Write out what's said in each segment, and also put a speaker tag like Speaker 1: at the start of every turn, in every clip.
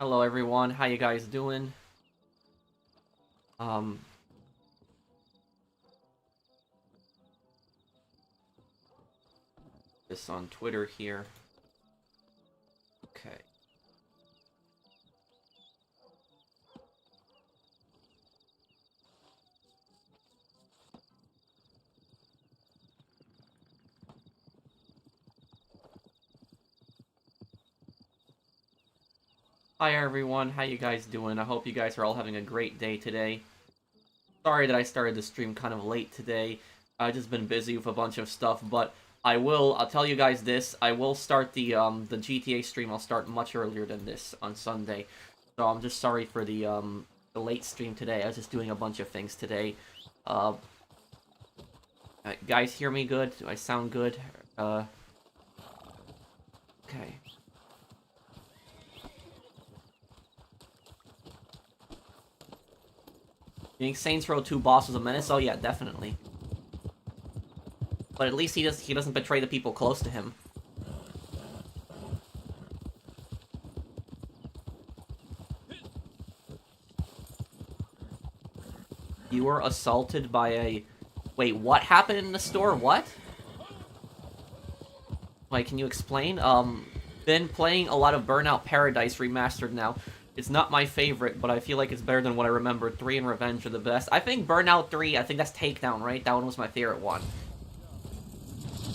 Speaker 1: Hello everyone, how you guys doing? Um this on Twitter here. Okay. Hi everyone, how you guys doing? I hope you guys are all having a great day today. Sorry that I started the stream kind of late today. I've just been busy with a bunch of stuff, but I'll tell you guys this, I will start the GTA stream. I'll start much earlier than this on Sunday. So I'm just sorry for the late stream today. I was just doing a bunch of things today. Guys hear me good? Do I sound good? Okay. You think Saints Row 2 boss was a menace? Oh yeah, definitely. But at least he doesn't betray the people close to him. You were assaulted by a... Wait, what happened in the store? What? Wait, can you explain? Been playing a lot of Burnout Paradise Remastered now. It's not my favorite, but I feel like it's better than what I remember. 3 and Revenge are the best. I think Burnout 3, I think that's Takedown, right? That one was my favorite one.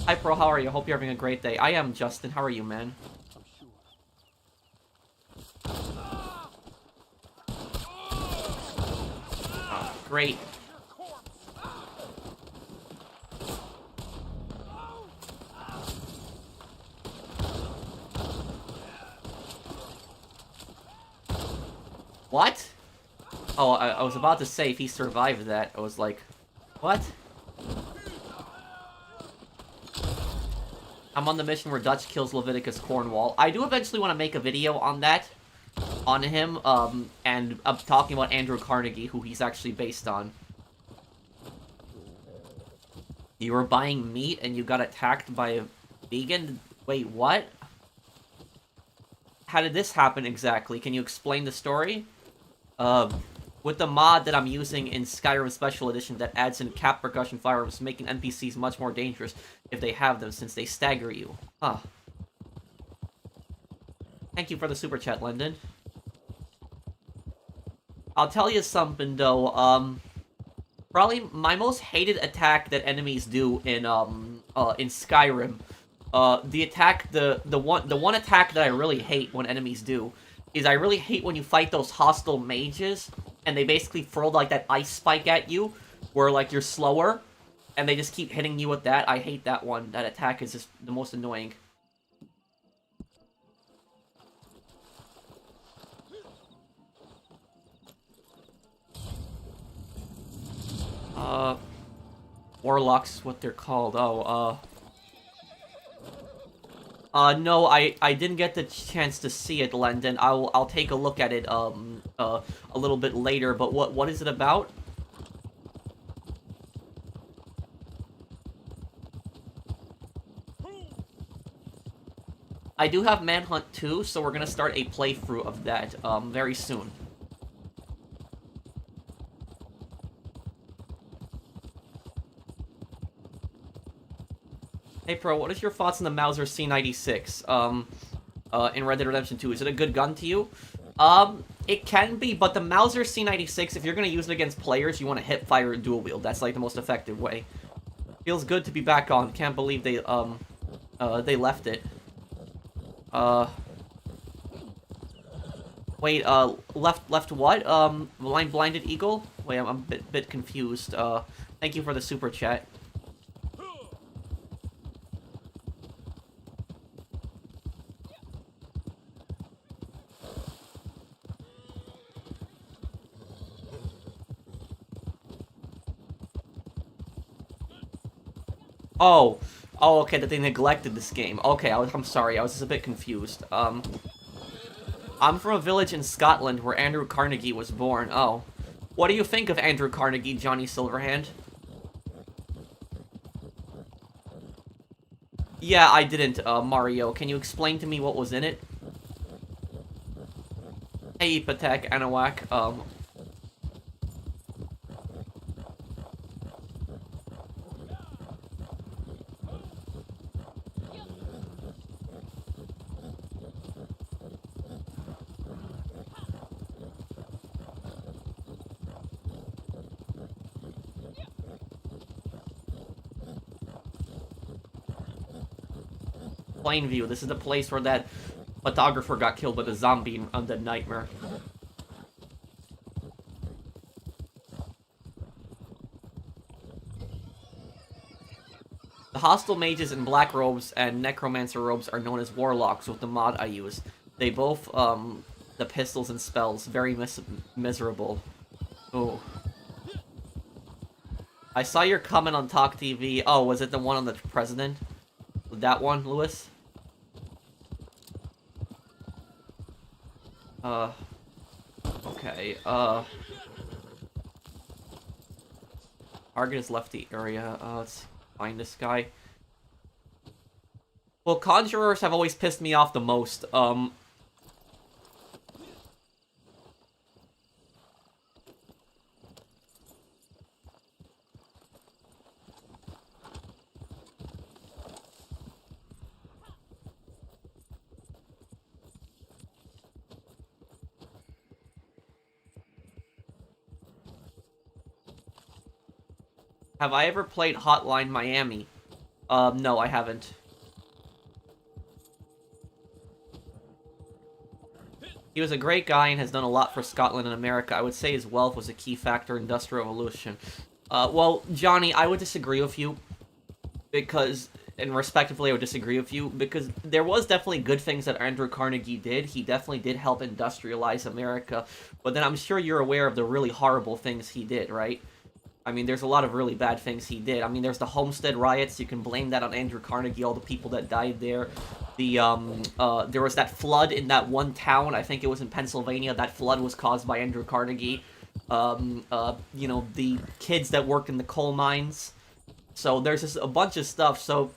Speaker 1: Hi, Pro, how are you? Hope you're having a great day. I am, Justin. How are you, man? Oh, great. What? Oh, I was about to say if he survived that. I was like, what? I'm on the mission where Dutch kills Leviticus Cornwall. I do eventually want to make a video on that. On him, and I'm talking about Andrew Carnegie, who he's actually based on. You were buying meat and you got attacked by a vegan? Wait, what? How did this happen exactly? Can you explain the story? With the mod that I'm using in Skyrim Special Edition that adds in cap percussion firearms, making NPCs much more dangerous if they have them, since they stagger you. Huh. Thank you for the super chat, Lyndon. I'll tell you something, though, probably my most hated attack that enemies do in Skyrim, the one attack that I really hate when enemies do is I really hate when you fight those hostile mages, and they basically throw, like, that ice spike at you, where, like, you're slower, and they just keep hitting you with that. I hate that one. That attack is just the most annoying. Warlocks, what they're called. Oh, no, I didn't get the chance to see it, Lendon. I'll take a look at it, a little bit later, but what is it about? I do have Manhunt 2, so we're gonna start a playthrough of that, very soon. Hey, Pro, what is your thoughts on the Mauser C96, in Red Dead Redemption 2? Is it a good gun to you? It can be, but the Mauser C96, if you're gonna use it against players, you want to hip fire and dual wield. That's, like, the most effective way. Feels good to be back on. Can't believe they left it. Wait, left what? Blinded Eagle? Wait, I'm a bit confused. Thank you for the super chat. Oh, okay, that they neglected this game. Okay, I'm sorry, I was just a bit confused. I'm from a village in Scotland where Andrew Carnegie was born. Oh. What do you think of Andrew Carnegie, Johnny Silverhand? Yeah, I didn't, Mario. Can you explain to me what was in it? Hey, Patek, Anawak. Plainview. This is the place where that photographer got killed by the zombie in Undead Nightmare. The hostile mages in black robes and necromancer robes are known as warlocks with the mod I use. They both, the pistols and spells, very miserable. Oh. I saw your comment on Talk TV. Oh, was it the one on the president? That one, Lewis? Okay, Target has left the area. Let's find this guy. Well, conjurers have always pissed me off the most. Have I ever played Hotline Miami? No, I haven't. He was a great guy and has done a lot for Scotland and America. I would say his wealth was a key factor in Industrial Revolution. Well, Johnny, I would disagree with you. Because, and respectively, I would disagree with you. Because there was definitely good things that Andrew Carnegie did. He definitely did help industrialize America. But then I'm sure you're aware of the really horrible things he did, right? I mean, there's a lot of really bad things he did. I mean, there's the Homestead riots. You can blame that on Andrew Carnegie, all the people that died there. The, there was that flood in that one town. I think it was in Pennsylvania. That flood was caused by Andrew Carnegie. You know, the kids that worked in the coal mines. So there's just a bunch of stuff. So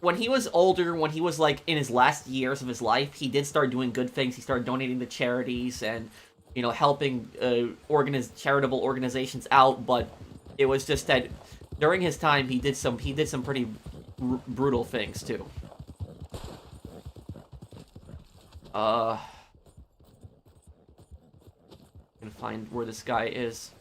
Speaker 1: when he was older, when he was, like, in his last years of his life, he did start doing good things. He started donating to charities and, you know, helping charitable organizations out, but it was just that during his time he did some pretty brutal things too. Gonna find where this guy is.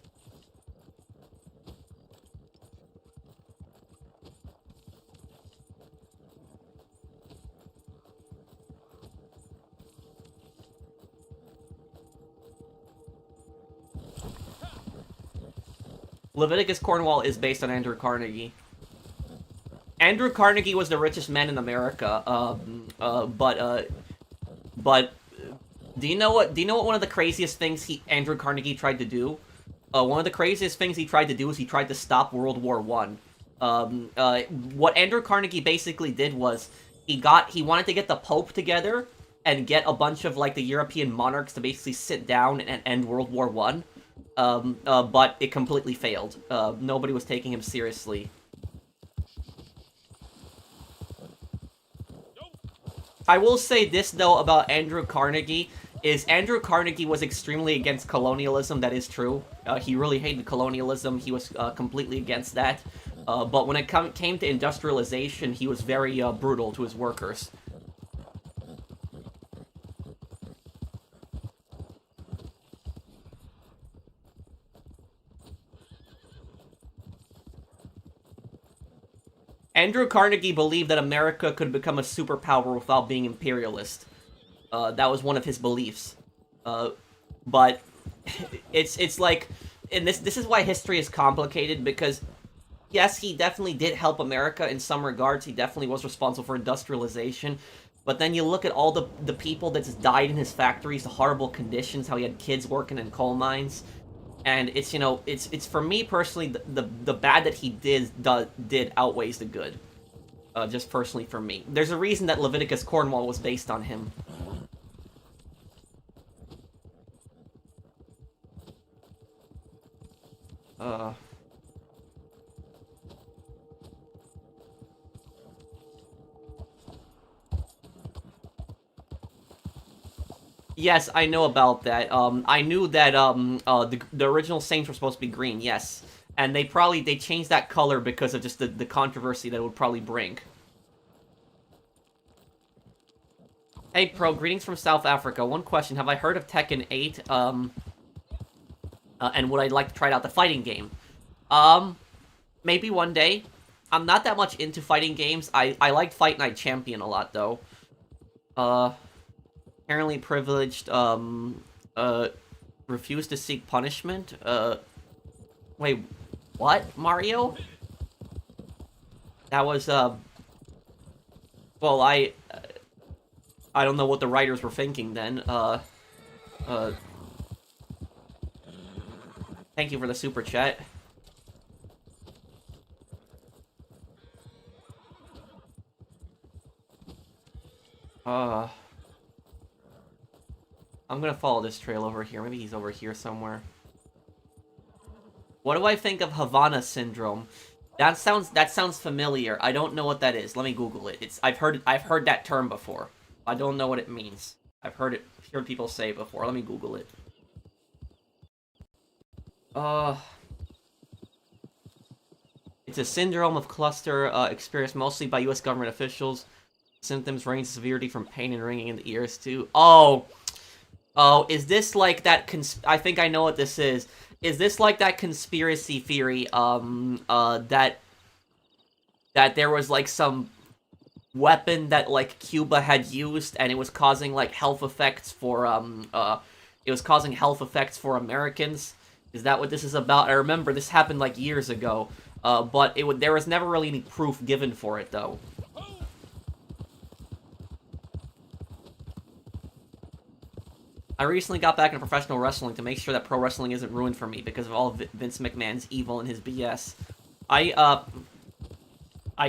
Speaker 1: Leviticus Cornwall is based on Andrew Carnegie. Andrew Carnegie was the richest man in America, but do you know what one of the craziest things Andrew Carnegie tried to do? One of the craziest things he tried to do is he tried to stop World War I. What Andrew Carnegie basically did was he wanted to get the Pope together and get a bunch of, like, the European monarchs to basically sit down and end World War I. But it completely failed. Nobody was taking him seriously. I will say this, though, about Andrew Carnegie, is Andrew Carnegie was extremely against colonialism. That is true. He really hated colonialism. He was completely against that. But when it came to industrialization, he was very brutal to his workers. Andrew Carnegie believed that America could become a superpower without being imperialist. That was one of his beliefs. But it's like, and this is why history is complicated, because yes, he definitely did help America in some regards. He definitely was responsible for industrialization. But then you look at all the people that just died in his factories, the horrible conditions, how he had kids working in coal mines. And it's, you know, it's for me personally, the bad that he did outweighs the good. Just personally for me. There's a reason that Leviticus Cornwall was based on him. Yes, I know about that. I knew that the original Saints were supposed to be green. Yes, and they changed that color because of just the controversy that it would probably bring. Hey, Pro, greetings from South Africa. One question: have I heard of Tekken 8? And would I like to try out the fighting game? Um, Maybe one day. I'm not that much into fighting games. I liked Fight Night Champion a lot though. Uh, Apparently privileged. Refuse to seek punishment. Wait, what, Mario? That was well, I don't know what the writers were thinking then. Uh, Thank you for the super chat. I'm gonna follow this trail over here. Maybe he's over here somewhere. What do I think of Havana syndrome? That sounds familiar. I don't know what that is. Let me Google it. I've heard that term before. I don't know what it means. Heard people say it before. Let me Google it. It's a syndrome of cluster experienced mostly by U.S. government officials. Symptoms range in severity from pain and ringing in the ears to... Oh, is this like that I think I know what this is. Is this like that conspiracy theory, that there was, like, some weapon that, like, Cuba had used, and it was causing, like, health effects for, it was causing health effects for Americans? Is that what this is about? I remember this happened, like, years ago, but there was never really any proof given for it, though. I recently got back into professional wrestling to make sure that pro wrestling isn't ruined for me because of all of Vince McMahon's evil and his BS. I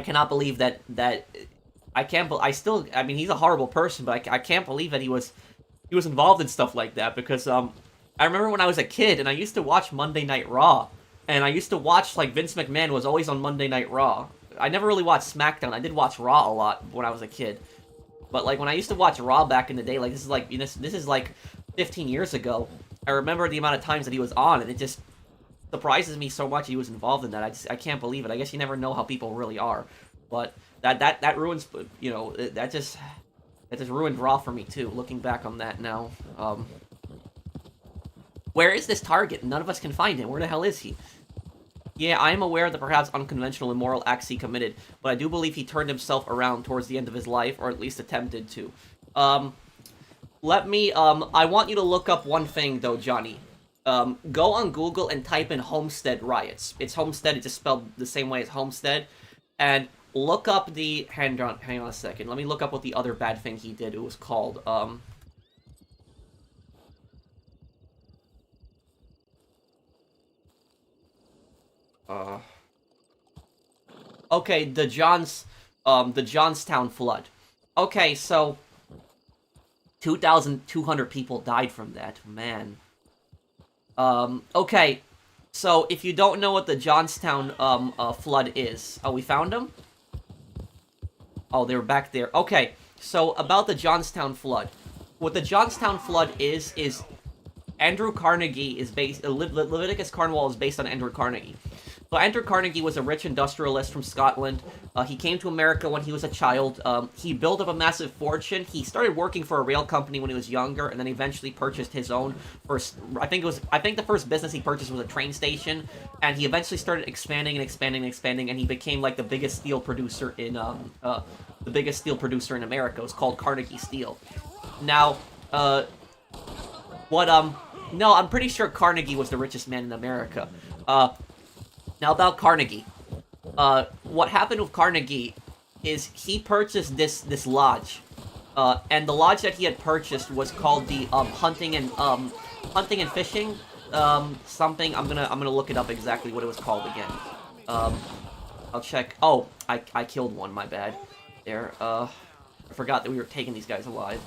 Speaker 1: cannot believe that I mean, he's a horrible person, but I can't believe that he was involved in stuff like that because I remember when I was a kid and I used to watch Monday Night Raw, and I used to watch, like, Vince McMahon was always on Monday Night Raw. I never really watched SmackDown. I did watch Raw a lot when I was a kid. But, like, when I used to watch Raw back in the day, like, this is like 15 years ago. I remember the amount of times that he was on, and it just surprises me so much he was involved in that. I can't believe it. I guess you never know how people really are. But that ruins, you know, that just ruined Raw for me too, looking back on that now. Where is this target? None of us can find him. Where the hell is he? Yeah, I am aware of the perhaps unconventional immoral acts he committed, but I do believe he turned himself around towards the end of his life, or at least attempted to. I want you to look up one thing, though, Johnny. Go on Google and type in Homestead riots. It's Homestead, it's just spelled the same way as Homestead. And look up the... Hang on a second. Let me look up what the other bad thing he did. It was called, Okay, the Johnstown Flood. Okay, so 2,200 people died from that, man. Okay, so if you don't know what the Johnstown flood is, oh, we found them? Oh, they were back there. Okay, so about the Johnstown Flood. What the Johnstown Flood is Andrew Carnegie is based... Leviticus Cornwall is based on Andrew Carnegie. So Andrew Carnegie was a rich industrialist from Scotland. He came to America when he was a child. He built up a massive fortune. He started working for a rail company when he was younger, and then eventually purchased his own first... I think the first business he purchased was a train station, and he eventually started expanding and expanding and expanding, and he became, like, the biggest steel producer in America. It was called Carnegie Steel. Now, no, I'm pretty sure Carnegie was the richest man in America. Now about Carnegie. What happened with Carnegie is he purchased this lodge. And the lodge that he had purchased was called the hunting and fishing something. I'm gonna look it up exactly what it was called again. I'll check. Oh, I killed one, my bad. There, I forgot that we were taking these guys alive.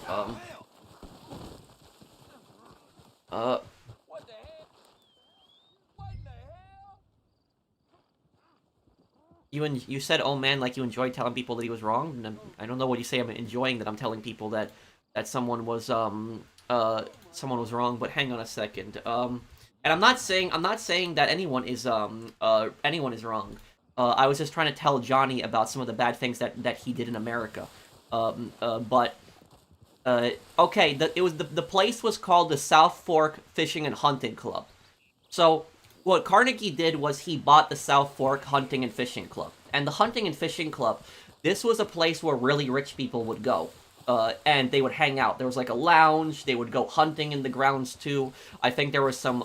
Speaker 1: You said, oh man, like you enjoyed telling people that he was wrong? And I don't know what you say I'm enjoying that I'm telling people that someone was, someone was wrong, but hang on a second. And I'm not saying that anyone is wrong. I was just trying to tell Johnny about some of the bad things that he did in America. But okay, the place was called the South Fork Fishing and Hunting Club. So what Carnegie did was he bought the South Fork Hunting and Fishing Club. And the Hunting and Fishing Club, this was a place where really rich people would go. And they would hang out. There was like a lounge. They would go hunting in the grounds too. I think there was some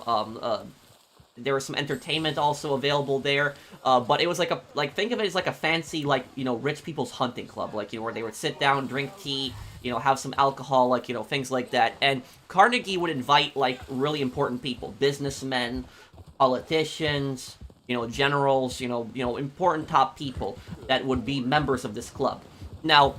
Speaker 1: entertainment also available there. But it was think of it as like a fancy, like, rich people's hunting club, like, where they would sit down, drink tea, have some alcohol, like, things like that. And Carnegie would invite like really important people, businessmen, politicians, generals, important top people that would be members of this club. Now,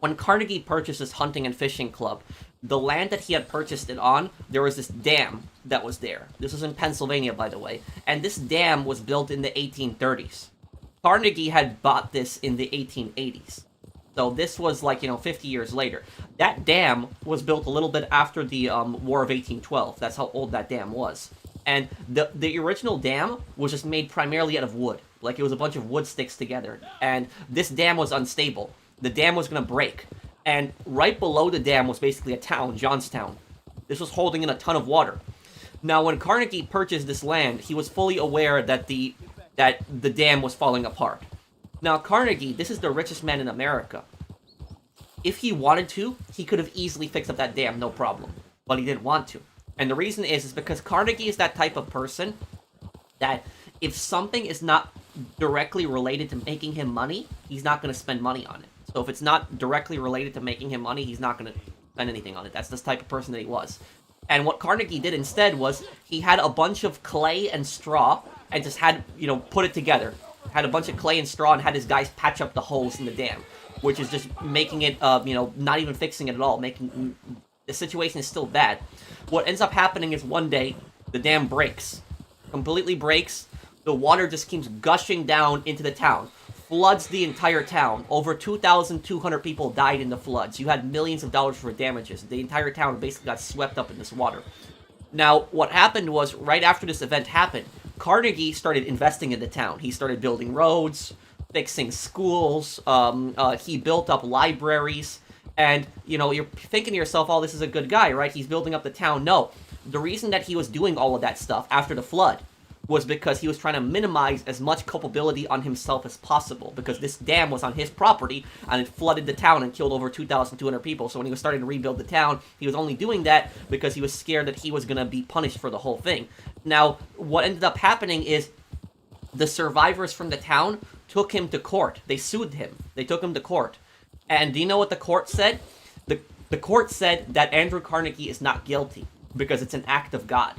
Speaker 1: when Carnegie purchased this hunting and fishing club, the land that he had purchased it on, there was this dam that was there. This was in Pennsylvania, by the way. And this dam was built in the 1830s. Carnegie had bought this in the 1880s. So this was 50 years later. That dam was built a little bit after the War of 1812. That's how old that dam was. And the original dam was just made primarily out of wood. Like, it was a bunch of wood sticks together. And this dam was unstable. The dam was going to break. And right below the dam was basically a town, Johnstown. This was holding in a ton of water. Now, when Carnegie purchased this land, he was fully aware that the dam was falling apart. Now, Carnegie, this is the richest man in America. If he wanted to, he could have easily fixed up that dam, no problem. But he didn't want to. And the reason is because Carnegie is that type of person that if something is not directly related to making him money, he's not going to spend money on it. So if it's not directly related to making him money, he's not going to spend anything on it. That's this type of person that he was. And what Carnegie did instead was he had a bunch of clay and straw and just had, put it together. Had a bunch of clay and straw and had his guys patch up the holes in the dam, which is just making it, not even fixing it at all. Making the situation is still bad. What ends up happening is one day the dam breaks, completely breaks. The water just keeps gushing down into the town. Floods the entire town. Over 2,200 people died in the floods. You had millions of dollars for damages. The entire town basically got swept up in this water. Now, what happened was, right after this event happened, Carnegie started investing in the town. He started building roads, fixing schools, he built up libraries, and, you're thinking to yourself, oh, this is a good guy, right? He's building up the town. No. The reason that he was doing all of that stuff after the flood was because he was trying to minimize as much culpability on himself as possible, because this dam was on his property and it flooded the town and killed over 2,200 people. So when he was starting to rebuild the town, he was only doing that because he was scared that he was going to be punished for the whole thing. Now, what ended up happening is the survivors from the town took him to court. They sued him. They took him to court. And do you know what the court said? The court said that Andrew Carnegie is not guilty because it's an act of God.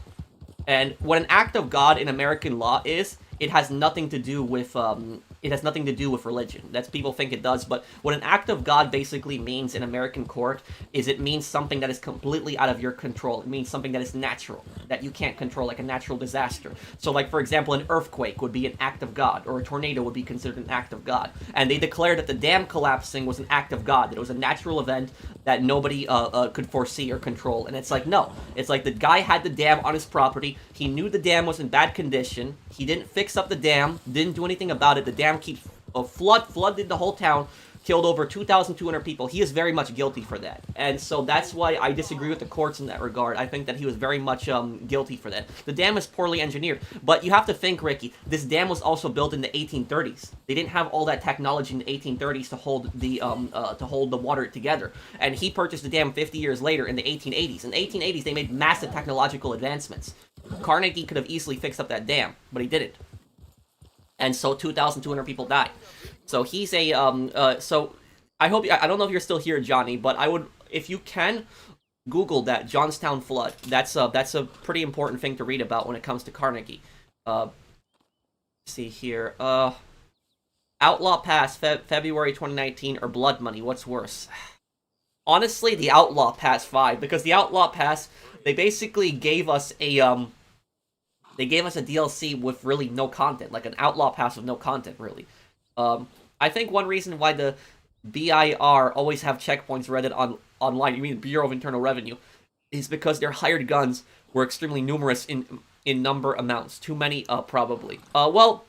Speaker 1: And what an act of God in American law is, it has nothing to do with religion. That's, people think it does, but what an act of God basically means in American court is it means something that is completely out of your control. It means something that is natural, that you can't control, like a natural disaster. So, like, for example, an earthquake would be an act of God, or a tornado would be considered an act of God. And they declared that the dam collapsing was an act of God, that it was a natural event that nobody could foresee or control. And it's like, no. It's like the guy had the dam on his property. He knew the dam was in bad condition. He didn't fix up the dam, didn't do anything about it. The dam keeps flooded the whole town, killed over 2,200 people. He is very much guilty for that. And so that's why I disagree with the courts in that regard. I think that he was very much guilty for that. The dam is poorly engineered. But you have to think, Ricky, this dam was also built in the 1830s. They didn't have all that technology in the 1830s to hold the water together. And he purchased the dam 50 years later in the 1880s. In the 1880s, they made massive technological advancements. Carnegie could have easily fixed up that dam, but he didn't. And so 2,200 people died. So he's a, so I don't know if you're still here, Johnny, but I would, if you can, Google that, Johnstown Flood. That's a pretty important thing to read about when it comes to Carnegie. Let's see here. Outlaw Pass, February 2019, or Blood Money, what's worse? Honestly, the Outlaw Pass 5, because the Outlaw Pass, they basically gave us a, they gave us a DLC with really no content, like an Outlaw Pass with no content, really. I think one reason why the BIR always have checkpoints read online, you mean Bureau of Internal Revenue, is because their hired guns were extremely numerous in number amounts. Too many, probably. Well,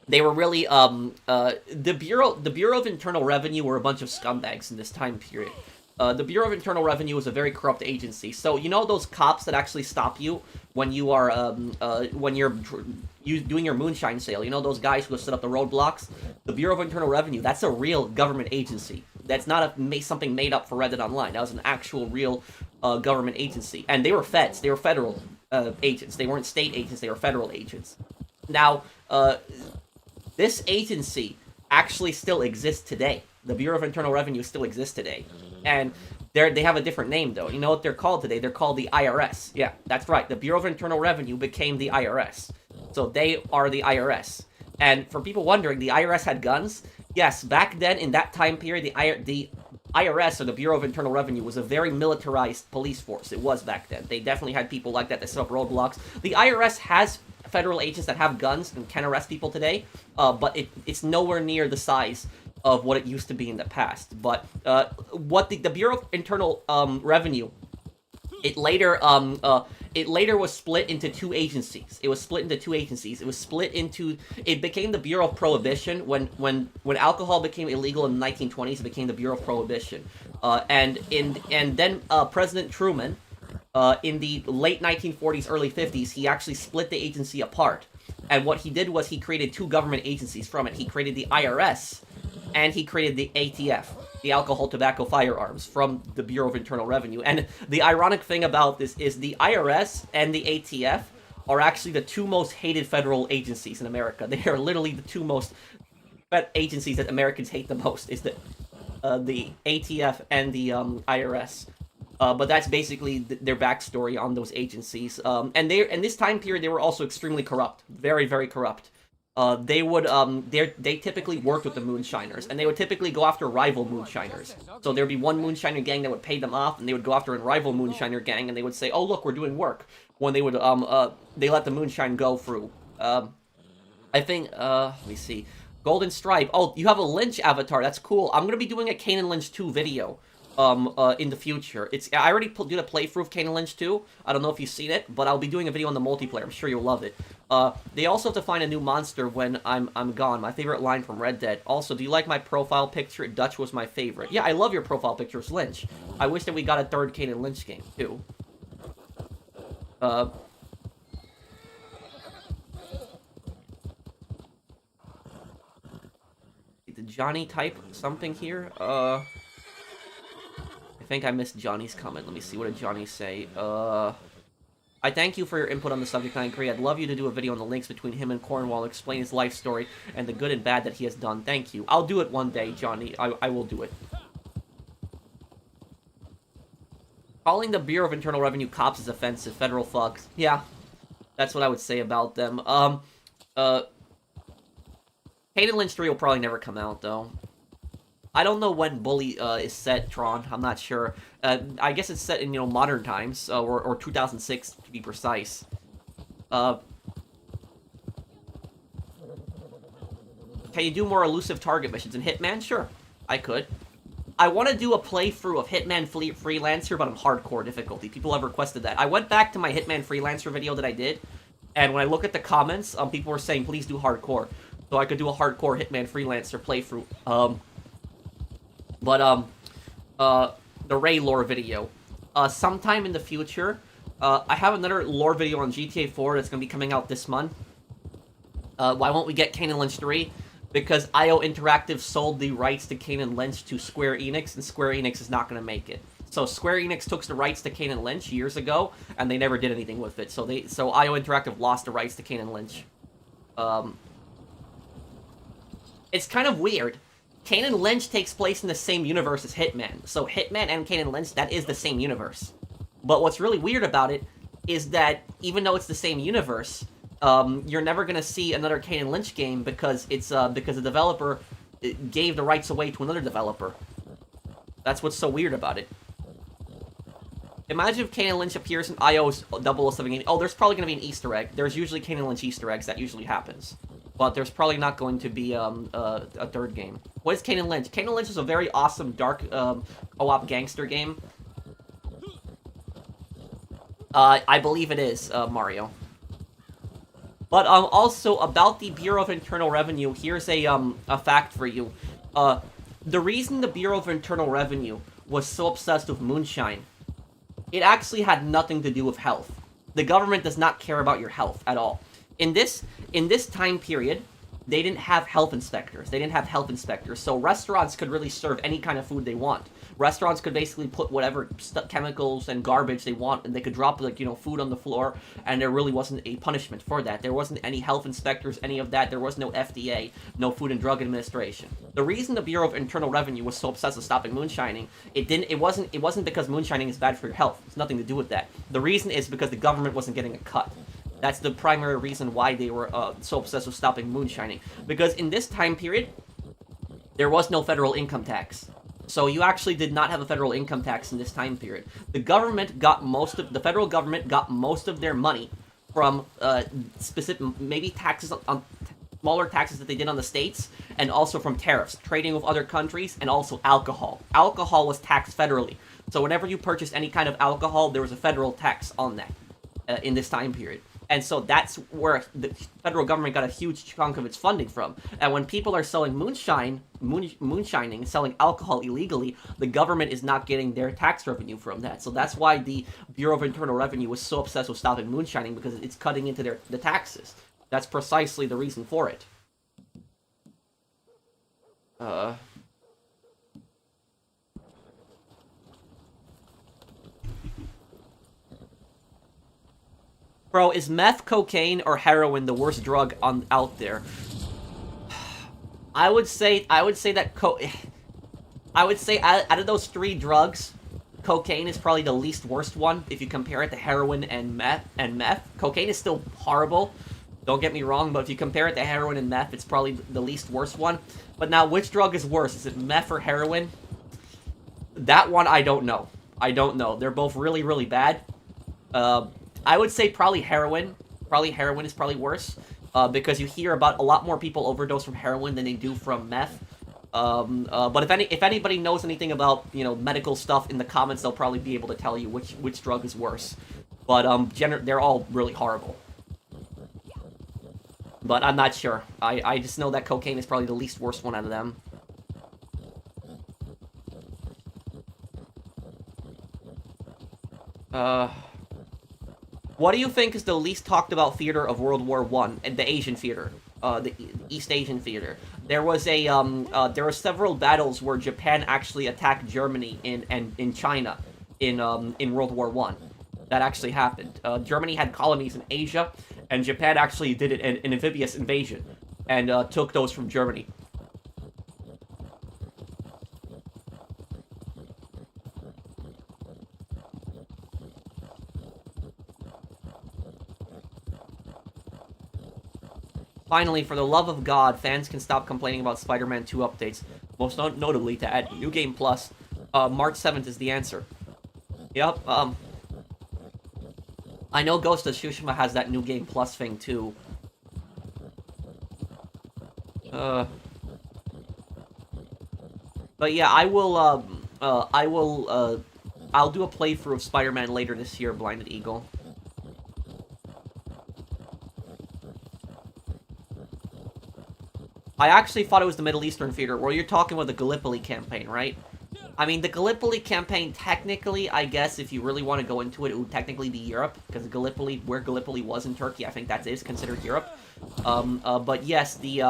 Speaker 1: they were really the Bureau of Internal Revenue were a bunch of scumbags in this time period. The Bureau of Internal Revenue was a very corrupt agency. So you know those cops that actually stop you when you are when you're doing your moonshine sale. You know those guys who set up the roadblocks. The Bureau of Internal Revenue, that's a real government agency. That's not something made up for Reddit Online. That was an actual real government agency, and they were feds. They were federal agents. They weren't state agents. They were federal agents. Now, this agency actually still exists today. The Bureau of Internal Revenue still exists today. And they have a different name, though. You know what they're called today? They're called the IRS. Yeah, that's right. The Bureau of Internal Revenue became the IRS. So they are the IRS. And for people wondering, the IRS had guns? Yes, back then, in that time period, the IRS, or the Bureau of Internal Revenue, was a very militarized police force. It was back then. They definitely had people like that set up roadblocks. The IRS has federal agents that have guns and can arrest people today, but it's nowhere near the size of what it used to be in the past. But what the Bureau of Internal Revenue, it later was split into two agencies. It became the Bureau of Prohibition when alcohol became illegal in the 1920s. It became the Bureau of Prohibition, and then President Truman, in the late 1940s, early 50s, he actually split the agency apart. And what he did was he created two government agencies from it. He created the IRS, and he created the ATF, the Alcohol, Tobacco, Firearms, from the Bureau of Internal Revenue. And the ironic thing about this is the IRS and the ATF are actually the two most hated federal agencies in America. They are literally the two most agencies that Americans hate the most, is the ATF and the IRS. But that's basically their backstory on those agencies. And in this time period, they were also extremely corrupt, very, very corrupt. They typically worked with the moonshiners, and they would typically go after rival moonshiners. So there'd be one moonshiner gang that would pay them off, and they would go after a rival moonshiner gang, and they would say, "Oh, look, we're doing work." When they would they let the moonshine go through. I think let me see, Golden Stripe. Oh, you have a Lynch avatar. That's cool. I'm gonna be doing a Kane and Lynch 2 video in the future. I already did a playthrough of Kane and Lynch 2. I don't know if you've seen it, but I'll be doing a video on the multiplayer. I'm sure you'll love it. They also have to find a new monster when I'm gone. My favorite line from Red Dead. Also, do you like my profile picture? Dutch was my favorite. Yeah, I love your profile picture. It's Lynch. I wish that we got a third Kane and Lynch game, too. Did Johnny type something here? I think I missed Johnny's comment. Let me see. What did Johnny say? I thank you for your input on the subject, I agree. I'd love you to do a video on the links between him and Cornwall, explain his life story, and the good and bad that he has done. Thank you. I'll do it one day, Johnny. I will do it. Calling the Bureau of Internal Revenue cops is offensive. Federal thugs. Yeah. That's what I would say about them. Kane and Lynch 3 will probably never come out, though. I don't know when Bully is set, Tron. I'm not sure. I guess it's set in, modern times, or 2006 to be precise. Can you do more elusive target missions in Hitman? Sure, I could. I want to do a playthrough of Hitman Freelancer, but on hardcore difficulty. People have requested that. I went back to my Hitman Freelancer video that I did, and when I look at the comments, people were saying, please do hardcore. So I could do a hardcore Hitman Freelancer playthrough. The Ray lore video. Sometime in the future, I have another lore video on GTA 4 that's going to be coming out this month. Why won't we get Kane and Lynch 3? Because IO Interactive sold the rights to Kane and Lynch to Square Enix, and Square Enix is not going to make it. So Square Enix took the rights to Kane and Lynch years ago, and they never did anything with it. So IO Interactive lost the rights to Kane and Lynch. It's kind of weird. Kane and Lynch takes place in the same universe as Hitman. So Hitman and Kane and Lynch, that is the same universe. But what's really weird about it is that even though it's the same universe, you're never going to see another Kane and Lynch game because because the developer gave the rights away to another developer. That's what's so weird about it. Imagine if Kane and Lynch appears in IO's 007 game. Oh, there's probably going to be an Easter egg. There's usually Kane and Lynch Easter eggs. That usually happens. But there's probably not going to be a third game. What is Kane and Lynch? Kane and Lynch is a very awesome dark co-op gangster game. I believe it is, Mario. But also about the Bureau of Internal Revenue, here's a fact for you. The reason the Bureau of Internal Revenue was so obsessed with moonshine, it actually had nothing to do with health. The government does not care about your health at all. In this time period, they didn't have health inspectors. They didn't have health inspectors, so restaurants could really serve any kind of food they want. Restaurants could basically put whatever chemicals and garbage they want, and they could drop, like, food on the floor, and there really wasn't a punishment for that. There wasn't any health inspectors, any of that. There was no FDA, no Food and Drug Administration. The reason the Bureau of Internal Revenue was so obsessed with stopping moonshining, it wasn't because moonshining is bad for your health. It's nothing to do with that. The reason is because the government wasn't getting a cut. That's the primary reason why they were so obsessed with stopping moonshining. Because in this time period, there was no federal income tax. So you actually did not have a federal income tax in this time period. The federal government got most of their money from specific, maybe taxes on smaller taxes that they did on the states, and also from tariffs, trading with other countries, and also alcohol. Alcohol was taxed federally. So whenever you purchased any kind of alcohol, there was a federal tax on that in this time period. And so that's where the federal government got a huge chunk of its funding from. And when people are selling moonshining, selling alcohol illegally, the government is not getting their tax revenue from that. So that's why the Bureau of Internal Revenue was so obsessed with stopping moonshining, because it's cutting into the taxes. That's precisely the reason for it. Bro, is meth, cocaine, or heroin the worst drug out there? I would say that out of those three drugs, cocaine is probably the least worst one if you compare it to heroin and meth. Cocaine is still horrible, don't get me wrong, but if you compare it to heroin and meth, it's probably the least worst one. But now, which drug is worse? Is it meth or heroin? That one, I don't know. They're both really, really bad. I would say probably heroin. Probably heroin is probably worse, because you hear about a lot more people overdose from heroin than they do from meth. But if anybody knows anything about medical stuff in the comments, they'll probably be able to tell you which drug is worse. But they're all really horrible. But I'm not sure. I just know that cocaine is probably the least worst one out of them. What do you think is the least talked about theater of World War I? The Asian theater, the East Asian theater. There was there were several battles where Japan actually attacked Germany in China in World War I. That actually happened. Germany had colonies in Asia, and Japan actually did an amphibious invasion and took those from Germany. Finally, for the love of God, fans can stop complaining about Spider-Man 2 updates. Most notably, to add New Game Plus. March 7th is the answer. Yep, I know Ghost of Tsushima has that New Game Plus thing, too. But yeah, I'll do a playthrough of Spider-Man later this year, Blinded Eagle. I actually thought it was the Middle Eastern theater. Well, you're talking about the Gallipoli campaign, right? I mean, the Gallipoli campaign, technically, I guess, if you really want to go into it, it would technically be Europe, because Gallipoli, where Gallipoli was in Turkey, I think that is considered Europe. But yes, the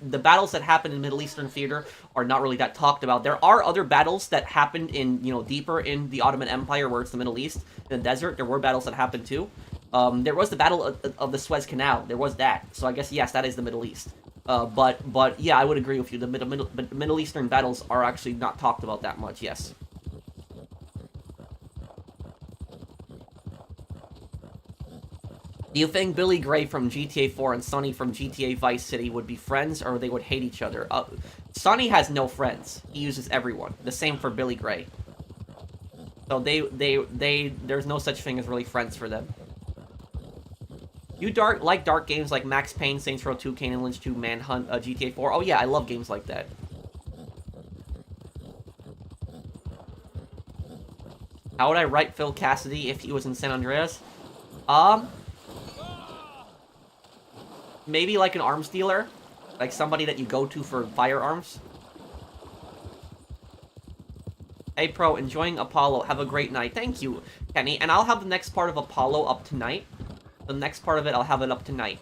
Speaker 1: battles that happened in Middle Eastern theater are not really that talked about. There are other battles that happened in, deeper in the Ottoman Empire, where it's the Middle East, in the desert. There were battles that happened too. There was the Battle of the Suez Canal. There was that. So I guess, yes, that is the Middle East. But yeah, I would agree with you. The Middle Eastern battles are actually not talked about that much, yes. Do you think Billy Gray from GTA 4 and Sonny from GTA Vice City would be friends, or they would hate each other? Sonny has no friends. He uses everyone. The same for Billy Gray. So there's no such thing as really friends for them. You like dark games like Max Payne, Saints Row 2, Kane and Lynch 2, Manhunt, GTA 4? Oh yeah, I love games like that. How would I write Phil Cassidy if he was in San Andreas? Maybe like an arms dealer, like somebody that you go to for firearms. Hey, Pro, enjoying Apollo. Have a great night. Thank you, Kenny. And I'll have the next part of Apollo up tonight. The next part of it, I'll have it up tonight.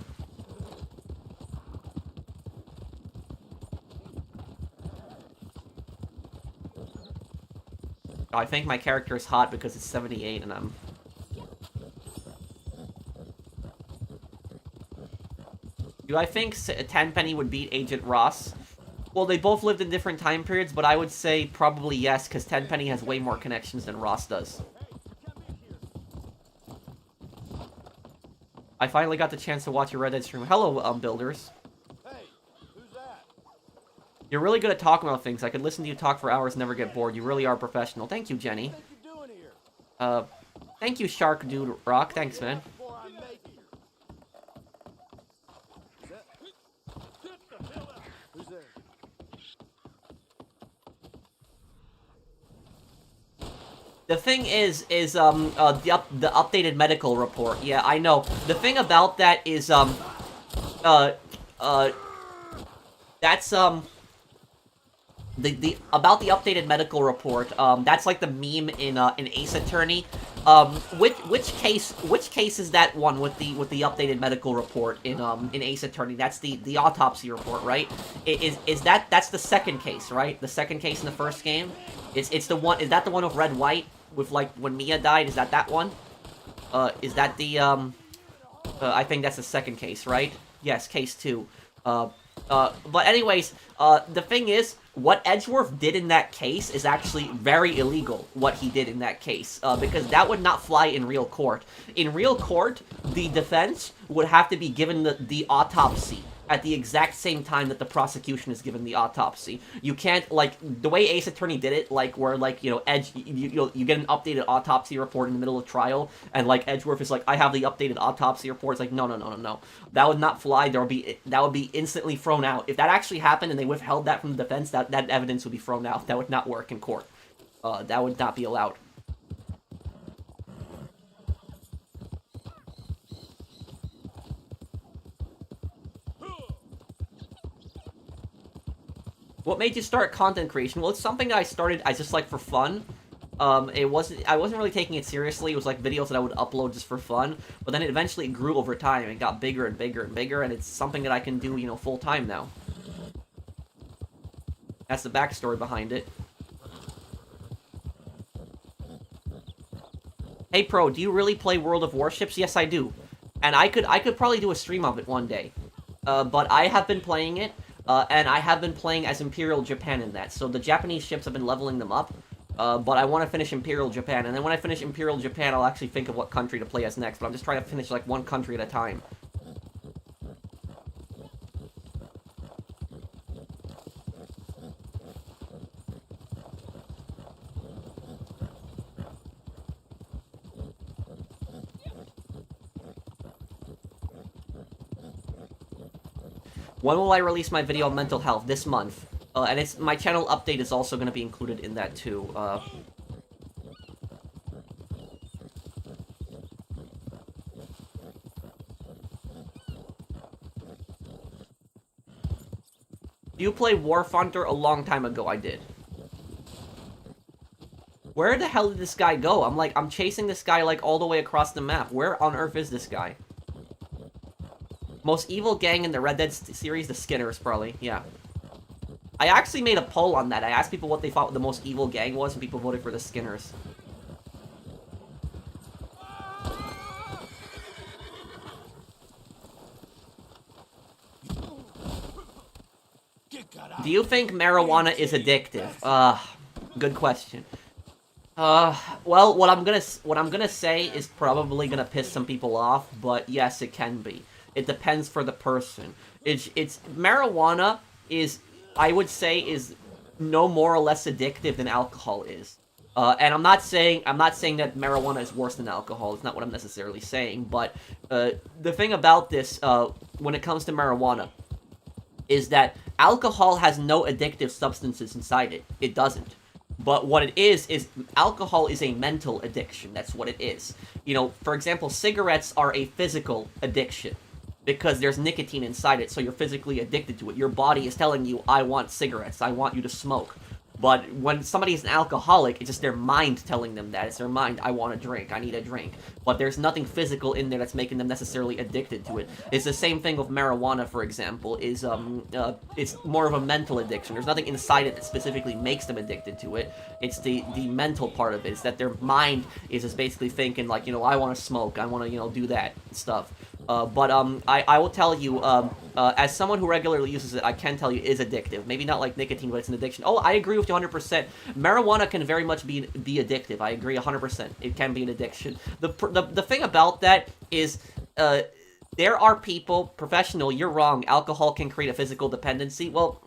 Speaker 1: Oh, I think my character is hot because it's 78 and I'm... Do I think Tenpenny would beat Agent Ross? Well, they both lived in different time periods, but I would say probably yes, because Tenpenny has way more connections than Ross does. I finally got the chance to watch your Red Dead stream. Hello, builders.
Speaker 2: Hey, who's that?
Speaker 1: You're really good at talking about things. I could listen to you talk for hours and never get bored. You really are a professional. Thank you, Jenny.
Speaker 2: What you doing here?
Speaker 1: Thank you, Shark Dude Rock. Thanks, man.
Speaker 2: Before I make you. Who's there?
Speaker 1: The thing is the updated medical report. Yeah, I know. The thing about that is, that's, about the updated medical report, that's like the meme in Ace Attorney. Which case is that one with the updated medical report in Ace Attorney? That's the autopsy report, right? That's the second case, right? The second case in the first game? It's the one, is that the one with red white? With, like, when Mia died? Is that one? Is that the, I think that's the second case, right? Yes, case 2. But anyways, the thing is, what Edgeworth did in that case is actually very illegal, what he did in that case, because that would not fly in real court. In real court, the defense would have to be given the autopsy at the exact same time that the prosecution is given the autopsy. You can't, like, the way Ace Attorney did it, like, where, like, you know, you get an updated autopsy report in the middle of trial, and, like, Edgeworth is like, I have the updated autopsy report. It's like, no. That would not fly. That would be instantly thrown out. If that actually happened and they withheld that from the defense, that evidence would be thrown out. That would not work in court. That would not be allowed. What made you start content creation? Well, it's something that I started as just, like, for fun. I wasn't really taking it seriously. It was, like, videos that I would upload just for fun. But then it eventually grew over time and got bigger and bigger and bigger, and it's something that I can do, you know, full-time now. That's the backstory behind it. Hey, Pro, do you really play World of Warships? Yes, I do. And I could probably do a stream of it one day. But I have been playing it. And I have been playing as Imperial Japan in that, so the Japanese ships have been leveling them up, but I want to finish Imperial Japan, and then when I finish Imperial Japan, I'll actually think of what country to play as next, but I'm just trying to finish, like, one country at a time. When will I release my video on mental health? This month. And my channel update is also going to be included in that, too. Do you play War Hunter? A long time ago, I did. Where the hell did this guy go? I'm chasing this guy, like, all the way across the map. Where on earth is this guy? Most evil gang in the Red Dead series, the Skinners, probably. Yeah. I actually made a poll on that. I asked people what they thought the most evil gang was, and people voted for the Skinners. Do you think marijuana is addictive? Good question. Well, what I'm gonna say is probably gonna piss some people off, but yes, it can be. It depends for the person. It's marijuana is, I would say, is no more or less addictive than alcohol is. And I'm not saying that marijuana is worse than alcohol. It's not what I'm necessarily saying. But the thing about this, when it comes to marijuana, is that alcohol has no addictive substances inside it. It doesn't. But what it is alcohol is a mental addiction. That's what it is. For example, cigarettes are a physical addiction because there's nicotine inside it, so you're physically addicted to it. Your body is telling you, I want cigarettes, I want you to smoke. But when somebody is an alcoholic, it's just their mind telling them that. It's their mind, I want a drink, I need a drink. But there's nothing physical in there that's making them necessarily addicted to it. It's the same thing with marijuana, for example, it's more of a mental addiction. There's nothing inside it that specifically makes them addicted to it. It's the mental part of it. It's that their mind is just basically thinking, like, I want to smoke, I want to, do that stuff. But I will tell you, as someone who regularly uses it, I can tell you it is addictive. Maybe not like nicotine, but it's an addiction. Oh, I agree with you 100%. Marijuana can very much be addictive. I agree 100%. It can be an addiction. The thing about that is, there are people, professional, you're wrong, alcohol can create a physical dependency. Well,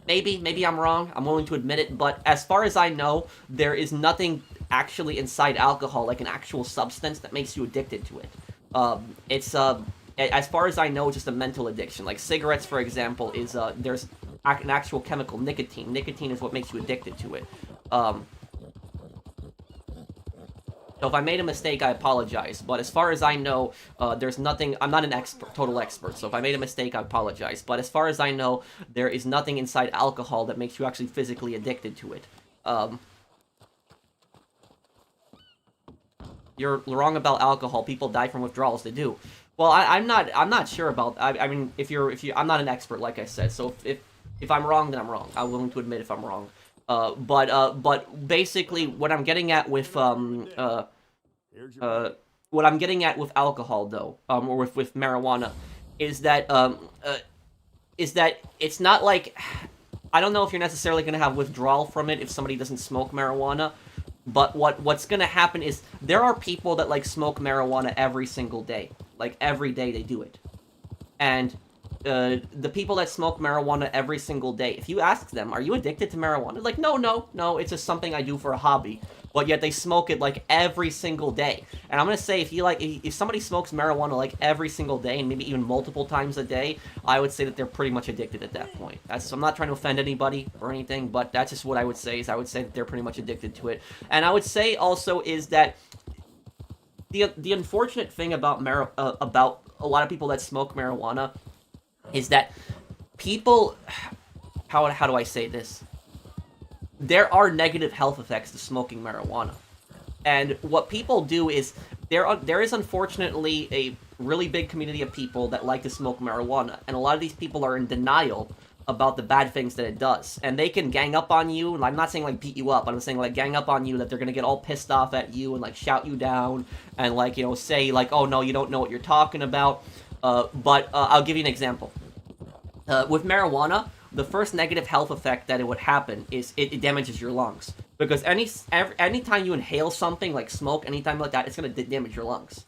Speaker 1: maybe I'm wrong. I'm willing to admit it. But as far as I know, there is nothing actually inside alcohol, like an actual substance, that makes you addicted to it. It's as far as I know, just a mental addiction. Like cigarettes, for example, is there's an actual chemical, nicotine. Nicotine is what makes you addicted to it. So if I made a mistake, I apologize. But as far as I know, there's nothing. I'm not an total expert. So if I made a mistake, I apologize. But as far as I know, there is nothing inside alcohol that makes you actually physically addicted to it. You're wrong about alcohol. People die from withdrawals. They do. Well, I'm not sure about. I mean, I'm not an expert, like I said. So if I'm wrong, then I'm wrong. I'm willing to admit if I'm wrong. But basically, what I'm getting at with what I'm getting at with alcohol, though, or with marijuana, is that it's not like, I don't know if you're necessarily going to have withdrawal from it if somebody doesn't smoke marijuana. But what's gonna happen is there are people that like smoke marijuana every single day, like every day they do it, and the people that smoke marijuana every single day, if you ask them, are you addicted to marijuana? Like, no, it's just something I do for a hobby. But yet they smoke it like every single day. And I'm gonna say, if somebody smokes marijuana like every single day and maybe even multiple times a day, I would say that they're pretty much addicted at that point. I'm not trying to offend anybody or anything, but that's just what I would say. Is I would say that they're pretty much addicted to it. And I would say also is that the unfortunate thing about about a lot of people that smoke marijuana is that people, how do I say this? There are negative health effects to smoking marijuana. And what people do is, there is unfortunately a really big community of people that like to smoke marijuana, and a lot of these people are in denial about the bad things that it does. And they can gang up on you, and I'm not saying like beat you up, I'm saying like gang up on you, that they're gonna get all pissed off at you and like shout you down, and like, say like, oh no, you don't know what you're talking about. But I'll give you an example. With marijuana, the first negative health effect that it would happen is it damages your lungs. Because anytime you inhale something like smoke, anytime like that, it's going to damage your lungs.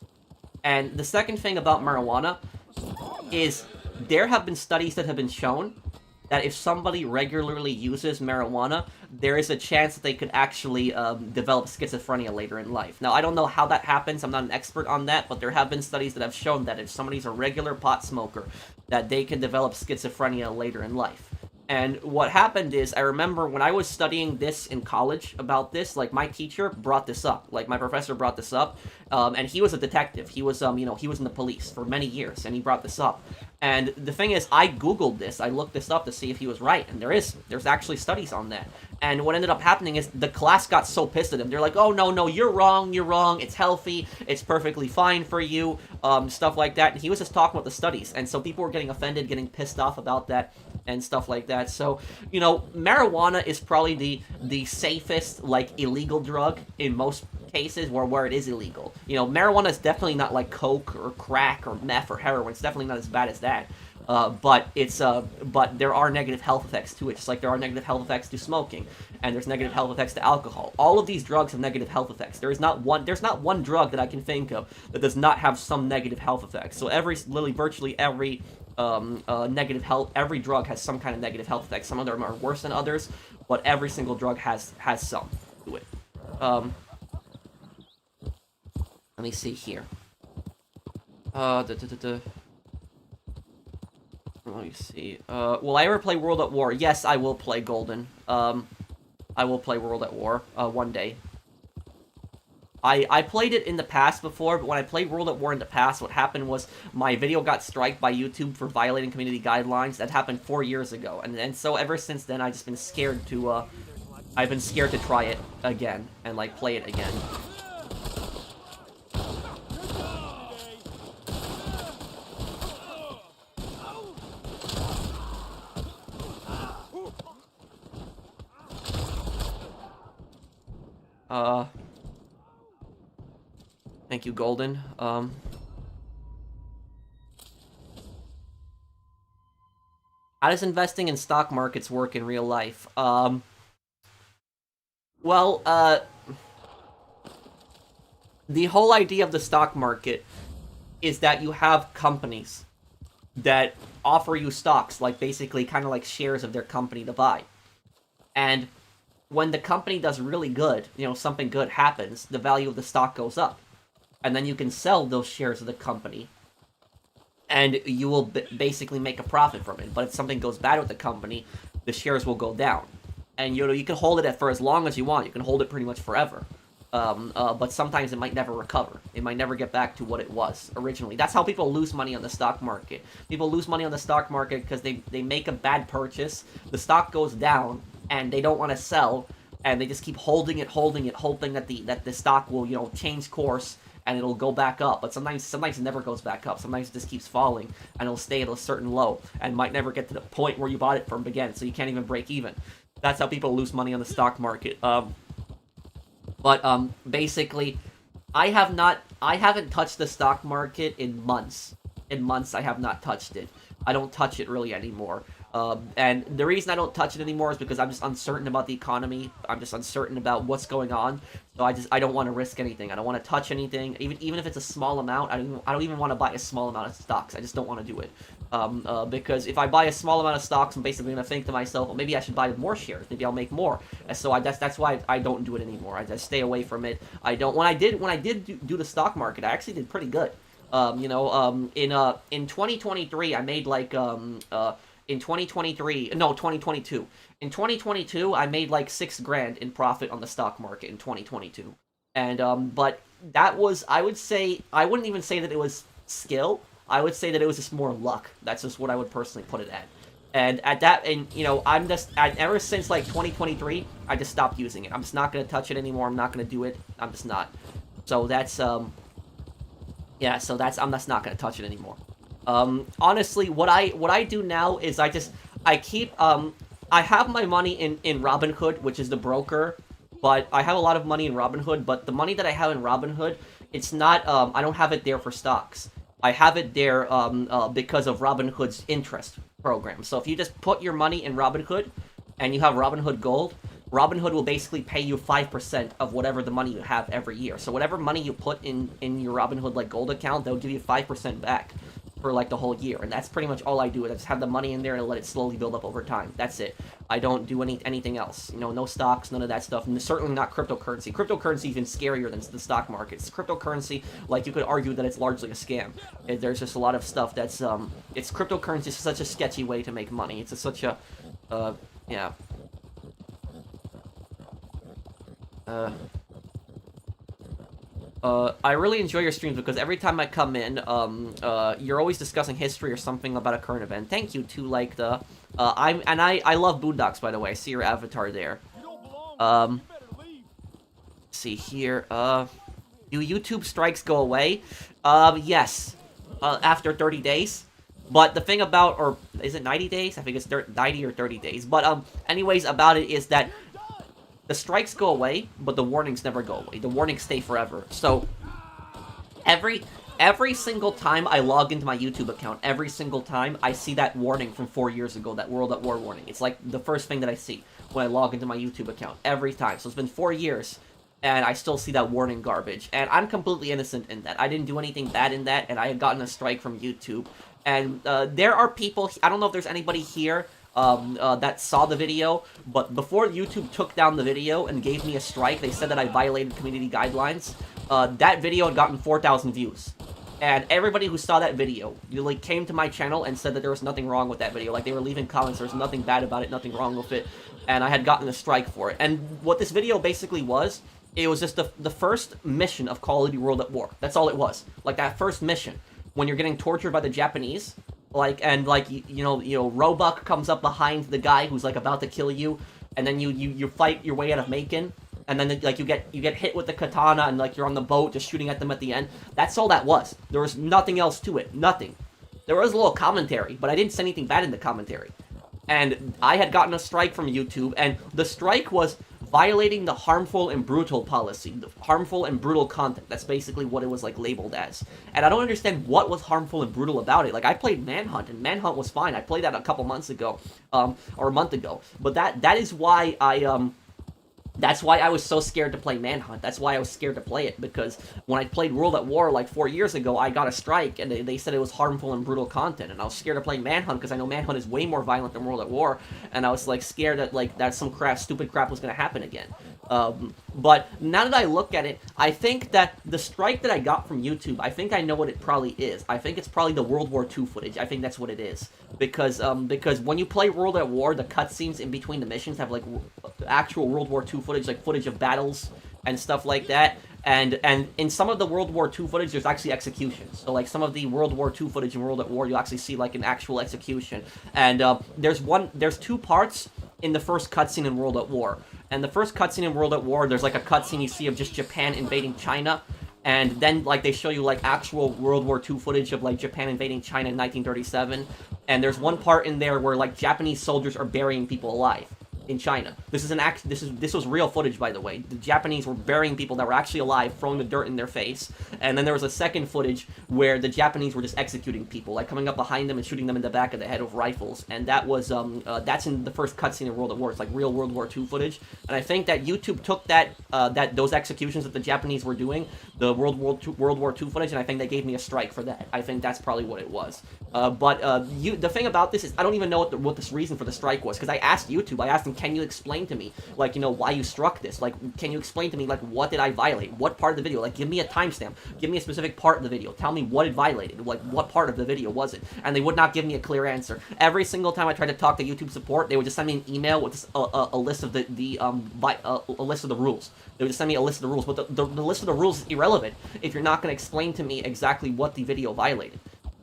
Speaker 1: And the second thing about marijuana is there have been studies that have been shown that if somebody regularly uses marijuana, there is a chance that they could actually develop schizophrenia later in life. Now, I don't know how that happens. I'm not an expert on that, but there have been studies that have shown that if somebody's a regular pot smoker, that they can develop schizophrenia later in life. And what happened is, I remember when I was studying this in college about this, like, my teacher brought this up. Like, my professor brought this up, and he was a detective. He was, he was in the police for many years, and he brought this up. And the thing is, I Googled this. I looked this up to see if he was right, and there's actually studies on that. And what ended up happening is the class got so pissed at him. They're like, oh, no, you're wrong, it's healthy, it's perfectly fine for you, stuff like that. And he was just talking about the studies, and so people were getting offended, getting pissed off about that, and stuff like that. So, marijuana is probably the safest, like, illegal drug in most cases where it is illegal. Marijuana is definitely not like coke or crack or meth or heroin. It's definitely not as bad as that. But there are negative health effects to it, just like there are negative health effects to smoking, and there's negative health effects to alcohol. All of these drugs have negative health effects. There's not one drug that I can think of that does not have some negative health effects. So virtually every negative health, every drug has some kind of negative health effects. Some of them are worse than others, but every single drug has some to it. Let me see here. Let me see. Will I ever play World at War? Yes, I will play, Golden. I will play World at War one day. I played it in the past before, but when I played World at War in the past, what happened was my video got striked by YouTube for violating community guidelines. That happened 4 years ago, and so ever since then, I've just been scared to, I've been scared to try it again, and, like, play it again. Thank you, Golden. How does investing in stock markets work in real life? Well, the whole idea of the stock market is that you have companies that offer you stocks, like basically kind of like shares of their company to buy. And when the company does really good, you know, something good happens, the value of the stock goes up. And then you can sell those shares of the company, and you will basically make a profit from it. But if something goes bad with the company, the shares will go down. And, you know, you can hold it for as long as you want. You can hold it pretty much forever. But sometimes it might never recover. It might never get back to what it was originally. That's how people lose money on the stock market. People lose money on the stock market because they make a bad purchase, the stock goes down, and they don't want to sell, and they just keep holding it, hoping that the stock will, you know, change course, and it'll go back up. But sometimes it never goes back up. Sometimes it just keeps falling, and it'll stay at a certain low, and might never get to the point where you bought it from again, so you can't even break even. That's how people lose money on the stock market. Basically, I haven't touched the stock market in months. In months, I have not touched it. I don't touch it really anymore. And the reason I don't touch it anymore is because I'm just uncertain about the economy. I'm just uncertain about what's going on. So I don't want to risk anything. I don't want to touch anything, even if it's a small amount. I don't even want to buy a small amount of stocks. I just don't want to do it. Because if I buy a small amount of stocks, I'm basically going to think to myself, well, maybe I should buy more shares. Maybe I'll make more. And so that's why I don't do it anymore. I just stay away from it. I don't. When I did do the stock market, I actually did pretty good. In 2023, I made like in 2022. In 2022, I made like $6,000 in profit on the stock market in 2022. And but that was, I wouldn't even say that it was skill. I would say that it was just more luck. That's just what I would personally put it at. And ever since like 2023, I just stopped using it. I'm just not gonna touch it anymore. I'm not gonna do it. I'm just not. So that's yeah. So I'm just not gonna touch it anymore. Honestly, what I do now is I have my money in Robinhood, which is the broker, but I have a lot of money in Robinhood, but the money that I have in Robinhood, it's not, I don't have it there for stocks. I have it there, because of Robinhood's interest program. So if you just put your money in Robinhood, and you have Robinhood Gold, Robinhood will basically pay you 5% of whatever the money you have every year. So whatever money you put in your Robinhood, like, Gold account, they'll give you 5% back for like the whole year, and that's pretty much all I do. I just have the money in there and let it slowly build up over time. That's it. I don't do anything else. You know, no stocks, none of that stuff, and certainly not cryptocurrency. Cryptocurrency is even scarier than the stock market. Cryptocurrency, like, you could argue that it's largely a scam. There's just a lot of stuff that's it's cryptocurrency is such a sketchy way to make money. It's such a yeah. I really enjoy your streams because every time I come in, you're always discussing history or something about a current event. Thank you to, like, the, I love Boondocks, by the way. I see your avatar there. See here, do YouTube strikes go away? Yes, after 30 days. But the thing about, or is it 90 days? I think it's 90 or 30 days. But, anyways, about it is that the strikes go away, but the warnings never go away. The warnings stay forever. So, every single time I log into my YouTube account, every single time I see that warning from 4 years ago, that World at War warning. It's like the first thing that I see when I log into my YouTube account, every time. So it's been 4 years, and I still see that warning garbage. And I'm completely innocent in that. I didn't do anything bad in that, and I had gotten a strike from YouTube. And there are people, I don't know if there's anybody here that saw the video, but before YouTube took down the video and gave me a strike, they said that I violated community guidelines. That video had gotten 4,000 views. And everybody who saw that video, like, came to my channel and said that there was nothing wrong with that video. Like, they were leaving comments, there was nothing bad about it, nothing wrong with it. and I had gotten a strike for it. And what this video basically was, it was just the first mission of Call of Duty World at War. That's all it was. Like, that first mission, when you're getting tortured by the Japanese, like, and, like, you know, Roebuck comes up behind the guy who's, like, about to kill you, and then you fight your way out of Macon, and then, like, you get hit with the katana, and, like, you're on the boat just shooting at them at the end. That's all that was. There was nothing else to it. Nothing. There was a little commentary, but I didn't say anything bad in the commentary. And I had gotten a strike from YouTube, and the strike was violating the harmful and brutal policy, the harmful and brutal content. That's basically what it was, like, labeled as. And I don't understand what was harmful and brutal about it. Like, I played Manhunt, and Manhunt was fine. I played that a couple months ago, or a month ago. But that is why that's why I was so scared to play Manhunt. That's why I was scared to play it, because when I played World at War like 4 years ago, I got a strike, and they said it was harmful and brutal content, and I was scared to play Manhunt, because I know Manhunt is way more violent than World at War, and I was, like, scared that, like, that some stupid crap was going to happen again. But now that I look at it, I think that the strike that I got from YouTube, I think I know what it probably is. I think it's probably the World War II footage. I think that's what it is. Because when you play World at War, the cutscenes in between the missions have, like, actual World War II footage, like footage of battles and stuff like that. And in some of the World War II footage, there's actually executions. So, like, some of the World War II footage in World at War, you'll actually see, like, an actual execution. And there's two parts in the first cutscene in World at War. And the first cutscene in World at War, there's, like, a cutscene you see of just Japan invading China. And then, like, they show you, like, actual World War II footage of, like, Japan invading China in 1937. And there's one part in there where, like, Japanese soldiers are burying people alive in China. This was real footage, by the way. The Japanese were burying people that were actually alive, throwing the dirt in their face. And then there was a second footage where the Japanese were just executing people, like coming up behind them and shooting them in the back of the head with rifles. And that was that's in the first cutscene of World at War. It's like real World War II footage. And I think that YouTube took those executions that the Japanese were doing, the World War II footage, and I think they gave me a strike for that. I think that's probably what it was. But the thing about this is I don't even know what this reason for the strike was, because I asked YouTube. I asked them, can you explain to me, like, you know, why you struck this? Like, can you explain to me, like, what did I violate? What part of the video? Like, give me a timestamp. Give me a specific part of the video. Tell me what it violated. Like, what part of the video was it? And they would not give me a clear answer. Every single time I tried to talk to YouTube support, they would just send me an email with a list of a list of the rules. They would just send me a list of the rules, but the list of the rules is irrelevant if you're not going to explain to me exactly what the video violated.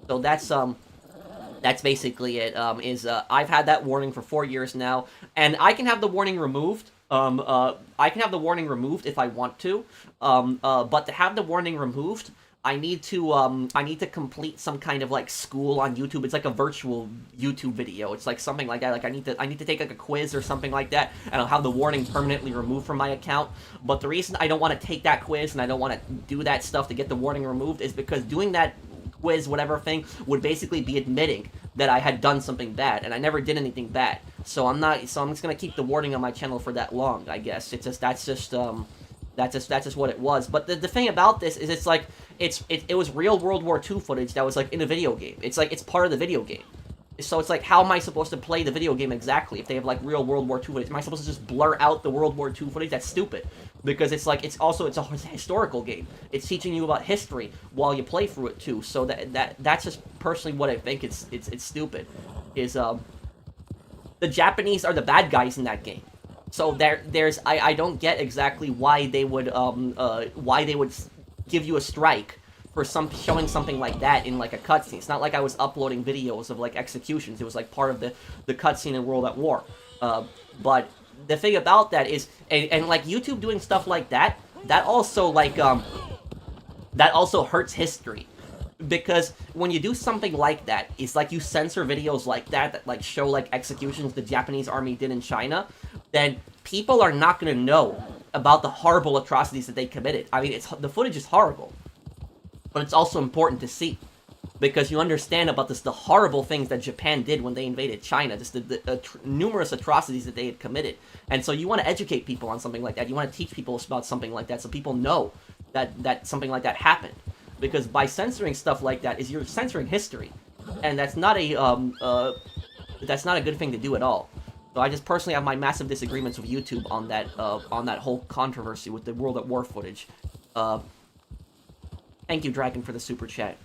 Speaker 1: So that's basically it. I've had that warning for 4 years now, and I can have the warning removed. I can have the warning removed if I want to. But to have the warning removed, I need to complete some kind of, like, school on YouTube. It's like a virtual YouTube video. It's like something like that. Like, I need to take, like, a quiz or something like that, and I'll have the warning permanently removed from my account. But the reason I don't want to take that quiz and I don't want to do that stuff to get the warning removed is because doing that quiz, whatever thing, would basically be admitting that I had done something bad, and I never did anything bad. So I'm just gonna keep the warning on my channel for that long, I guess. That's just what it was. But the thing about this is it was real World War II footage that was, like, in a video game. It's like, it's part of the video game. So it's like, how am I supposed to play the video game exactly if they have, like, real World War II footage? Am I supposed to just blur out the World War II footage? That's stupid. Because it's like, it's a historical game. It's teaching you about history while you play through it too. So that's just personally what I think it's stupid. Is the Japanese are the bad guys in that game. So I don't get exactly why they would give you a strike for showing something like that in, like, a cutscene. It's not like I was uploading videos of, like, executions. It was, like, part of the cutscene in World at War. But the thing about that is, and like, YouTube doing stuff like that also, like, that also hurts history. Because when you do something like that, it's like you censor videos like that like, show, like, executions the Japanese army did in China, then people are not going to know about the horrible atrocities that they committed. I mean, the footage is horrible, but it's also important to see. Because you understand about the horrible things that Japan did when they invaded China, just the numerous atrocities that they had committed. And so you want to educate people on something like that. You want to teach people about something like that so people know that something like that happened. Because by censoring stuff like that, you're censoring history. And that's not a good thing to do at all. So I just personally have my massive disagreements with YouTube on that whole controversy with the World at War footage. Thank you, Dragon, for the super chat.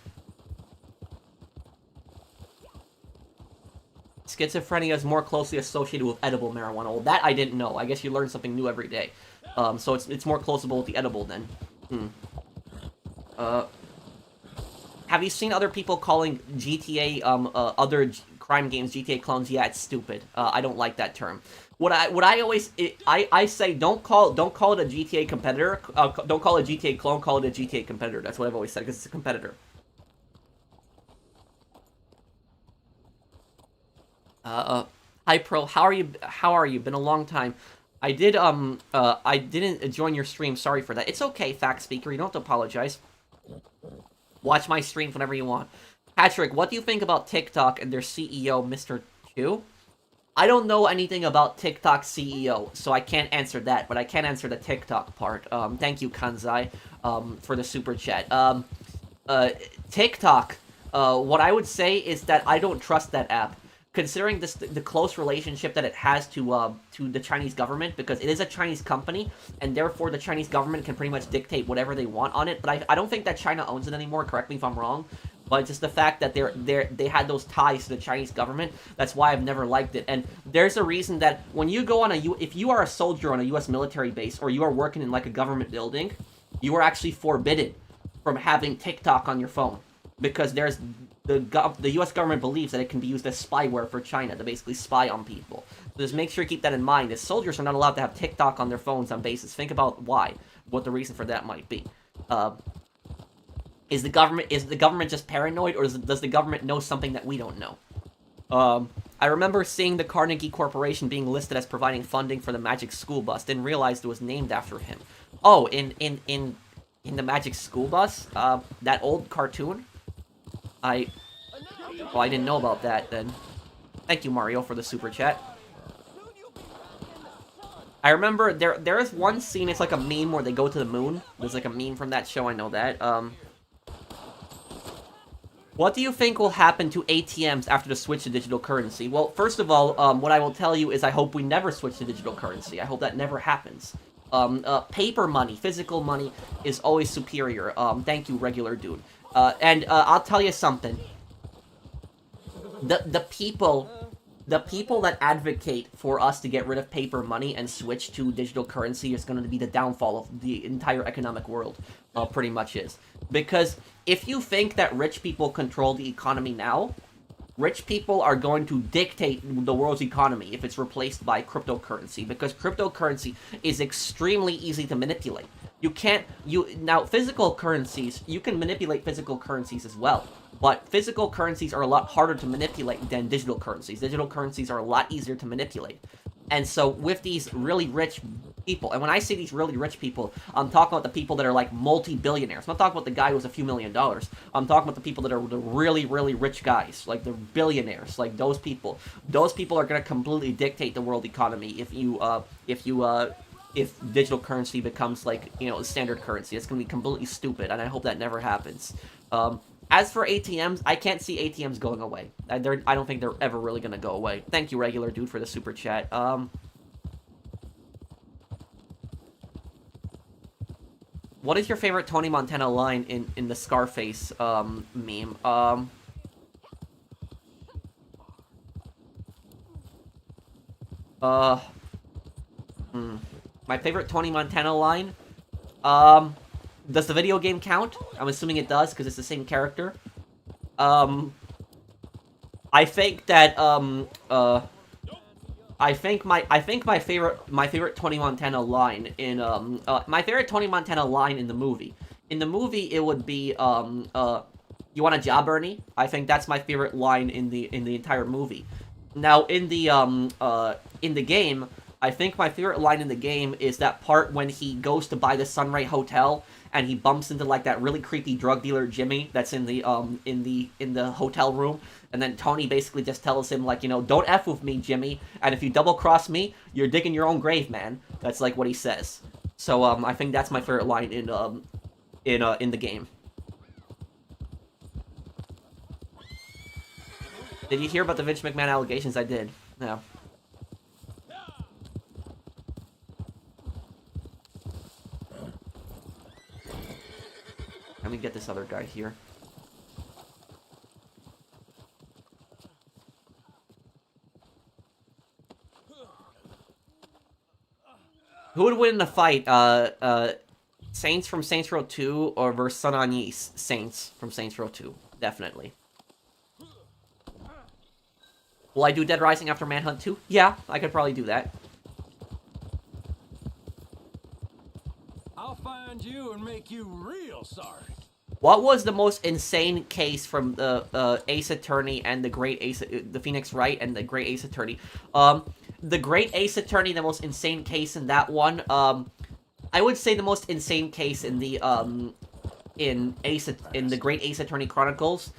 Speaker 1: Schizophrenia is more closely associated with edible marijuana. Well, that I didn't know. I guess you learn something new every day. So it's more closable with the edible then. Have you seen other people calling GTA other crime games GTA clones? Yeah, it's stupid. I don't like that term. What I always I say don't call it a GTA competitor. Don't call it a GTA clone. Call it a GTA competitor. That's what I've always said because it's a competitor. Hi Pro, how are you? How are you? Been a long time. I didn't join your stream. Sorry for that. It's okay, Fact Speaker. You don't have to apologize. Watch my streams whenever you want. Patrick, what do you think about TikTok and their CEO, Mr. Chu? I don't know anything about TikTok CEO, so I can't answer that, but I can answer the TikTok part. Thank you, Kanzai, for the super chat. TikTok, what I would say is that I don't trust that app. Considering the close relationship that it has to the Chinese government, because it is a Chinese company, and therefore the Chinese government can pretty much dictate whatever they want on it. But I don't think that China owns it anymore. Correct me if I'm wrong. But just the fact that they had those ties to the Chinese government, that's why I've never liked it. And there's a reason that when you go on if you are a soldier on a U.S. military base, or you are working in like a government building, you are actually forbidden from having TikTok on your phone, because there's the U.S. government believes that it can be used as spyware for China to basically spy on people. So just make sure you keep that in mind. As soldiers are not allowed to have TikTok on their phones on bases. Think about what the reason for that might be. Is the government just paranoid, or does the government know something that we don't know? I remember seeing the Carnegie Corporation being listed as providing funding for the Magic School Bus. Didn't realize it was named after him. Oh, in the Magic School Bus, that old cartoon. I didn't know about that then. Thank you, Mario, for the super chat. I remember there is one scene, it's like a meme where they go to the moon. There's like a meme from that show, I know that. What do you think will happen to ATMs after the switch to digital currency? Well, first of all, what I will tell you is I hope we never switch to digital currency. I hope that never happens. Paper money, physical money, is always superior. Thank you, regular dude. And I'll tell you something. The people that advocate for us to get rid of paper money and switch to digital currency is going to be the downfall of the entire economic world. Pretty much is. Because if you think that rich people control the economy now, rich people are going to dictate the world's economy if it's replaced by cryptocurrency, because cryptocurrency is extremely easy to manipulate. Now, physical currencies, you can manipulate physical currencies as well, but physical currencies are a lot harder to manipulate than digital currencies. Digital currencies are a lot easier to manipulate. And so with these really rich people, and when I say these really rich people, I'm talking about the people that are like multi-billionaires. I'm not talking about the guy who has a few $1 million. I'm talking about the people that are the really, really rich guys, like the billionaires, like those people. Those people are going to completely dictate the world economy if digital currency becomes like, the standard currency. It's going to be completely stupid, and I hope that never happens. As for ATMs, I can't see ATMs going away. I don't think they're ever really going to go away. Thank you, regular dude, for the super chat. What is your favorite Tony Montana line in the Scarface meme? My favorite Tony Montana line? Does the video game count? I'm assuming it does, because it's the same character. I think that, I think my favorite Tony Montana line in, my favorite Tony Montana line in the movie. In the movie, it would be, you want a job, Ernie? I think that's my favorite line in the entire movie. Now, in the game, I think my favorite line in the game is that part when he goes to buy the Sunray Hotel and he bumps into like that really creepy drug dealer Jimmy that's in the hotel room, and then Tony basically just tells him like, don't F with me, Jimmy, and if you double cross me, you're digging your own grave, man. That's like what he says. So I think that's my favorite line in the game. Did you hear about the Vince McMahon allegations? I did. Yeah. Let me get this other guy here. Who would win in the fight? Saints from Saints Row 2 or versus Sun On Yee? Saints from Saints Row 2. Definitely. Will I do Dead Rising after Manhunt 2? Yeah, I could probably do that.
Speaker 3: I'll find you and make you real sorry.
Speaker 1: What was the most insane case from the Ace Attorney and the Great Ace, the Phoenix Wright and the Great Ace Attorney? The Great Ace Attorney, the most insane case in that one. I would say the most insane case in the in the Great Ace Attorney Chronicles.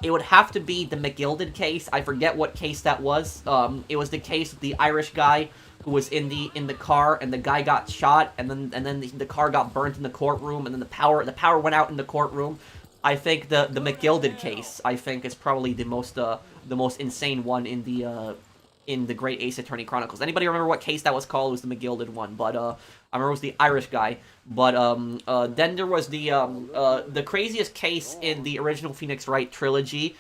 Speaker 1: It would have to be the McGilded case. I forget what case that was. It was the case of the Irish guy who was in the car, and the guy got shot, and then the car got burnt in the courtroom, and then the power went out in the courtroom. I think the McGilded case, I think, is probably the most insane one in the Great Ace Attorney Chronicles. Anybody remember what case that was called? It was the McGilded one, but I remember it was the Irish guy. But then there was the craziest case in the original Phoenix Wright trilogy.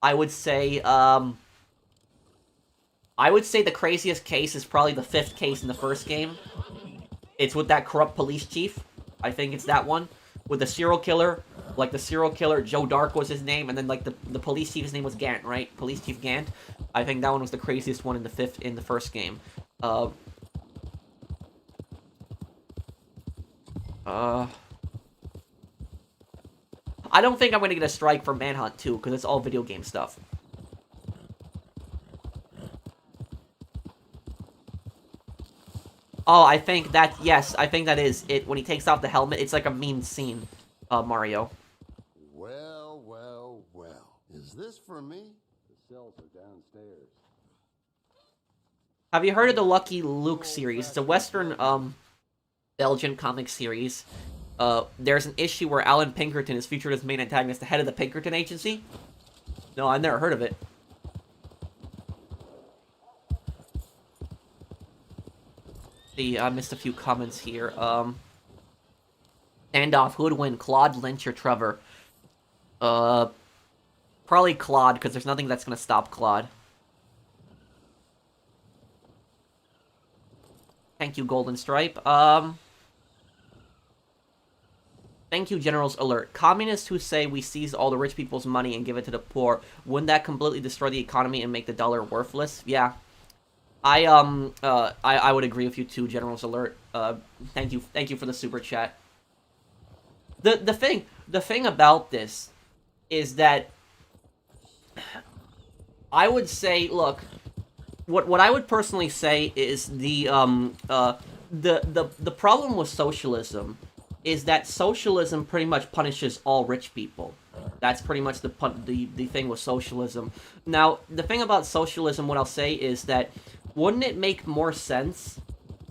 Speaker 1: I would say the craziest case is probably the 5th case in the first game. It's with that corrupt police chief. I think it's that one. With the serial killer. Like, the serial killer, Joe Dark was his name, and then, like, the police chief's name was Gant, right? Police Chief Gant. I think that one was the craziest one in the first game. I don't think I'm gonna get a strike for Manhunt 2, because it's all video game stuff. Oh, I think that, yes, I think that is it. When he takes off the helmet, it's like a mean scene, Mario.
Speaker 2: Well, well, well. Is this for me? The cells are downstairs.
Speaker 1: Have you heard of the Lucky Luke series? It's a Western, Belgian comic series. There's an issue where Alan Pinkerton is featured as main antagonist, the head of the Pinkerton Agency. No, I've never heard of it. See, I missed a few comments here. Standoff, who would win, Claude, Lynch, or Trevor? Probably Claude, because there's nothing that's gonna stop Claude. Thank you, Golden Stripe. Thank you, General's Alert. Communists who say we seize all the rich people's money and give it to the poor, wouldn't that completely destroy the economy and make the dollar worthless? Yeah. I would agree with you too, General's Alert. Thank you for the super chat. The thing about this is that I would say, look, what I would personally say is the problem with socialism is that socialism pretty much punishes all rich people. That's pretty much the thing with socialism. Now, the thing about socialism, what I'll say is that wouldn't it make more sense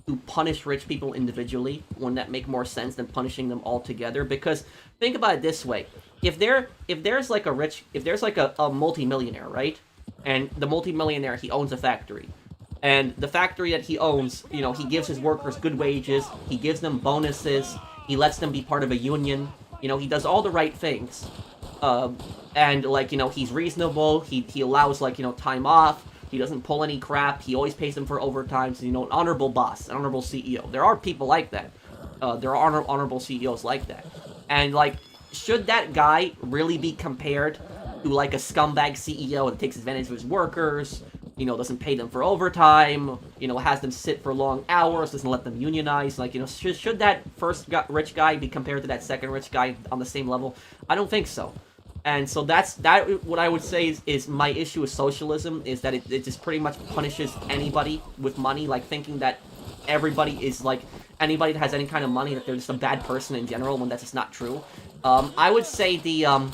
Speaker 1: to punish rich people individually? Wouldn't that make more sense than punishing them all together? Because think about it this way: if there's like a multimillionaire, right? And the multimillionaire, he owns a factory. And the factory that he owns, you know, he gives his workers good wages, he gives them bonuses, he lets them be part of a union, you know, he does all the right things. And, like, you know, he's reasonable, he allows, like, you know, time off, he doesn't pull any crap, he always pays them for overtime, so, you know, an honorable boss, an honorable CEO. There are people like that. There are honorable CEOs like that. And, like, should that guy really be compared to, like, a scumbag CEO that takes advantage of his workers, you know, doesn't pay them for overtime, you know, has them sit for long hours, doesn't let them unionize? Like, you know, should that first rich guy be compared to that second rich guy on the same level? I don't think so. And so what I would say is my issue with socialism, is that it just pretty much punishes anybody with money, like thinking that everybody is, like, anybody that has any kind of money, that they're just a bad person in general, when that's just not true. I would say the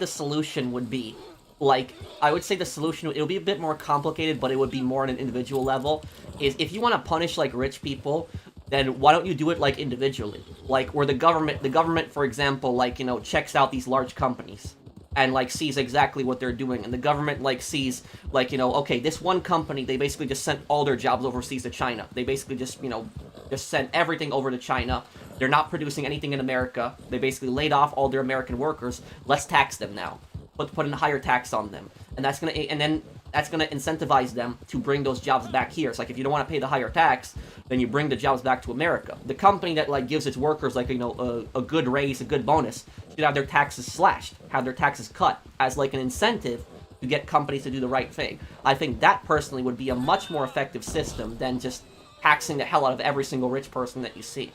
Speaker 1: solution would be, like, it would be a bit more complicated, but it would be more on an individual level, is if you want to punish, like, rich people, then why don't you do it, like, individually? Like, where the government, for example, like, you know, checks out these large companies, and, like, sees exactly what they're doing, and the government, like, sees, like, you know, okay, this one company, they basically just sent all their jobs overseas to China. They basically just, you know, just sent everything over to China. They're not producing anything in America. They basically laid off all their American workers. Let's tax them now. Put in a higher tax on them. And that's gonna, and then that's going to incentivize them to bring those jobs back here. It's like if you don't want to pay the higher tax, then you bring the jobs back to America. The company that like gives its workers like a good raise, a good bonus, should have their taxes slashed, have their taxes cut as like an incentive to get companies to do the right thing. I think that personally would be a much more effective system than just taxing the hell out of every single rich person that you see.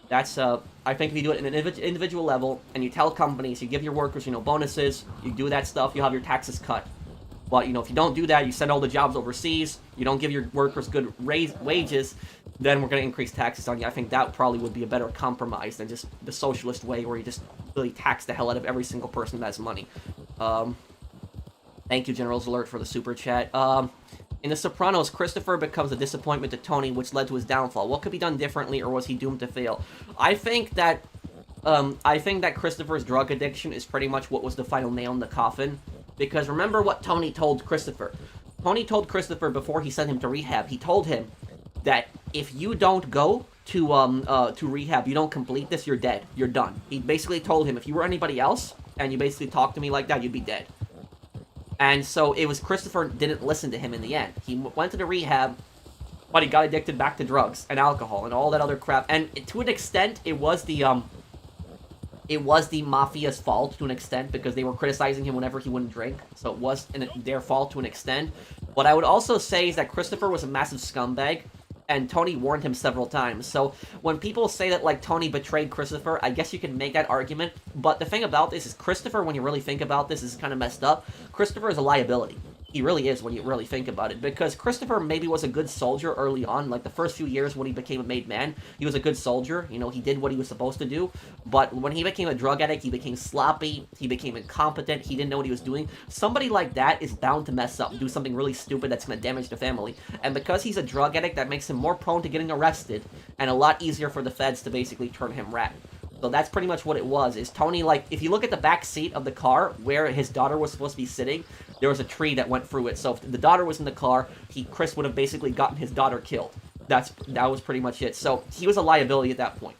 Speaker 1: That's I think if you do it at an individual level and you tell companies, you give your workers bonuses, you do that stuff, you'll have your taxes cut. But, if you don't do that, you send all the jobs overseas, you don't give your workers good wages, then we're going to increase taxes on you. I think that probably would be a better compromise than just the socialist way where you just really tax the hell out of every single person that has money. Thank you, General's Alert, for the super chat. In The Sopranos, Christopher becomes a disappointment to Tony, which led to his downfall. What could be done differently, or was he doomed to fail? I think that Christopher's drug addiction is pretty much what was the final nail in the coffin. Because remember what Tony told Christopher. Tony told Christopher before he sent him to rehab, he told him that if you don't go to rehab, you don't complete this, you're dead. You're done. He basically told him, if you were anybody else, and you basically talked to me like that, you'd be dead. And so it was Christopher didn't listen to him in the end. He went to the rehab, but he got addicted back to drugs and alcohol and all that other crap. And to an extent, it was the mafia's fault to an extent because they were criticizing him whenever he wouldn't drink. So it was their fault to an extent. What I would also say is that Christopher was a massive scumbag, and Tony warned him several times. So when people say that, like, Tony betrayed Christopher, I guess you can make that argument. But the thing about this is Christopher, when you really think about this, is kind of messed up. Christopher is a liability. He really is when you really think about it. Because Christopher maybe was a good soldier early on. Like, the first few years when he became a made man, he was a good soldier. He did what he was supposed to do. But when he became a drug addict, he became sloppy. He became incompetent. He didn't know what he was doing. Somebody like that is bound to mess up, do something really stupid that's going to damage the family. And because he's a drug addict, that makes him more prone to getting arrested. And a lot easier for the feds to basically turn him rat. So that's pretty much what it was, is Tony, like, if you look at the back seat of the car where his daughter was supposed to be sitting, there was a tree that went through it. So if the daughter was in the car, Chris would have basically gotten his daughter killed. That was pretty much it. So he was a liability at that point.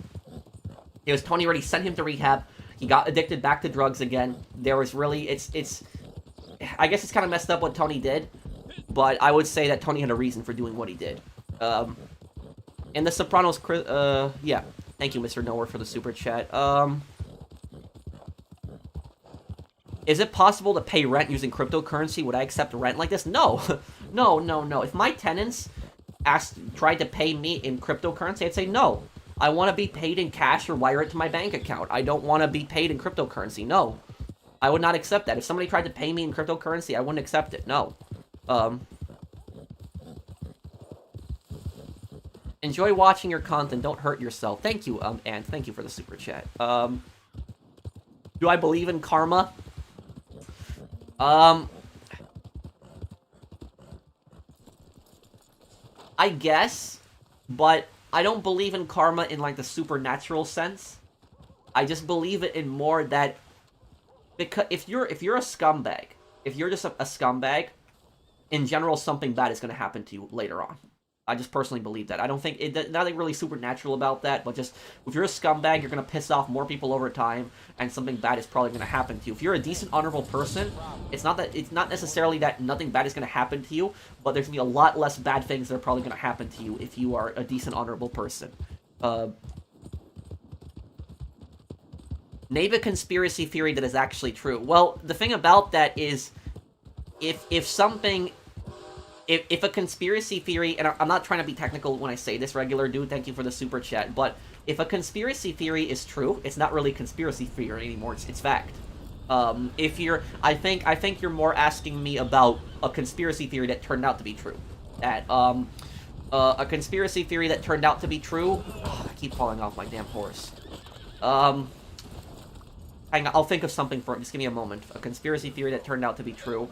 Speaker 1: It was Tony already sent him to rehab. He got addicted back to drugs again. There was really, I guess it's kind of messed up what Tony did, but I would say that Tony had a reason for doing what he did. In The Sopranos, yeah. Thank you, Mr. Nowhere, for the super chat. Is it possible to pay rent using cryptocurrency? Would I accept rent like this? No. No. If my tenants tried to pay me in cryptocurrency, I'd say no. I want to be paid in cash or wire it to my bank account. I don't want to be paid in cryptocurrency. No. I would not accept that. If somebody tried to pay me in cryptocurrency, I wouldn't accept it. No. Enjoy watching your content. Don't hurt yourself. Thank you, and thank you for the super chat. Do I believe in karma? I guess, but I don't believe in karma in, like, the supernatural sense. I just believe it in more that, because if you're a scumbag, if you're just a scumbag, in general, something bad is going to happen to you later on. I just personally believe that. I don't think nothing really supernatural about that, but just if you're a scumbag, you're gonna piss off more people over time, and something bad is probably gonna happen to you. If you're a decent, honorable person, it's not necessarily that nothing bad is gonna happen to you, but there's gonna be a lot less bad things that are probably gonna happen to you if you are a decent, honorable person. Name a conspiracy theory that is actually true. Well, the thing about that is, if a conspiracy theory, and I'm not trying to be technical when I say this, regular dude, thank you for the super chat, but if a conspiracy theory is true, it's not really conspiracy theory anymore, it's fact. I think you're more asking me about a conspiracy theory that turned out to be true. A conspiracy theory that turned out to be true, I keep falling off my damn horse. Hang on, I'll think of something for it, just give me a moment. A conspiracy theory that turned out to be true.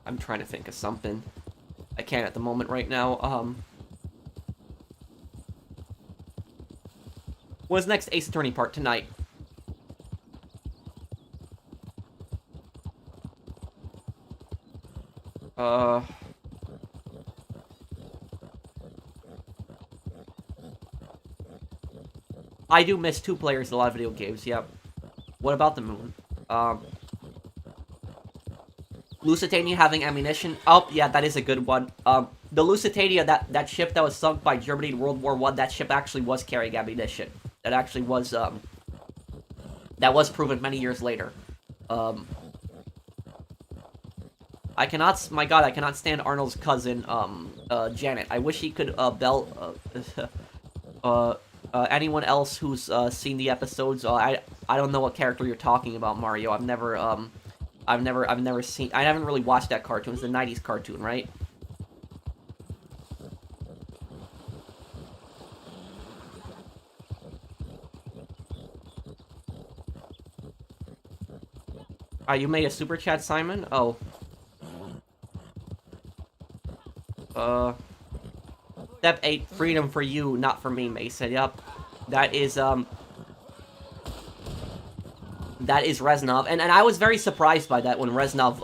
Speaker 1: I'm trying to think of something. I can't at the moment right now. When's next Ace Attorney part? Tonight. I do miss 2 players in a lot of video games, yep. What about the moon? Lusitania having ammunition? Oh, yeah, that is a good one. The Lusitania, that ship that was sunk by Germany in World War I, that ship actually was carrying ammunition. That actually was, that was proven many years later. I cannot, my god, I cannot stand Arnold's cousin, Janet. I wish he could, anyone else who's, seen the episodes, I don't know what character you're talking about, Mario. I've never seen, I haven't really watched that cartoon. It's the 90s cartoon, right? You made a super chat, Simon? Oh. Step 8, freedom for you, not for me, Mason. Yep. That is Reznov. And I was very surprised by that when Reznov,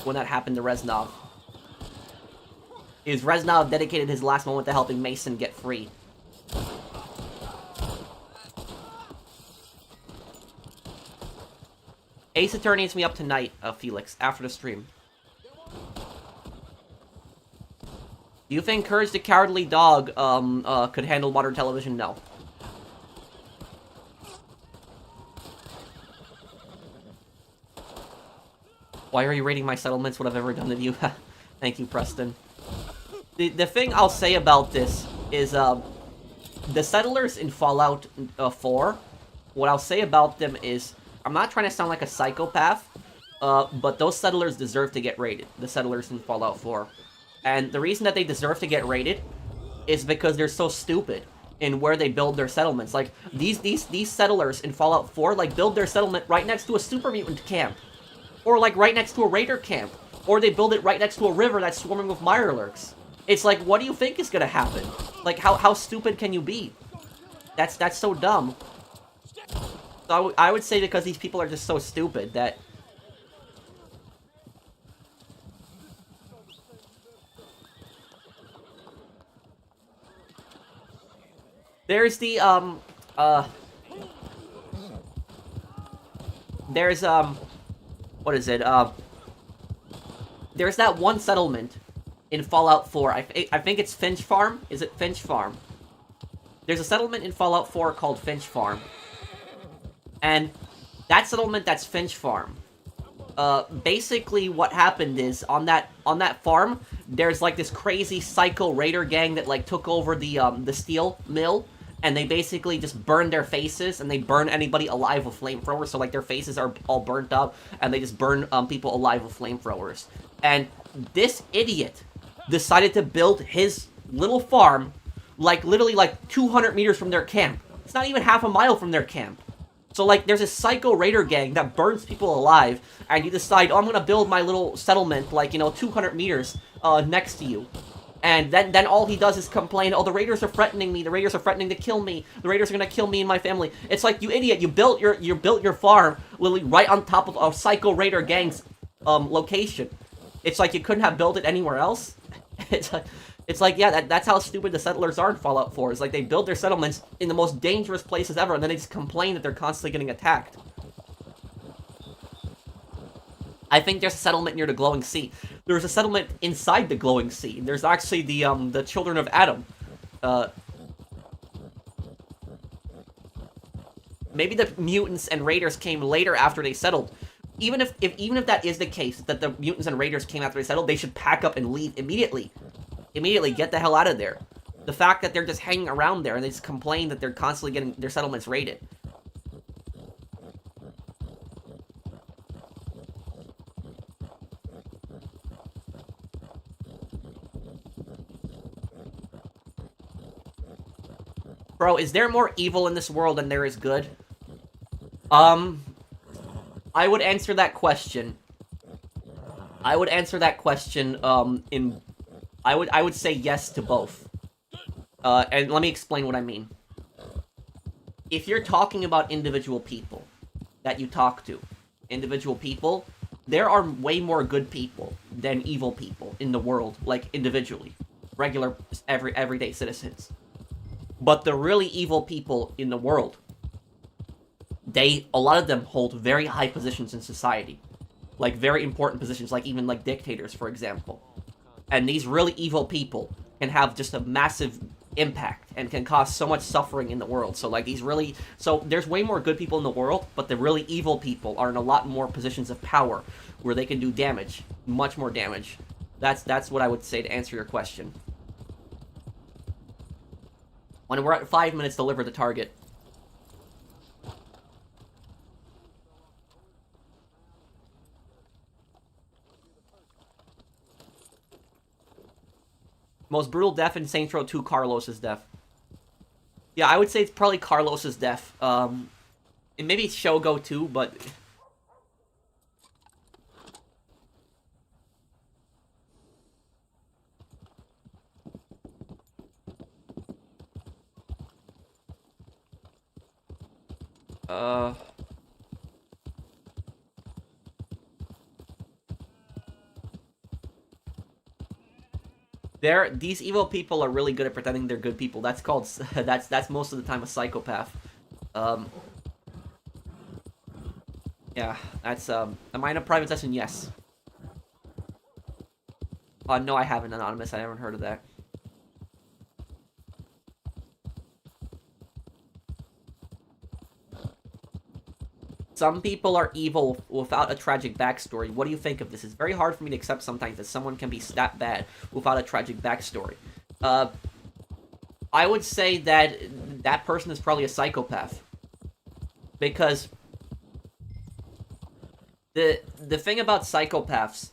Speaker 1: when that happened to Reznov. Reznov dedicated his last moment to helping Mason get free. Ace Attorney hits me up tonight, Felix, after the stream. Do you think Courage the Cowardly Dog, could handle modern television? No. Why are you raiding my settlements? What I've ever done to you? Thank you, Preston. The thing I'll say about this is, the settlers in Fallout 4, what I'll say about them is, I'm not trying to sound like a psychopath, but those settlers deserve to get raided, the settlers in Fallout 4. And the reason that they deserve to get raided is because they're so stupid in where they build their settlements. Like, these settlers in Fallout 4, like, build their settlement right next to a super mutant camp. Or, like, right next to a raider camp. Or they build it right next to a river that's swarming with mirelurks. It's like, what do you think is gonna happen? Like, how stupid can you be? That's so dumb. So I would say because these people are just so stupid that... There's the, there's, what is it, there's that one settlement in Fallout 4, I think it's Finch Farm? Is it Finch Farm? There's a settlement in Fallout 4 called Finch Farm. And that settlement, that's Finch Farm. Basically what happened is, on that farm, there's like this crazy psycho raider gang that like took over the steel mill, and they basically just burn their faces, and they burn anybody alive with flamethrowers, so like their faces are all burnt up, and they just burn people alive with flamethrowers. And this idiot decided to build his little farm, like literally like 200 meters from their camp. It's not even half a mile from their camp. So, like, there's a psycho raider gang that burns people alive, and you decide, oh, I'm gonna build my little settlement, like, you know, 200 meters, next to you. And then all he does is complain, oh, the raiders are threatening me, the raiders are threatening to kill me, the raiders are gonna kill me and my family. It's like, you idiot, you built your farm literally right on top of a psycho raider gang's, location. It's like you couldn't have built it anywhere else. It's like, yeah, that's how stupid the settlers are in Fallout 4. It's like they build their settlements in the most dangerous places ever, and then they just complain that they're constantly getting attacked. I think there's a settlement near the Glowing Sea. There's a settlement inside the Glowing Sea. There's actually the Children of Adam. Maybe the mutants and raiders came later after they settled. Even if that is the case, that the mutants and raiders came after they settled, they should pack up and leave immediately. Immediately, get the hell out of there. The fact that they're just hanging around there and they just complain that they're constantly getting their settlements raided. Bro, is there more evil in this world than there is good? I would answer that question. I would say yes to both. And let me explain what I mean. If you're talking about individual people that you talk to, there are way more good people than evil people in the world, like individually. Regular, everyday citizens. But the really evil people in the world, a lot of them hold very high positions in society. Like, very important positions, like even like dictators, for example. And these really evil people can have just a massive impact and can cause so much suffering in the world. So, like, so there's way more good people in the world, but the really evil people are in a lot more positions of power where they can do damage, much more damage. That's what I would say to answer your question. When we're at 5 minutes, deliver the target. Most brutal death in Saints Row 2, Carlos's death. Yeah, I would say it's probably Carlos's death. And maybe Shogo too, but... These evil people are really good at pretending they're good people. That's called... That's most of the time a psychopath. Yeah, that's, am I in a private session? Yes. No, I haven't, Anonymous. I haven't heard of that. Some people are evil without a tragic backstory. What do you think of this? It's very hard for me to accept sometimes that someone can be that bad without a tragic backstory. I would say that that person is probably a psychopath. Because the thing about psychopaths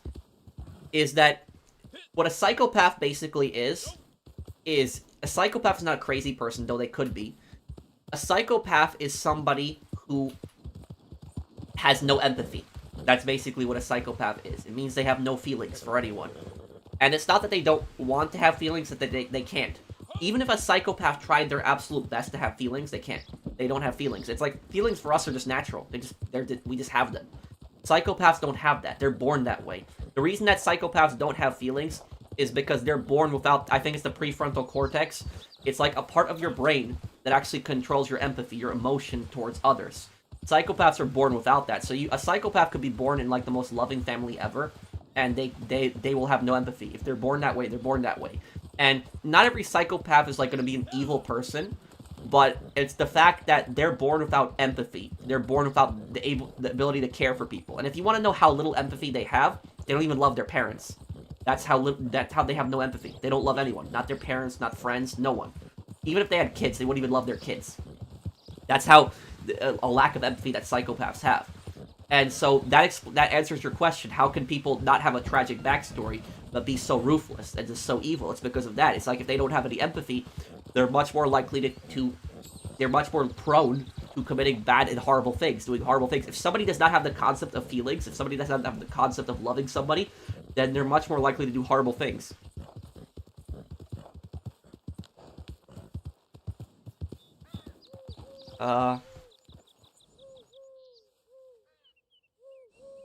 Speaker 1: is that what a psychopath basically is a psychopath is not a crazy person, though they could be. A psychopath is somebody who has no empathy. That's basically what a psychopath is. It means they have no feelings for anyone. And it's not that they don't want to have feelings, that they can't. Even if a psychopath tried their absolute best to have feelings, they can't. They don't have feelings. It's like, feelings for us are just natural. We just have them. Psychopaths don't have that. They're born that way. The reason that psychopaths don't have feelings is because they're born without, I think it's the prefrontal cortex. It's like a part of your brain that actually controls your empathy, your emotion towards others. Psychopaths are born without that. So a psychopath could be born in like the most loving family ever, and they will have no empathy. If they're born that way, they're born that way. And not every psychopath is like going to be an evil person, but it's the fact that they're born without empathy. They're born without the ability to care for people. And if you want to know how little empathy they have, they don't even love their parents. That's how they have no empathy. They don't love anyone. Not their parents, not friends, no one. Even if they had kids, they wouldn't even love their kids. That's how a lack of empathy that psychopaths have. And so that answers your question. How can people not have a tragic backstory but be so ruthless and just so evil? It's because of that. It's like if they don't have any empathy, they're much more likely they're much more prone to committing bad and horrible things, doing horrible things. If somebody does not have the concept of feelings, if somebody does not have the concept of loving somebody, then they're much more likely to do horrible things.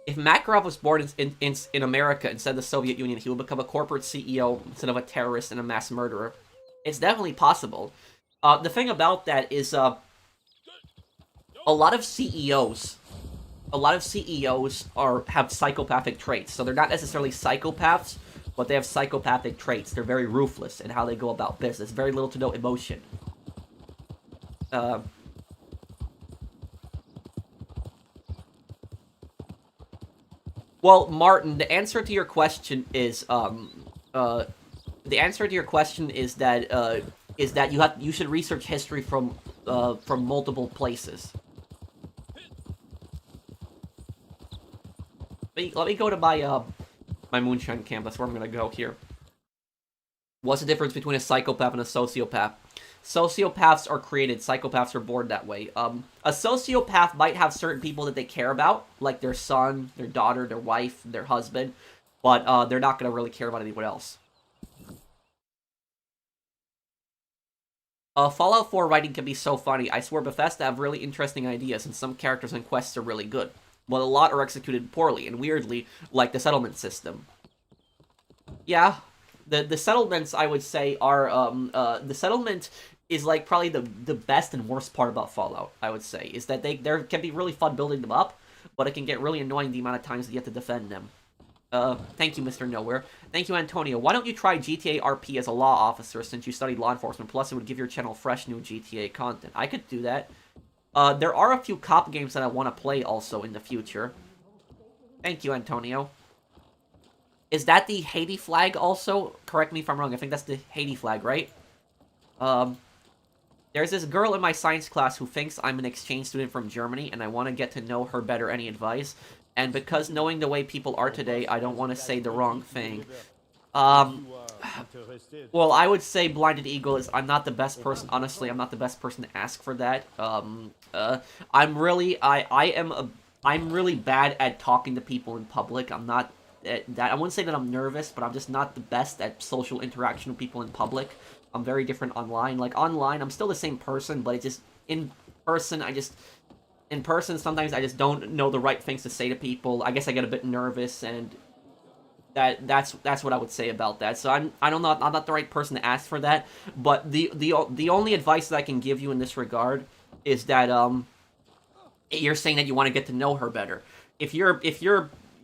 Speaker 1: If Makarov was born in America instead of the Soviet Union, he would become a corporate CEO instead of a terrorist and a mass murderer. It's definitely possible. The thing about that is, a lot of CEOs have psychopathic traits. So they're not necessarily psychopaths, but they have psychopathic traits. They're very ruthless in how they go about business. Very little to no emotion. Well, Martin, the answer to your question is that you should research history from multiple places. Let me go to my my Moonshine camp. That's where I'm gonna go here. What's the difference between a psychopath and a sociopath? Sociopaths are created. Psychopaths are born that way. A sociopath might have certain people that they care about, like their son, their daughter, their wife, their husband, but they're not going to really care about anyone else. Fallout 4 writing can be so funny. I swear Bethesda have really interesting ideas, and some characters and quests are really good. But a lot are executed poorly, and weirdly, like the settlement system. Yeah. The settlements, I would say, are, the settlement is like probably the best and worst part about Fallout, I would say, is that there can be really fun building them up, but it can get really annoying the amount of times that you have to defend them. Thank you, Mr. Nowhere. Thank you, Antonio. Why don't you try GTA RP as a law officer since you studied law enforcement? Plus, it would give your channel fresh new GTA content. I could do that. There are a few cop games that I want to play also in the future. Thank you, Antonio. Is that the Haiti flag also? Correct me if I'm wrong. I think that's the Haiti flag, right? There's this girl in my science class who thinks I'm an exchange student from Germany, and I want to get to know her better. Any advice? And because knowing the way people are today, I don't want to say the wrong thing. Well, I would say Blinded Eagle is... I'm not the best person... Honestly, I'm not the best person to ask for that. I'm really... I'm really bad at talking to people in public. I'm not... I wouldn't say that I'm nervous, but I'm just not the best at social interaction with people in public. I'm very different online. Like, online, I'm still the same person, but it's just... In person, in person, sometimes I just don't know the right things to say to people. I guess I get a bit nervous, and that's what I would say about that. So I'm not the right person to ask for that. But the only advice that I can give you in this regard is that you're saying that you want to get to know her better. If you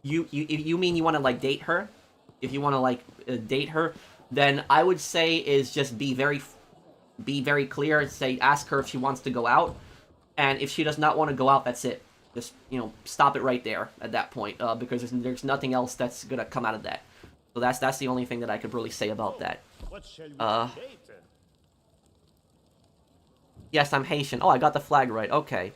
Speaker 1: mean you want to like date her, if you want to like date her, then I would say is just be very clear and say ask her if she wants to go out. And if she does not want to go out, that's it. Just, stop it right there at that point, because there's nothing else that's gonna come out of that. So that's the only thing that I could really say about that. Yes, I'm Haitian. Oh, I got the flag right. Okay.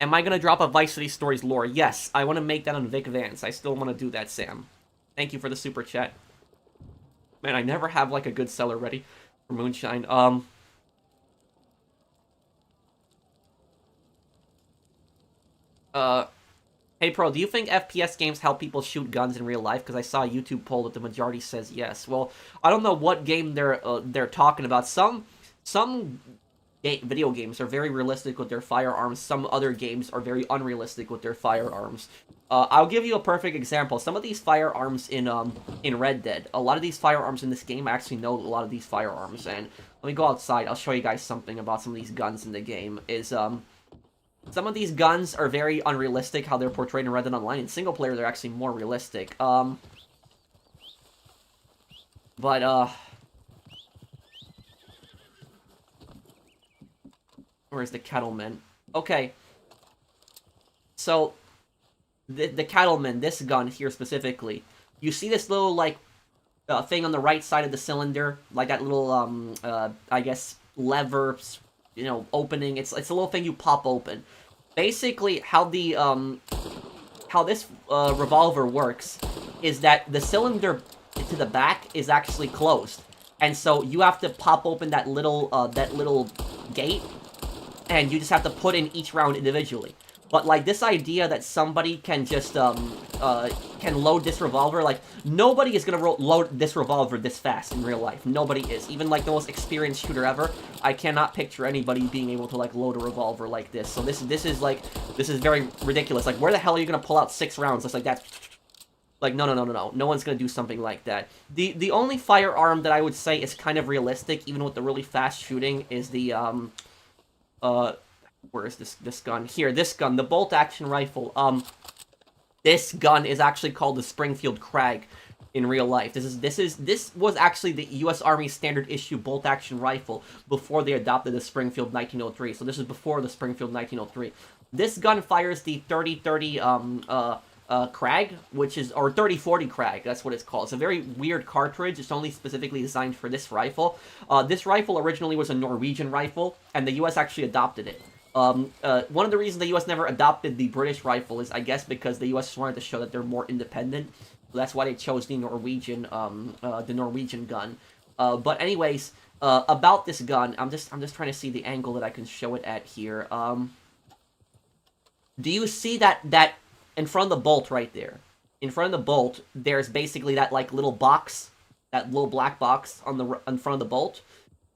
Speaker 1: Am I gonna drop a Vice City Stories lore? Yes, I want to make that on Vic Vance. I still want to do that, Sam. Thank you for the super chat. Man, I never have like a good seller ready for Moonshine. Hey Pro, do you think FPS games help people shoot guns in real life? Because I saw a YouTube poll that the majority says yes. Well, I don't know what game they're talking about. Some video games are very realistic with their firearms. Some other games are very unrealistic with their firearms. I'll give you a perfect example. Some of these firearms in Red Dead, a lot of these firearms in this game, I actually know a lot of these firearms. And let me go outside. I'll show you guys something about some of these guns in the game. Some of these guns are very unrealistic, how they're portrayed in Red Dead Online. In single player, they're actually more realistic. Where's the Cattleman? Okay. So, the Cattleman, this gun here specifically, you see this little, like, thing on the right side of the cylinder? Like that little, I guess, lever, opening. It's a little thing you pop open. Basically, how this revolver works is that the cylinder to the back is actually closed, and so you have to pop open that little gate, and you just have to put in each round individually. But like this idea that somebody can just can load this revolver, like nobody is gonna load this revolver this fast in real life. Nobody is. Even like the most experienced shooter ever, I cannot picture anybody being able to like load a revolver like this. So this is very ridiculous. Like where the hell are you gonna pull out 6 rounds just like that? Like no. No one's gonna do something like that. The only firearm that I would say is kind of realistic, even with the really fast shooting, is the where is this gun? Here, this gun, the bolt-action rifle. This gun is actually called the Springfield Krag in real life. This was actually the U.S. Army standard issue bolt-action rifle before they adopted the Springfield 1903. So this is before the Springfield 1903. This gun fires the 30-30 Krag, or 30-40 Krag, that's what it's called. It's a very weird cartridge. It's only specifically designed for this rifle. This rifle originally was a Norwegian rifle, and the U.S. actually adopted it. One of the reasons the U.S. never adopted the British rifle is, I guess, because the U.S. wanted to show that they're more independent. So that's why they chose the Norwegian gun. But anyways, about this gun, I'm just trying to see the angle that I can show it at here. Do you see that in front of the bolt right there? In front of the bolt, there's basically that like little box, that little black box in front of the bolt.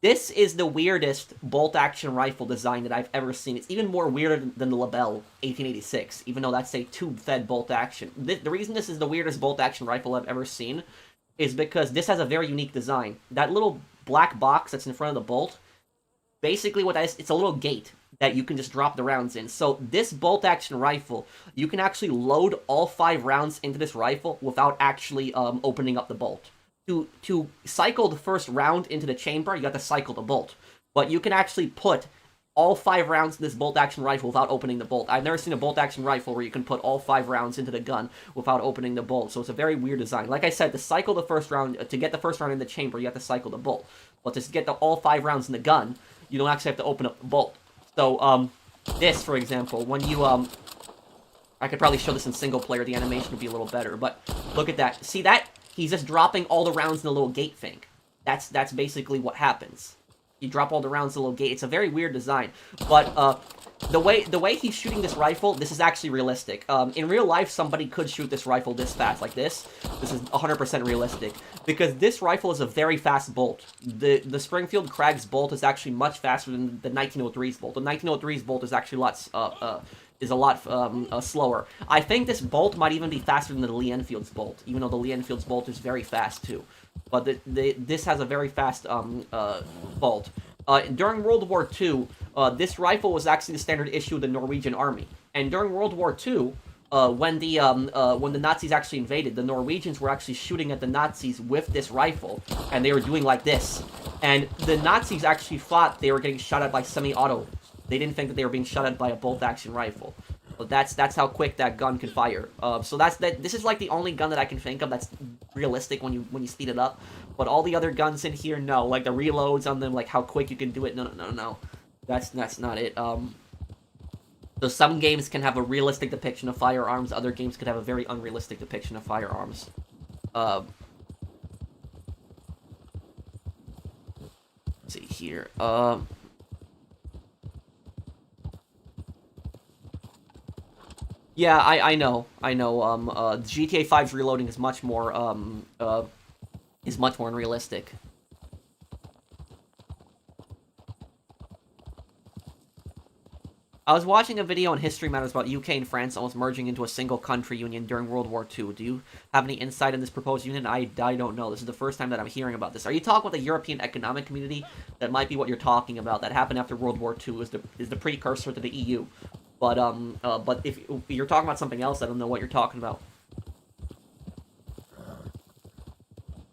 Speaker 1: This is the weirdest bolt-action rifle design that I've ever seen. It's even more weirder than the Lebel 1886, even though that's a tube-fed bolt-action. The reason this is the weirdest bolt-action rifle I've ever seen is because this has a very unique design. That little black box that's in front of the bolt, basically what that is, it's a little gate that you can just drop the rounds in. So this bolt-action rifle, you can actually load all 5 rounds into this rifle without actually opening up the bolt. To cycle the first round into the chamber, you have to cycle the bolt. But you can actually put all 5 rounds in this bolt-action rifle without opening the bolt. I've never seen a bolt-action rifle where you can put all 5 rounds into the gun without opening the bolt. So it's a very weird design. Like I said, to cycle the first round, to get the first round in the chamber, you have to cycle the bolt. But to get all 5 rounds in the gun, you don't actually have to open up the bolt. So, this, for example, when you, I could probably show this in single player, the animation would be a little better, but look at that. See that? He's just dropping all the rounds in the little gate thing. That's basically what happens. You drop all the rounds in the little gate. It's a very weird design, but, the way he's shooting this rifle, this is actually realistic. In real life, somebody could shoot this rifle this fast, like this. This is 100% realistic, because this rifle is a very fast bolt. The Springfield Crag's bolt is actually much faster than the 1903's bolt. The 1903's bolt is actually a lot slower. I think this bolt might even be faster than the Lee Enfield's bolt, even though the Lee Enfield's bolt is very fast too. But this has a very fast bolt. During World War II, this rifle was actually the standard issue of the Norwegian army. And during World War II, when the Nazis actually invaded, the Norwegians were actually shooting at the Nazis with this rifle, and they were doing like this. And the Nazis actually thought they were getting shot at by semi-auto. They didn't think that they were being shot at by a bolt-action rifle. But that's how quick that gun can fire. So this is like the only gun that I can think of that's realistic when you speed it up. But all the other guns in here, no. Like the reloads on them, like how quick you can do it, no. That's not it. So some games can have a realistic depiction of firearms. Other games could have a very unrealistic depiction of firearms. Let's see here. Yeah, I know. GTA 5's reloading is much more unrealistic. I was watching a video on History Matters about UK and France almost merging into a single country union during World War II. Do you have any insight in this proposed union? I don't know. This is the first time that I'm hearing about this. Are you talking about the European Economic Community? That might be what you're talking about. That happened after World War II. Is the precursor to the EU. But if you're talking about something else, I don't know what you're talking about.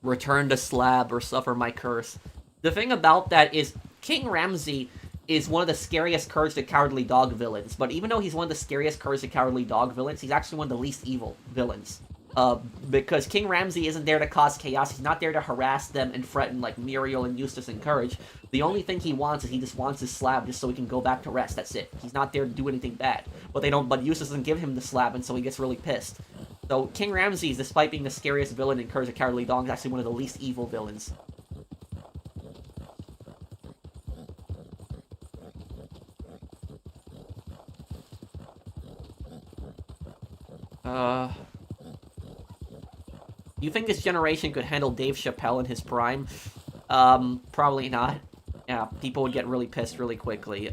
Speaker 1: Return to Slab or suffer my curse. The thing about that is King Ramsay is one of the scariest Courage the Cowardly Dog villains. But even though he's one of the scariest Courage the Cowardly Dog villains, he's actually one of the least evil villains. Because King Ramsay isn't there to cause chaos. He's not there to harass them and threaten like Muriel and Eustace and Courage. The only thing he wants is he just wants his slab just so he can go back to rest. That's it. He's not there to do anything bad. But Eustace doesn't give him the slab, and so he gets really pissed. So King Ramsay, despite being the scariest villain in Courage the Cowardly Dog, is actually one of the least evil villains. You think this generation could handle Dave Chappelle in his prime? Probably not. Yeah, people would get really pissed really quickly.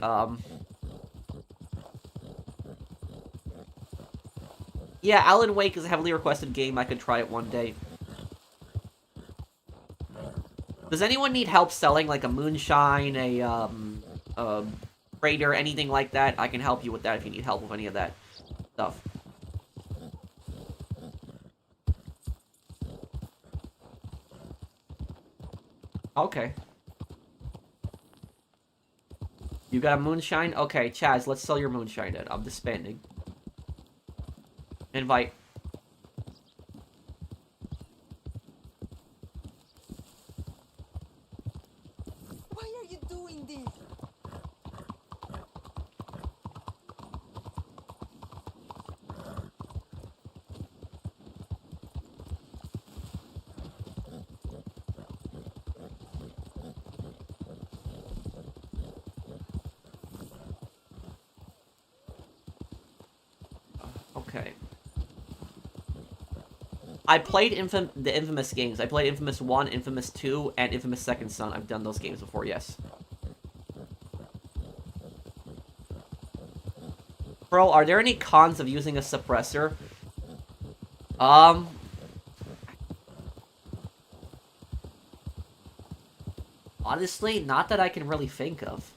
Speaker 1: Yeah, Alan Wake is a heavily requested game. I could try it one day. Does anyone need help selling, like, a moonshine, a freighter, anything like that? I can help you with that if you need help with any of that stuff. Okay. You got a moonshine? Okay, Chaz, let's sell your moonshine then. I'm disbanding. Invite.
Speaker 4: Why are you doing this?
Speaker 1: Okay. I played the Infamous games. I played Infamous 1, Infamous 2, and Infamous Second Son. I've done those games before, yes. Bro, are there any cons of using a suppressor? Honestly, not that I can really think of.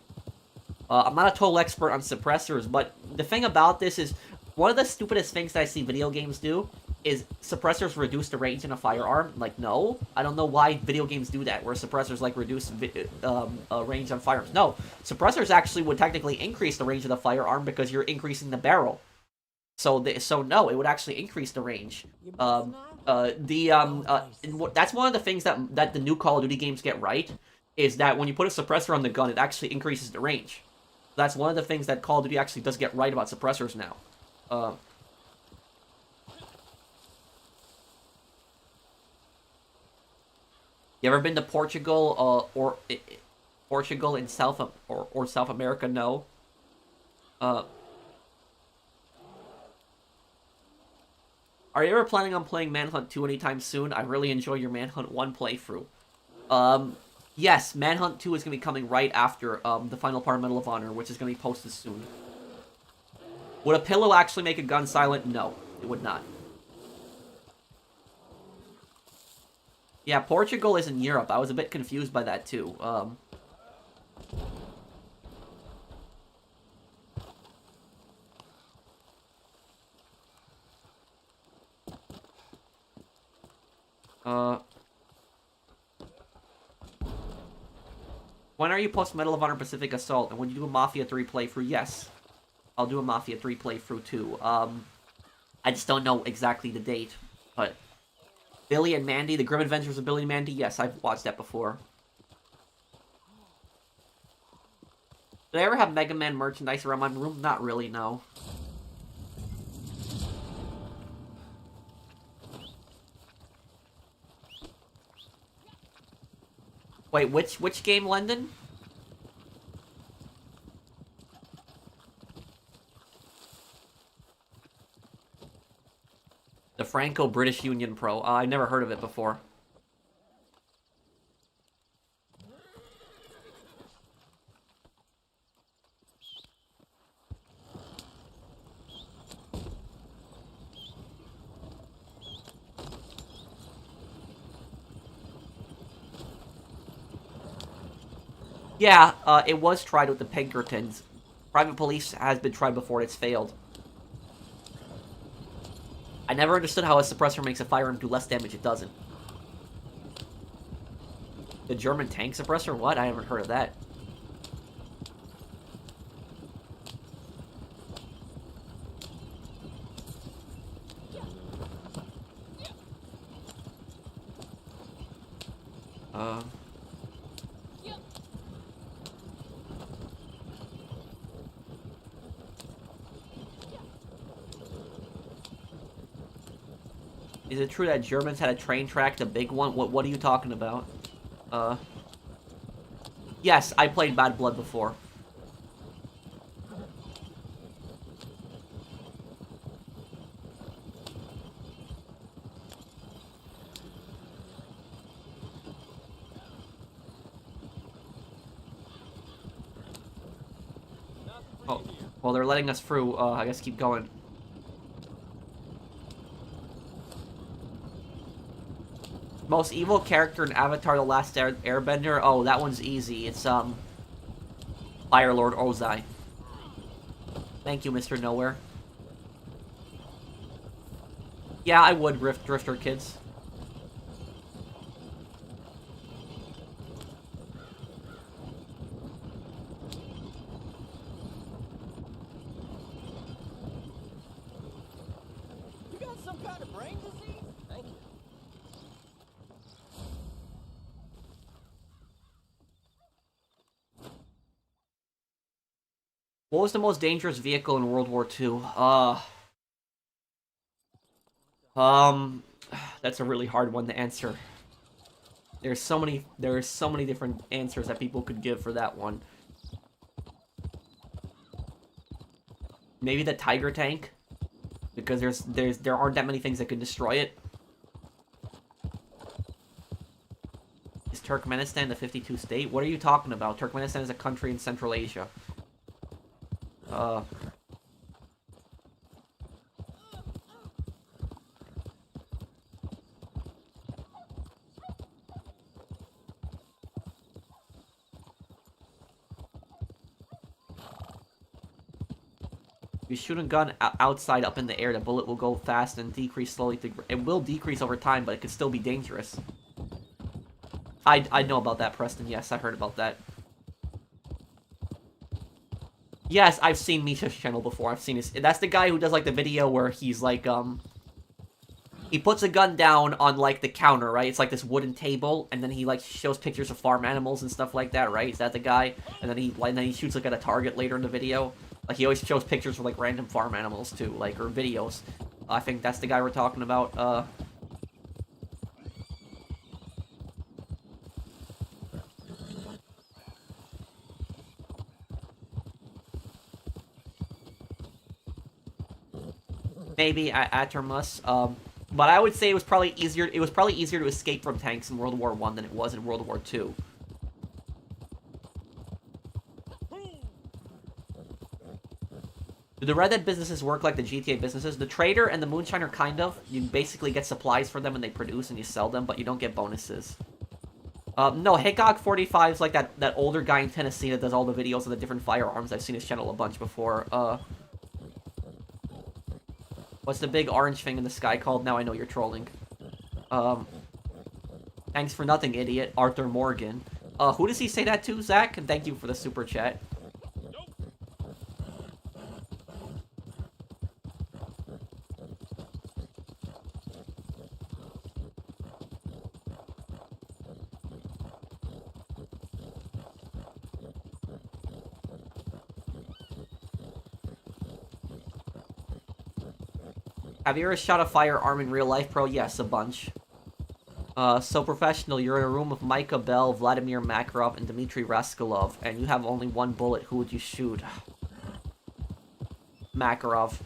Speaker 1: I'm not a total expert on suppressors, but the thing about this is, one of the stupidest things that I see video games do is suppressors reduce the range in a firearm. Like, no, I don't know why video games do that, where suppressors, like, reduce range on firearms. No, suppressors actually would technically increase the range of the firearm because you're increasing the barrel. So no, it would actually increase the range. That's one of the things that the new Call of Duty games get right, is that when you put a suppressor on the gun, it actually increases the range. That's one of the things that Call of Duty actually does get right about suppressors now. You ever been to Portugal, or Portugal in South America? No. Are you ever planning on playing Manhunt 2 anytime soon? I really enjoy your Manhunt 1 playthrough. Yes, Manhunt 2 is going to be coming right after the final part of Medal of Honor, which is going to be posted soon. Would a pillow actually make a gun silent? No, it would not. Yeah, Portugal is in Europe. I was a bit confused by that, too. When are you post Medal of Honor Pacific Assault? And when you do a Mafia 3 playthrough? Yes. I'll do a Mafia 3 playthrough too. I just don't know exactly the date. But Billy and Mandy, The Grim Adventures of Billy and Mandy? Yes, I've watched that before. Did I ever have Mega Man merchandise around my room? Not really, no. Wait, which game, London? The Franco-British Union Pro. I never heard of it before. Yeah, it was tried with the Pinkertons. Private Police has been tried before and it's failed. I never understood how a suppressor makes a firearm do less damage. It doesn't. The German tank suppressor? What? I haven't heard of that. Is it true that Germans had a train track, the big one? What are you talking about? Yes, I played Bad Blood before. Oh, well, they're letting us through. I guess keep going. Most evil character in Avatar: The Last Airbender? Oh, that one's easy. It's, Fire Lord Ozai. Thank you, Mr. Nowhere. Yeah, I would, Drifter Kids.
Speaker 4: You got some kind of brain disease? Thank you.
Speaker 1: What was the most dangerous vehicle in World War II? That's a really hard one to answer. There are so many different answers that people could give for that one. Maybe the Tiger tank, because there aren't that many things that could destroy it. Is Turkmenistan the 52 state? What are you talking about? Turkmenistan is a country in Central Asia. You shoot a gun outside up in the air, the bullet will go fast and decrease slowly. It will decrease over time, but it could still be dangerous. I know about that, Preston. Yes, I heard about that. Yes, I've seen Misha's channel before. I've seen his... That's the guy who does, like, the video where he's, like, he puts a gun down on, like, the counter, right? It's like this wooden table, and then he, like, shows pictures of farm animals and stuff like that, right? Is that the guy? And then he shoots, like, at a target later in the video. Like, he always shows pictures of, like, random farm animals, too, like, or videos. I think that's the guy we're talking about. Maybe Atermus. But I would say it was probably easier to escape from tanks in World War I than it was in World War II. Do the Red Dead businesses work like the GTA businesses? The Trader and the Moonshiner kind of. You basically get supplies for them and they produce and you sell them, but you don't get bonuses. No, Hickok 45 is like that older guy in Tennessee that does all the videos of the different firearms. I've seen his channel a bunch before. What's the big orange thing in the sky called? Now I know you're trolling. Thanks for nothing, idiot. Arthur Morgan. Who does he say that to, Zach? And thank you for the super chat. Have you ever shot a firearm in real life, bro? Yes, a bunch. So professional, you're in a room with Micah Bell, Vladimir Makarov, and Dmitry Raskolov, and you have only one bullet. Who would you shoot? Makarov.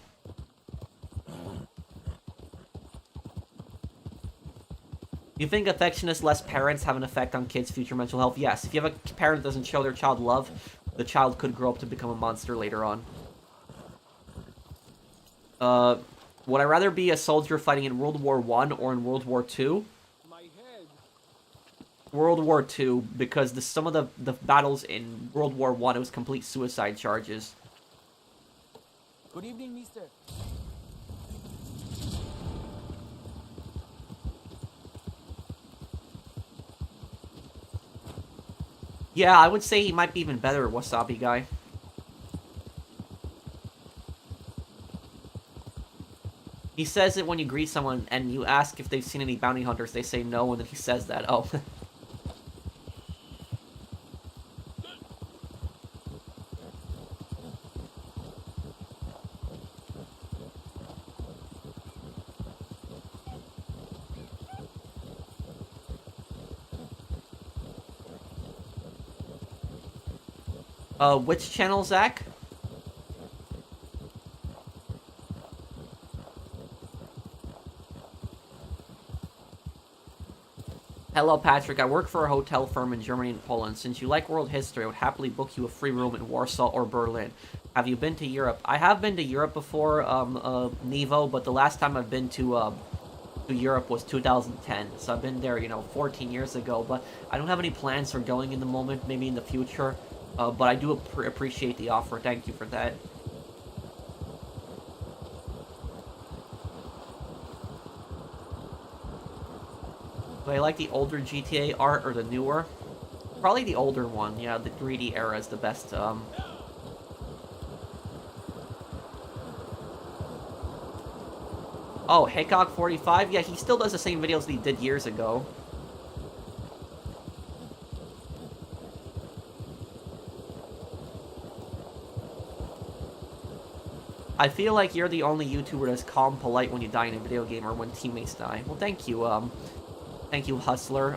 Speaker 1: You think affectionless parents have an effect on kids' future mental health? Yes. If you have a parent that doesn't show their child love, the child could grow up to become a monster later on. Would I rather be a soldier fighting in World War I or in World War II? World War II, because some of the battles in World War I, it was complete suicide charges.
Speaker 4: Good evening, mister.
Speaker 1: Yeah, I would say he might be even better, Wasabi guy. He says it when you greet someone and you ask if they've seen any bounty hunters, they say no, and then he says that. Oh. Which channel, Zach? Hello, Patrick. I work for a hotel firm in Germany and Poland. Since you like world history, I would happily book you a free room in Warsaw or Berlin. Have you been to Europe? I have been to Europe before, Nevo, but the last time I've been to Europe was 2010. So I've been there, 14 years ago. But I don't have any plans for going in the moment, maybe in the future. But I do appreciate the offer. Thank you for that. Do I like the older GTA art or the newer? Probably the older one, yeah, the 3D era is the best, Oh, Hickok 45? Yeah, he still does the same videos that he did years ago. I feel like you're the only YouTuber that's calm, polite when you die in a video game or when teammates die. Well, thank you, Thank you, Hustler.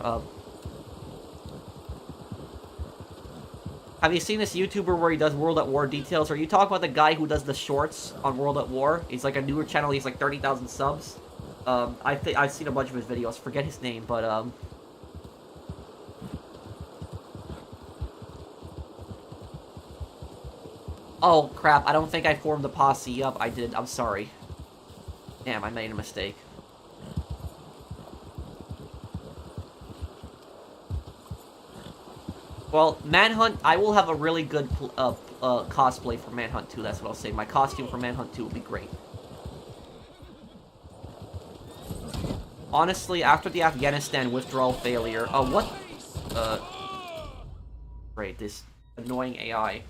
Speaker 1: Have you seen this YouTuber where he does World at War details? Or you talk about the guy who does the shorts on World at War? He's like a newer channel. He's like 30,000 subs. I've seen a bunch of his videos. Forget his name, but Oh crap! I don't think I formed the posse. Yup, I did. I'm sorry. Damn, I made a mistake. Well, Manhunt, I will have a really good cosplay for Manhunt 2, that's what I'll say. My costume for Manhunt 2 will be great. Honestly, after the Afghanistan withdrawal failure... what? Great, this annoying AI.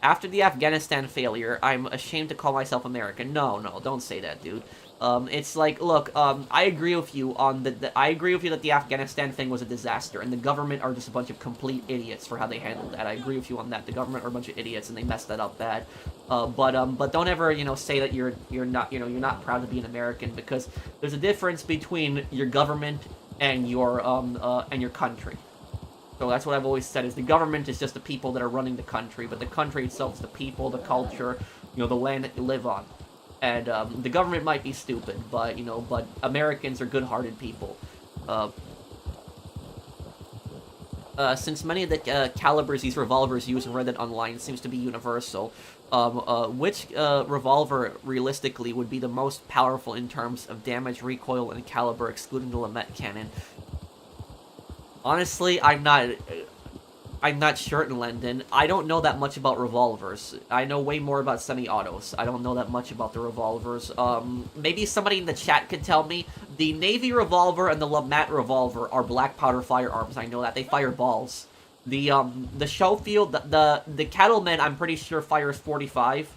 Speaker 1: After the Afghanistan failure, I'm ashamed to call myself American. No, don't say that, dude. It's like, look, I agree with you on I agree with you that the Afghanistan thing was a disaster, and the government are just a bunch of complete idiots for how they handled that. I agree with you on that. The government are a bunch of idiots, and they messed that up bad. But don't ever, say that you're not proud to be an American, because there's a difference between your government and your country. So that's what I've always said, is the government is just the people that are running the country, but the country itself is the people, the culture, the land that you live on. And the government might be stupid, but Americans are good-hearted people. Since many of the calibers these revolvers use in Reddit Online seems to be universal, which revolver realistically would be the most powerful in terms of damage, recoil, and caliber, excluding the Lamette cannon? Honestly, I'm not sure in London. I don't know that much about revolvers. I know way more about semi-autos. I don't know that much about the revolvers. Maybe somebody in the chat could tell me. The Navy revolver and the Lamette revolver are black powder firearms. I know that. They fire balls. The Schofield, the Cattleman, I'm pretty sure fires 45.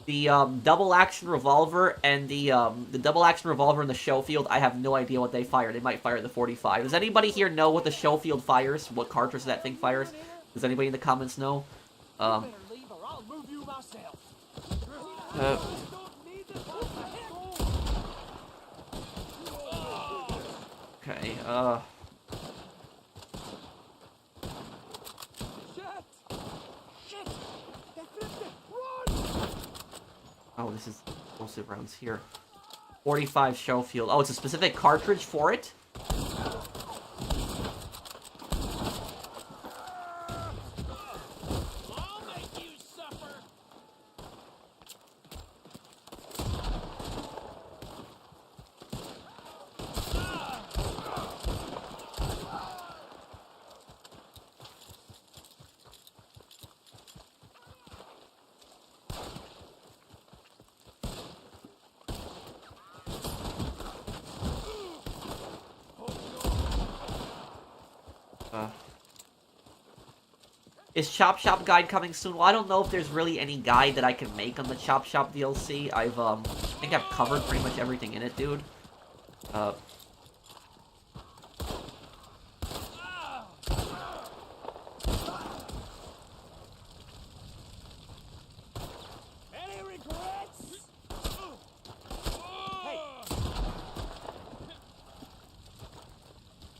Speaker 1: The double action revolver and the double action revolver and the Schofield, I have no idea what they fire. They might fire the 45. Does anybody here know what the Schofield fires? What cartridge that thing fires? Does anybody in the comments know? Okay, Oh, this is explosive rounds here. 45 Schofield. Oh, it's a specific cartridge for it?
Speaker 3: I'll make you suffer.
Speaker 1: Is Chop Shop guide coming soon? Well, I don't know if there's really any guide that I can make on the Chop Shop DLC. I think I've covered pretty much everything in it, dude.
Speaker 3: Any regrets?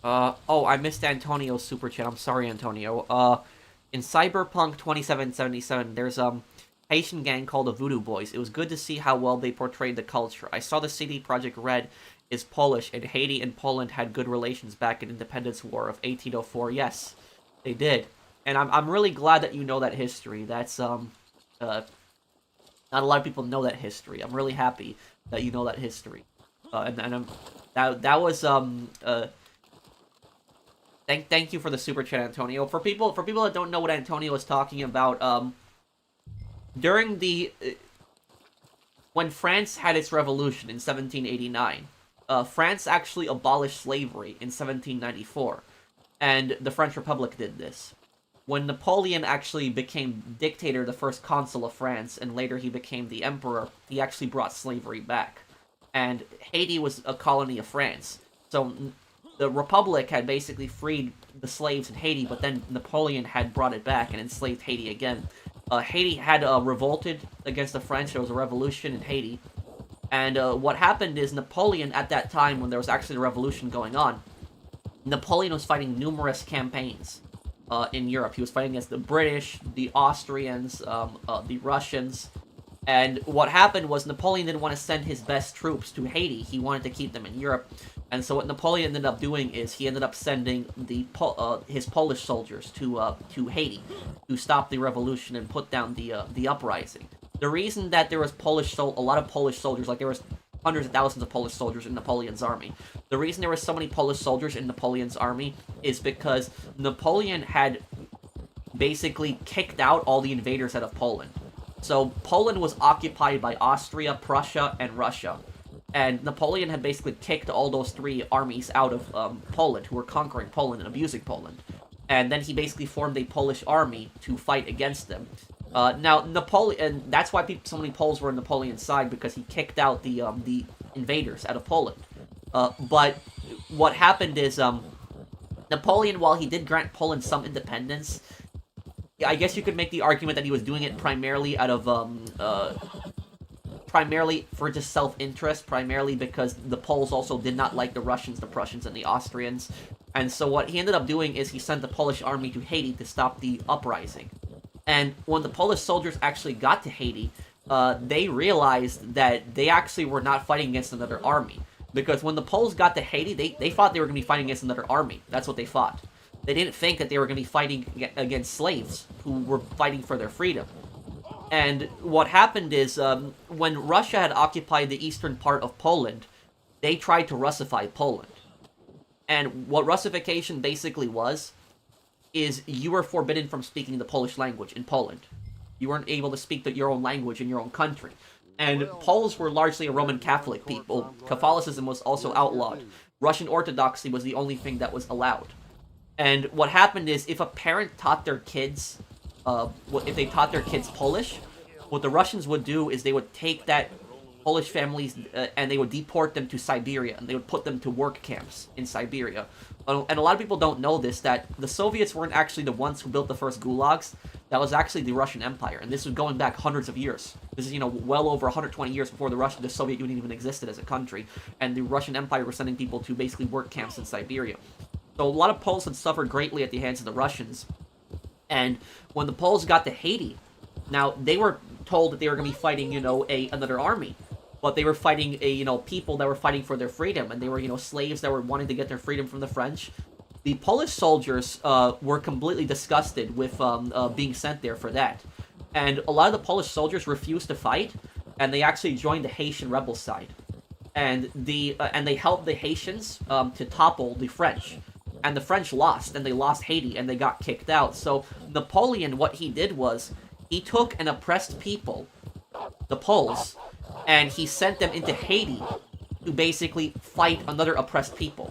Speaker 1: Oh, I missed Antonio's super chat. I'm sorry, Antonio. In Cyberpunk 2777, there's Haitian gang called the Voodoo Boys. It was good to see how well they portrayed the culture. I saw the CD Projekt Red is Polish, and Haiti and Poland had good relations back in Independence War of 1804. Yes, they did. And I'm really glad that you know that history. That's, not a lot of people know that history. I'm really happy that you know that history. That was, Thank you for the super chat, Antonio. For people that don't know what Antonio was talking about, during when France had its revolution in 1789, France actually abolished slavery in 1794, and the French Republic did this. When Napoleon actually became dictator, the first consul of France, and later he became the emperor, he actually brought slavery back. And Haiti was a colony of France, so the Republic had basically freed the slaves in Haiti, but then Napoleon had brought it back and enslaved Haiti again. Haiti had revolted against the French. There was a revolution in Haiti. And what happened is Napoleon, at that time, when there was actually a revolution going on, Napoleon was fighting numerous campaigns in Europe. He was fighting against the British, the Austrians, the Russians. And what happened was Napoleon didn't want to send his best troops to Haiti. He wanted to keep them in Europe. And so what Napoleon ended up doing is he ended up sending his Polish soldiers to Haiti to stop the revolution and put down the uprising. The reason that there was a lot of Polish soldiers, like there was hundreds of thousands of Polish soldiers in Napoleon's army. The reason there were so many Polish soldiers in Napoleon's army is because Napoleon had basically kicked out all the invaders out of Poland. So Poland was occupied by Austria, Prussia, and Russia. And Napoleon had basically kicked all those three armies out of Poland, who were conquering Poland and abusing Poland. And then he basically formed a Polish army to fight against them. Now, Napoleon, and that's why so many Poles were on Napoleon's side, because he kicked out the invaders out of Poland. But what happened is, Napoleon, while he did grant Poland some independence, I guess you could make the argument that he was doing it primarily out of, primarily for just self-interest, primarily because the Poles also did not like the Russians, the Prussians, and the Austrians. And so what he ended up doing is he sent the Polish army to Haiti to stop the uprising. And when the Polish soldiers actually got to Haiti, they realized that they actually were not fighting against another army. Because when the Poles got to Haiti, they thought they were going to be fighting against another army. That's what they thought. They didn't think that they were going to be fighting against slaves who were fighting for their freedom. And what happened is, when Russia had occupied the eastern part of Poland, they tried to Russify Poland. And what Russification basically was, is you were forbidden from speaking the Polish language in Poland. You weren't able to speak your own language in your own country. And Poles were largely a Roman Catholic people. Catholicism was also outlawed. Russian Orthodoxy was the only thing that was allowed. And what happened is, if a parent taught their kids, if they taught their kids Polish, what the Russians would do is they would take that Polish families and they would deport them to Siberia, and they would put them to work camps in Siberia. And a lot of people don't know this, that the Soviets weren't actually the ones who built the first gulags. That was actually the Russian Empire, and this was going back hundreds of years. This is, well over 120 years before the Soviet Union even existed as a country, and the Russian Empire was sending people to basically work camps in Siberia. So a lot of Poles had suffered greatly at the hands of the Russians. And when the Poles got to Haiti, now they were told that they were going to be fighting, another army. But they were fighting people that were fighting for their freedom, and they were, slaves that were wanting to get their freedom from the French. The Polish soldiers were completely disgusted with being sent there for that. And a lot of the Polish soldiers refused to fight, and they actually joined the Haitian rebel side. And they helped the Haitians to topple the French. And the French lost, and they lost Haiti, and they got kicked out. So Napoleon, what he did was, he took an oppressed people, the Poles, and he sent them into Haiti to basically fight another oppressed people.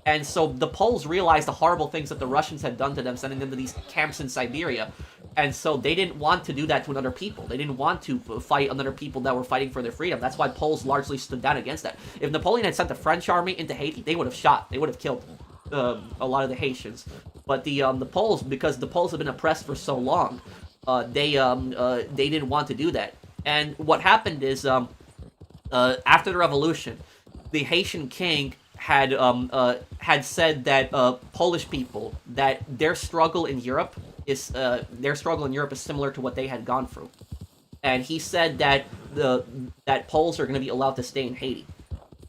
Speaker 1: And so the Poles realized the horrible things that the Russians had done to them, sending them to these camps in Siberia. And so they didn't want to do that to another people. They didn't want to fight another people that were fighting for their freedom. That's why Poles largely stood down against that. If Napoleon had sent the French army into Haiti, they would have shot. They would have killed a lot of the Haitians. But the Poles, because the Poles have been oppressed for so long, they didn't want to do that. And what happened is, after the revolution, the Haitian king had said that Polish people, that their struggle in Europe is similar to what they had gone through, and he said that that Poles are going to be allowed to stay in Haiti,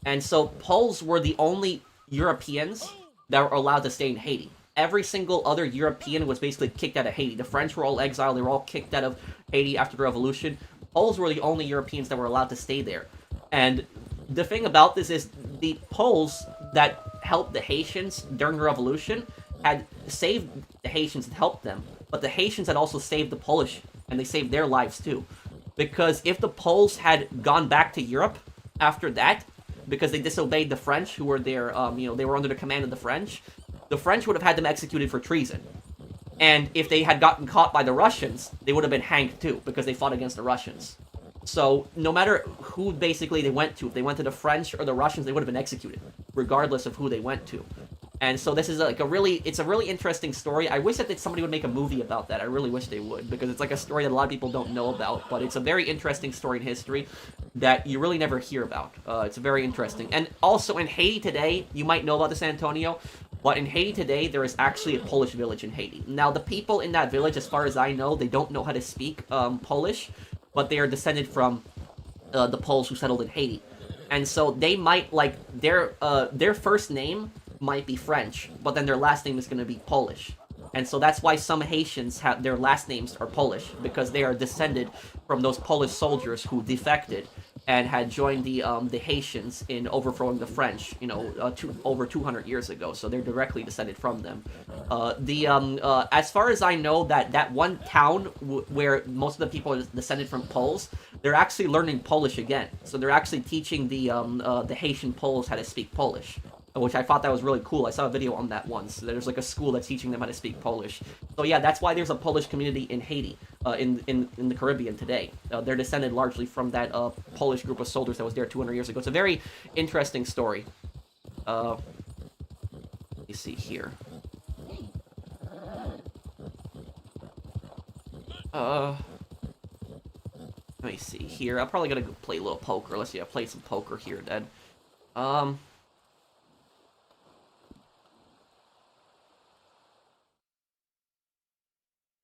Speaker 1: and so Poles were the only Europeans that were allowed to stay in Haiti. Every single other European was basically kicked out of Haiti. The French were all exiled; they were all kicked out of Haiti after the revolution. Poles were the only Europeans that were allowed to stay there, and the thing about this is the Poles that helped the Haitians during the revolution had saved the Haitians and helped them, but the Haitians had also saved the Polish, and they saved their lives too. Because if the Poles had gone back to Europe after that, because they disobeyed the French, who were there, they were under the command of the French would have had them executed for treason. And if they had gotten caught by the Russians, they would have been hanged too, because they fought against the Russians. So no matter who basically they went to, if they went to the French or the Russians, they would have been executed, regardless of who they went to. And so this is it's a really interesting story. I wish that somebody would make a movie about that. I really wish they would, because it's like a story that a lot of people don't know about, but it's a very interesting story in history that you really never hear about. It's very interesting. And also in Haiti today, you might know about this, Antonio, but in Haiti today, there is actually a Polish village in Haiti. Now, the people in that village, as far as I know, they don't know how to speak Polish, but they are descended from the Poles who settled in Haiti. And so they might, their first name might be French, but then their last name is going to be Polish. And so that's why some Haitians have their last names are Polish, because they are descended from those Polish soldiers who defected and had joined the Haitians in overthrowing the French, over 200 years ago. So they're directly descended from them. As far as I know, that one town where most of the people are descended from Poles, they're actually learning Polish again. So they're actually teaching the Haitian Poles how to speak Polish, which I thought that was really cool. I saw a video on that once. There's like a school that's teaching them how to speak Polish. So yeah, that's why there's a Polish community in Haiti, in the Caribbean today. They're descended largely from that Polish group of soldiers that was there 200 years ago. It's a very interesting story. Let me see here. Let me see here. I'm probably gonna go play a little poker. Let's see. I played some poker here then.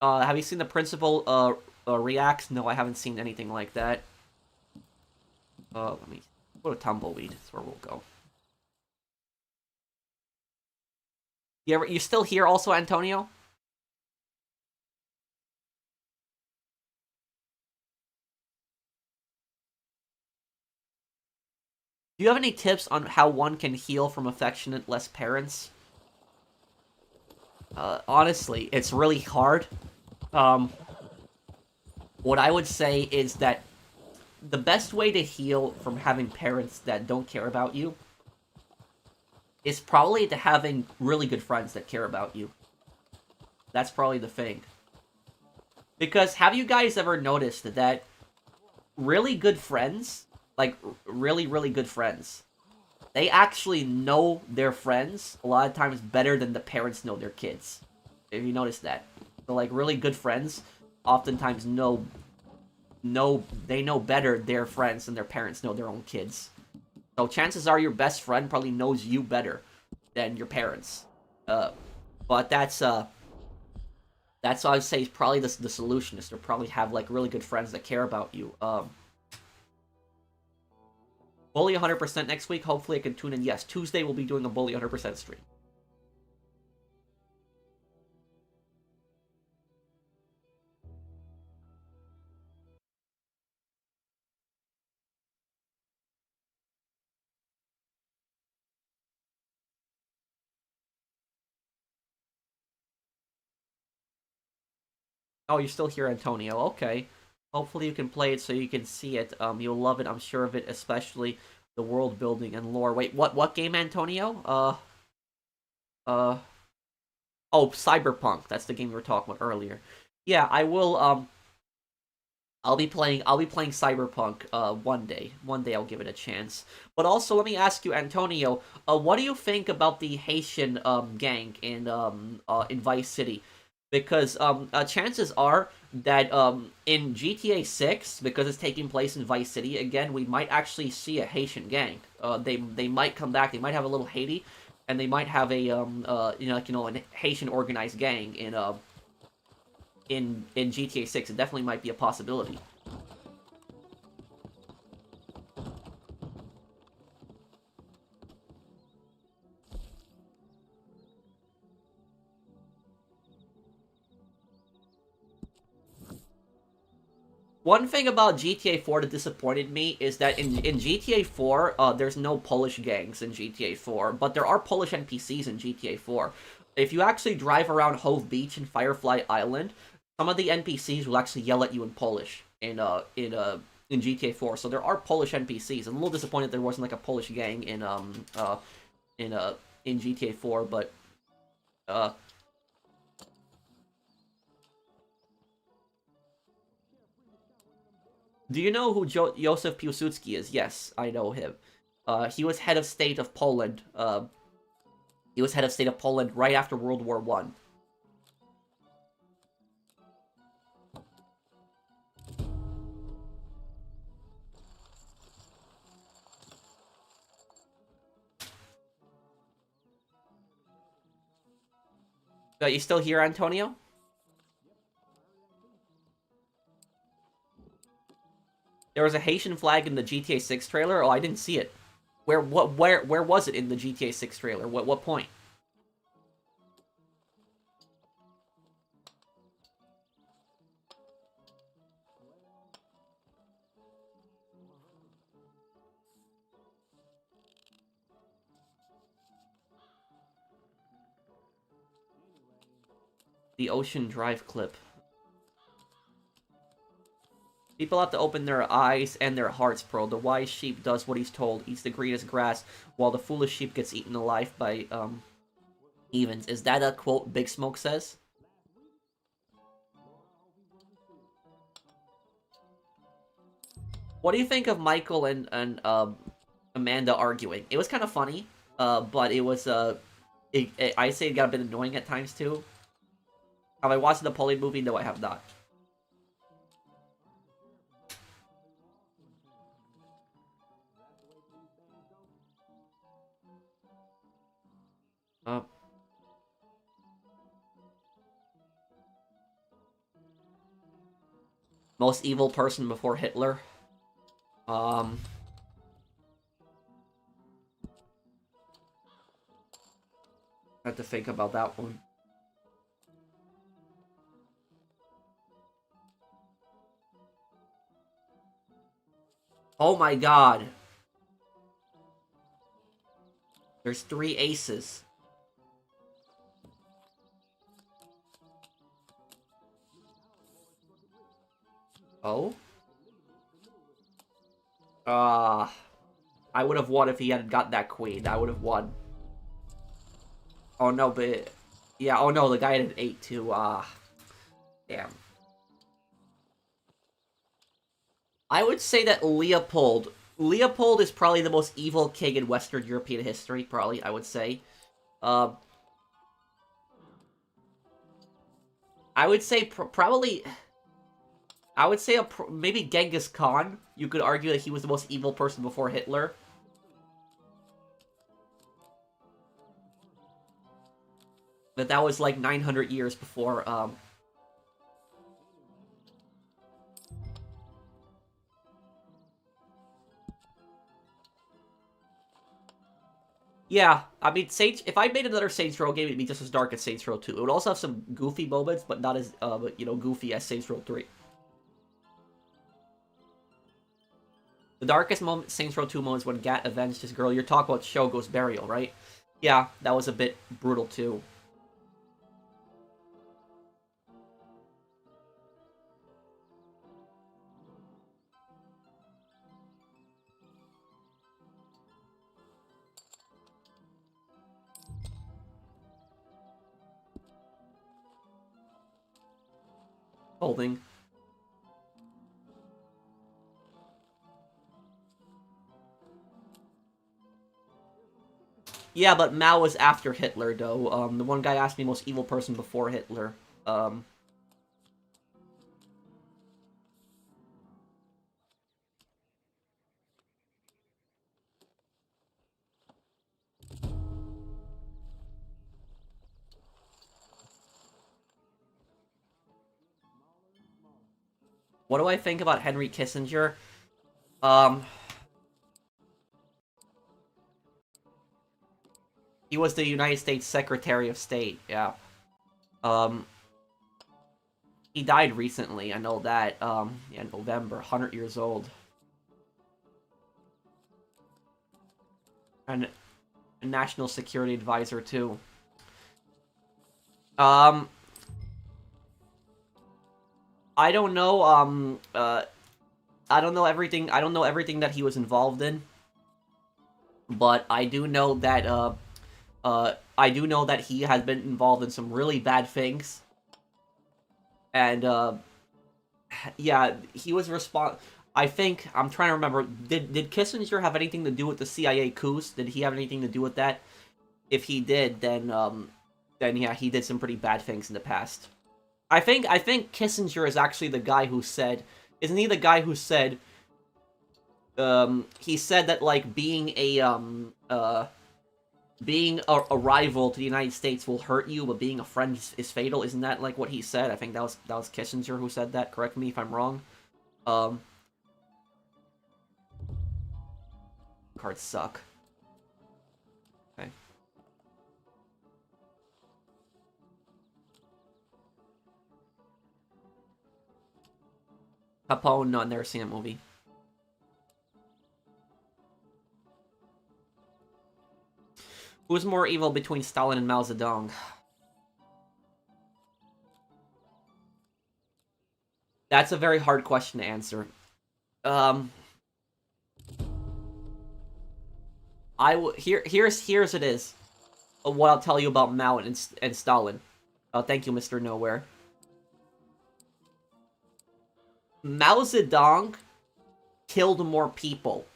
Speaker 1: Have you seen the principal reacts? No, I haven't seen anything like that. Let me go to Tumbleweed. That's where we'll go. You still here also, Antonio? Do you have any tips on how one can heal from affectionate-less parents? Honestly, it's really hard. What I would say is that the best way to heal from having parents that don't care about you is probably to having really good friends that care about you. That's probably the thing. Because have you guys ever noticed that really good friends, like really, really good friends, they actually know their friends a lot of times better than the parents know their kids. If you notice that. So like really good friends oftentimes they know better their friends than their parents know their own kids. So chances are your best friend probably knows you better than your parents. But that's what I would say is probably the solution, is to probably have like really good friends that care about you. Bully 100% next week. Hopefully I can tune in. Yes, Tuesday we'll be doing a Bully 100% stream. Oh, you're still here, Antonio. Okay. Hopefully you can play it so you can see it. You'll love it, I'm sure of it, especially the world building and lore. Wait, what game, Antonio? Oh, Cyberpunk. That's the game we were talking about earlier. Yeah, I will, I'll be playing Cyberpunk, one day. One day I'll give it a chance. But also, let me ask you, Antonio, what do you think about the Haitian, gang in Vice City? Because chances are that in GTA 6, because it's taking place in Vice City, again, we might actually see a Haitian gang. They might come back. They might have a little Haiti, and they might have a a Haitian organized gang in GTA 6. It definitely might be a possibility. One thing about GTA 4 that disappointed me is that in GTA 4, there's no Polish gangs in GTA 4, but there are Polish NPCs in GTA 4. If you actually drive around Hove Beach and Firefly Island, some of the NPCs will actually yell at you in Polish in GTA 4. So there are Polish NPCs. I'm a little disappointed there wasn't like a Polish gang in GTA 4, but do you know who Joseph Piłsudski is? Yes, I know him. He was head of state of Poland. He was head of state of Poland right after World War One. You still here, Antonio? There was a Haitian flag in the GTA 6 trailer. Oh, I didn't see it. Where was it in the GTA 6 trailer? What point? The Ocean Drive clip. People have to open their eyes and their hearts, Pearl. The wise sheep does what he's told, eats the greenest grass, while the foolish sheep gets eaten alive by, Evans. Is that a quote Big Smoke says? What do you think of Michael and Amanda arguing? It was kind of funny, but it was, I say it got a bit annoying at times, too. Have I watched the Napoleon movie? No, I have not. Most evil person before Hitler. I have to think about that one. Oh my god. There's 3 aces. Oh? I would have won if he hadn't got that queen. I would have won. Oh no, but... Yeah, oh no, the guy had an 8 too. Damn. I would say that Leopold is probably the most evil king in Western European history, probably, I would say. I would say probably... I would say maybe Genghis Khan. You could argue that he was the most evil person before Hitler. But that was like 900 years before, Yeah, I mean, if I made another Saints Row game, it'd be just as dark as Saints Row 2. It would also have some goofy moments, but not as, goofy as Saints Row 3. The darkest moment, Saints Row 2 moments when Gat avenged his girl. You're talking about Shogo's burial, right? Yeah, that was a bit brutal too. Holding. Yeah, but Mao was after Hitler, though. The one guy asked me most evil person before Hitler. What do I think about Henry Kissinger? He was the United States Secretary of State, yeah. He died recently, I know that. Yeah, November, 100 years old. And a national security advisor, too. I don't know, I don't know everything that he was involved in. But I do know that, he has been involved in some really bad things. And, yeah, he was I think, I'm trying to remember, did Kissinger have anything to do with the CIA coups? Did he have anything to do with that? If he did, then yeah, he did some pretty bad things in the past. I think Kissinger is actually the guy who said, isn't he the guy who said, he said that, like, being a rival to the United States will hurt you, but being a friend is fatal. Isn't that, like, what he said? I think that was Kissinger who said that. Correct me if I'm wrong. Cards suck. Okay. Capone, no, I've never seen a movie. Who's more evil between Stalin and Mao Zedong? That's a very hard question to answer. Here's it is. What I'll tell you about Mao and Stalin. Thank you, Mr. Nowhere. Mao Zedong killed more people,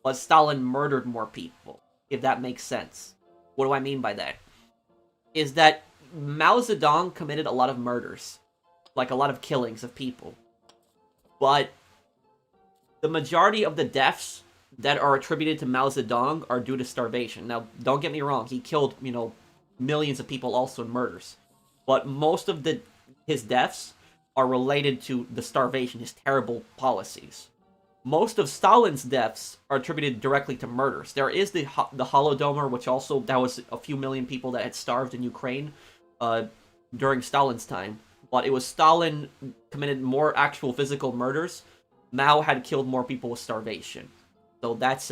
Speaker 1: but Stalin murdered more people, if that makes sense. What do I mean by that? Is that Mao Zedong committed a lot of murders, like a lot of killings of people. But the majority of the deaths that are attributed to Mao Zedong are due to starvation. Now, don't get me wrong, he killed, millions of people also in murders. But most of his deaths are related to the starvation, his terrible policies. Most of Stalin's deaths are attributed directly to murders. There is the Holodomor, which also, that was a few million people that had starved in Ukraine during Stalin's time. But it was Stalin committed more actual physical murders. Mao had killed more people with starvation. So that's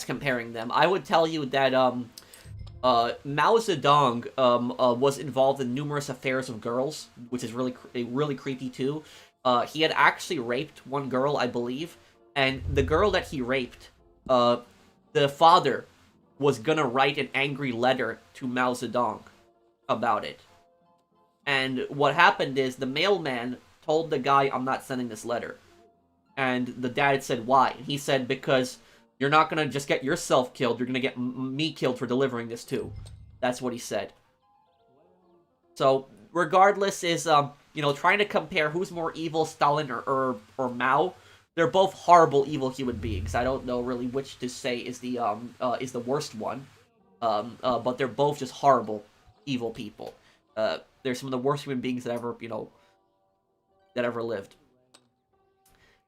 Speaker 1: comparing them. I would tell you that Mao Zedong was involved in numerous affairs of girls, which is really creepy too. He had actually raped one girl, I believe, and the girl that he raped, the father was gonna write an angry letter to Mao Zedong about it. And what happened is the mailman told the guy, "I'm not sending this letter." And the dad said, "Why?" And he said, "Because you're not gonna just get yourself killed, you're gonna get me killed for delivering this too." That's what he said. So, regardless is, trying to compare who's more evil, Stalin or Mao. They're both horrible, evil human beings. I don't know really which to say is the worst one. But they're both just horrible, evil people. They're some of the worst human beings that ever lived.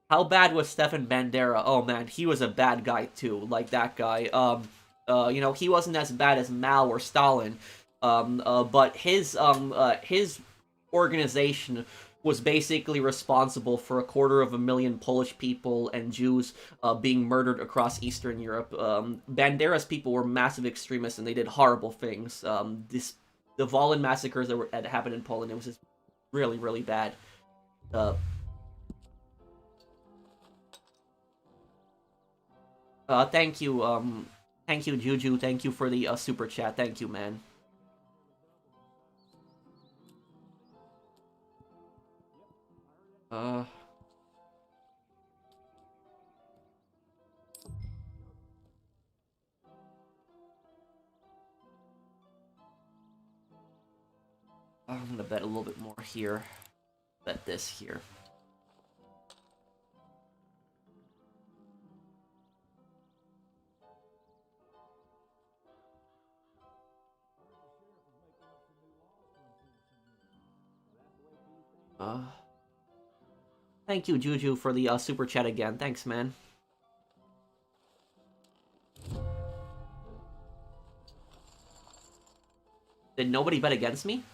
Speaker 1: How bad was Stefan Bandera? Oh man, he was a bad guy too, like that guy. He wasn't as bad as Mao or Stalin, but his organization was basically responsible for 250,000 Polish people and Jews being murdered across Eastern Europe. Bandera's people were massive extremists and they did horrible things. The Volyn massacres that happened in Poland, it was just really, really bad. Thank you, Juju. Thank you for the super chat. Thank you, man. I'm gonna bet a little bit more here. Bet this here. Thank you, Juju, for the super chat again. Thanks, man. Did nobody bet against me?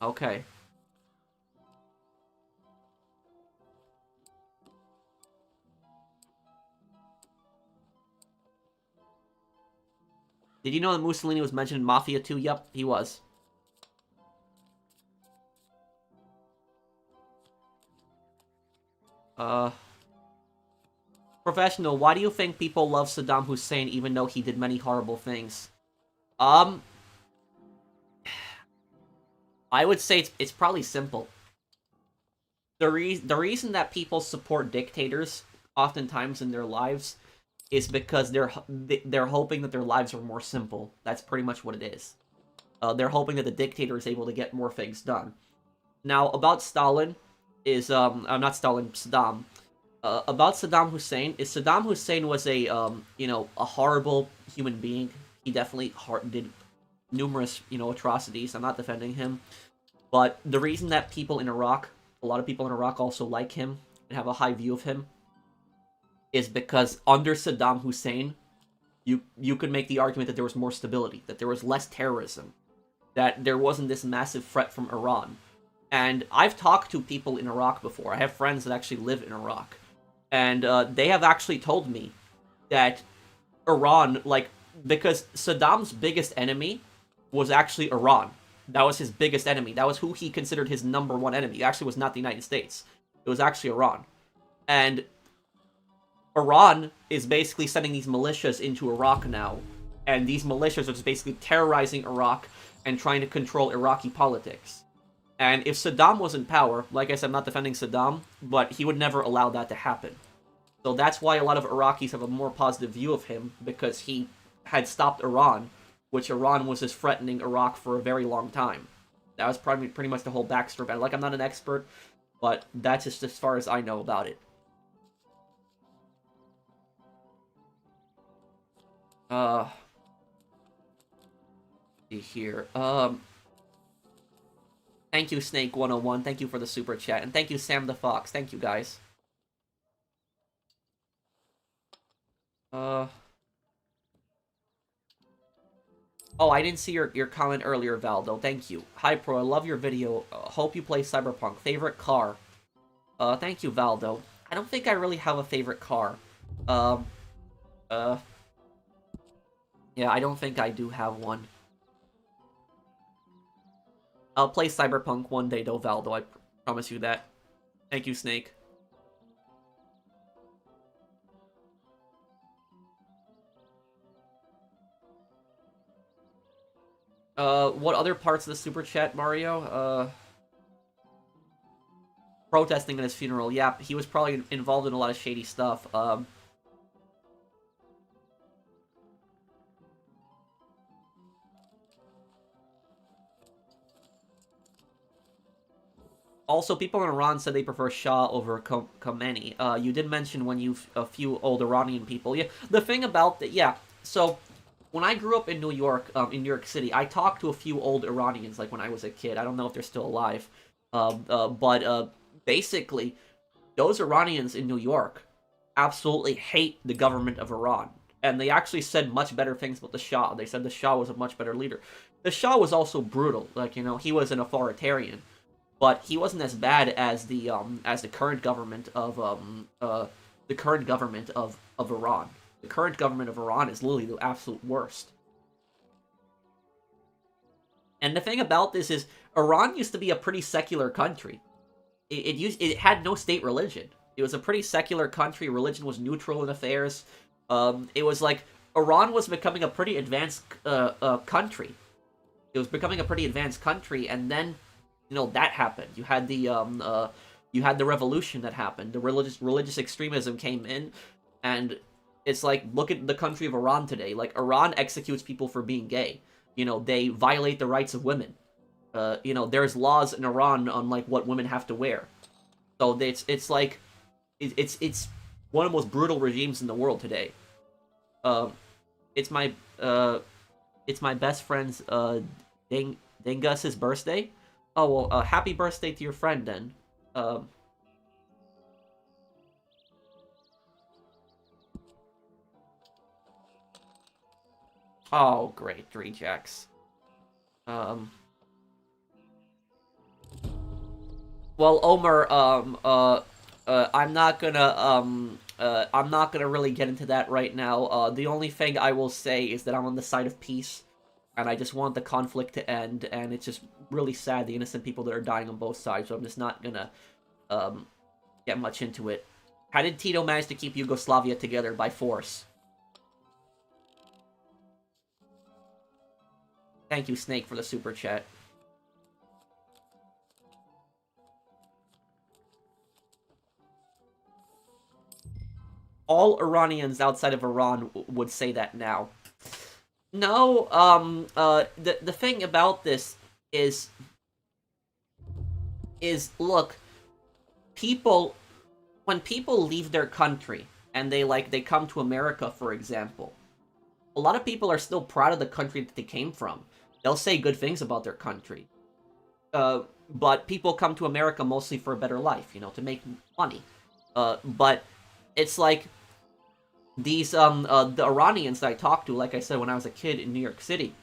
Speaker 1: Okay. Did you know that Mussolini was mentioned in Mafia 2? Yep, he was. Professional, why do you think people love Saddam Hussein even though he did many horrible things? I would say it's probably simple. The reason that people support dictators oftentimes in their lives is because they're hoping that their lives are more simple. That's pretty much what it is. They're hoping that the dictator is able to get more things done. Now, about Stalin is not Stalin, Saddam. About Saddam Hussein is Saddam Hussein was a horrible human being. He definitely did numerous atrocities. I'm not defending him, but the reason that people in Iraq, a lot of people in Iraq also like him and have a high view of him, is because under Saddam Hussein, you could make the argument that there was more stability, that there was less terrorism, that there wasn't this massive threat from Iran. And I've talked to people in Iraq before. I have friends that actually live in Iraq. And they have actually told me that Iran, because Saddam's biggest enemy was actually Iran. That was his biggest enemy. That was who he considered his #1 enemy. It actually was not the United States. It was actually Iran. And Iran is basically sending these militias into Iraq now. And these militias are just basically terrorizing Iraq and trying to control Iraqi politics. And if Saddam was in power, like I said, I'm not defending Saddam, but he would never allow that to happen. So that's why a lot of Iraqis have a more positive view of him, because he had stopped Iran, which Iran was just threatening Iraq for a very long time. That was pretty much the whole backstory about it. Like, I'm not an expert, but that's just as far as I know about it. See here. Thank you, Snake101. Thank you for the super chat. And thank you, Sam the Fox. Thank you, guys. Oh, I didn't see your comment earlier, Valdo. Thank you. Hi, Pro. I love your video. Hope you play Cyberpunk. Favorite car? Thank you, Valdo. I don't think I really have a favorite car. Yeah, I don't think I do have one. I'll play Cyberpunk one day, though, Valdo. I promise you that. Thank you, Snake. What other parts of the super chat, Mario? Protesting at his funeral. Yeah, he was probably involved in a lot of shady stuff. Also, people in Iran said they prefer Shah over Khomeini. You did mention a few old Iranian people. Yeah, the thing about that, yeah. So, when I grew up in New York City, I talked to a few old Iranians, like when I was a kid. I don't know if they're still alive. But basically, those Iranians in New York absolutely hate the government of Iran. And they actually said much better things about the Shah. They said the Shah was a much better leader. The Shah was also brutal. Like, you know, he was an authoritarian. But he wasn't as bad as the current government of Iran. The current government of Iran is literally the absolute worst. And the thing about this is, Iran used to be a pretty secular country. It had no state religion. It was a pretty secular country. Religion was neutral in affairs. It was like Iran was becoming a pretty advanced country. It was becoming a pretty advanced country, and then, you know, that happened. You had the revolution that happened. The religious extremism came in, and it's like, look at the country of Iran today. Like, Iran executes people for being gay. You know, they violate the rights of women. You know, there's laws in Iran on, like, what women have to wear. So it's like, it's one of the most brutal regimes in the world today. It's my best friend's Dengus's birthday. Oh, well, happy birthday to your friend, then. Oh, great, 3 jacks. Well, Omer, I'm not gonna really get into that right now. The only thing I will say is that I'm on the side of peace, and I just want the conflict to end, and it's just really sad, the innocent people that are dying on both sides, so I'm just not gonna, get much into it. How did Tito manage to keep Yugoslavia together? By force. Thank you, Snake, for the super chat. All Iranians outside of Iran would say that now. No, the thing about this is look, when people leave their country and they come to America, for example, a lot of people are still proud of the country that they came from. They'll say good things about their country. But people come to America mostly for a better life, you know, to make money. But it's like these the Iranians that I talked to, like I said, when I was a kid in New York City,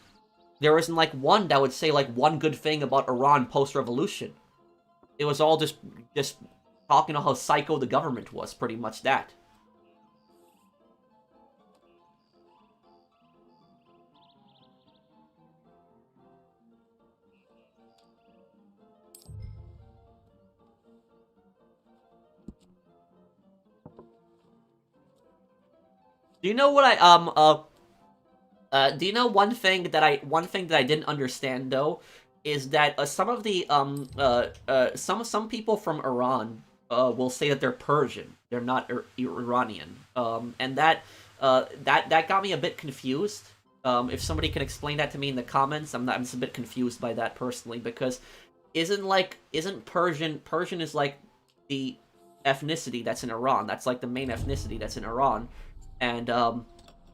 Speaker 1: there wasn't like one that would say like one good thing about Iran post-revolution. It was all just talking about how psycho the government was, pretty much that. Do you know what do you know one thing that I didn't understand though is that some of the some people from Iran will say that they're Persian. They're not Iranian. And that got me a bit confused. If somebody can explain that to me in the comments, I'm just a bit confused by that personally, because isn't Persian is like the ethnicity that's in Iran. That's like the main ethnicity that's in Iran. And so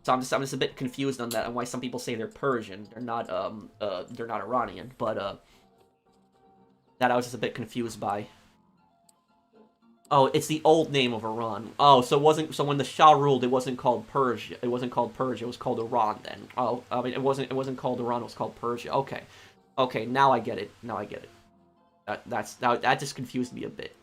Speaker 1: I'm just a bit confused on that, and why some people say they're Persian. They're not Iranian, but that I was just a bit confused by. Oh, it's the old name of Iran. Oh, so when the Shah ruled, it wasn't called Persia. It wasn't called Persia. It was called Iran then. Oh, I mean, it wasn't called Iran. It was called Persia. Okay, okay, now I get it. Now I get it. That just confused me a bit.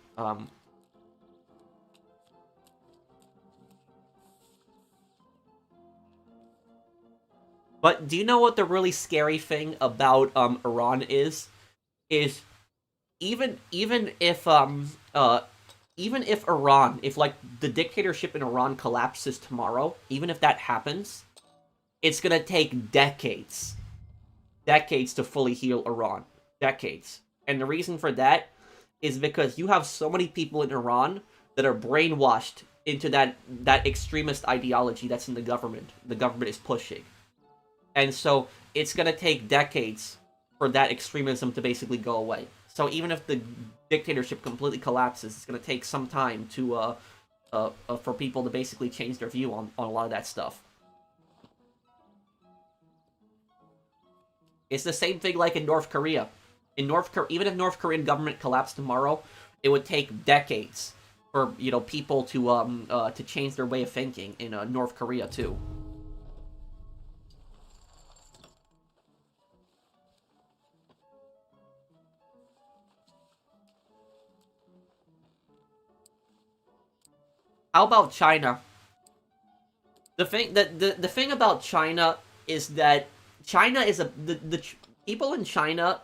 Speaker 1: But do you know what the really scary thing about Iran is? Is even if Iran, if like the dictatorship in Iran collapses tomorrow, even if that happens, it's gonna take decades to fully heal Iran. Decades. And the reason for that is because you have so many people in Iran that are brainwashed into that extremist ideology that's in the government is pushing. And so it's gonna take decades for that extremism to basically go away. So even if the dictatorship completely collapses, it's going to take some time to for people to basically change their view on a lot of that stuff. It's the same thing like in North Korea. Even if North Korean government collapsed tomorrow, it would take decades for people to change their way of thinking in North Korea too. How about China? The thing about China is that China is the people in China,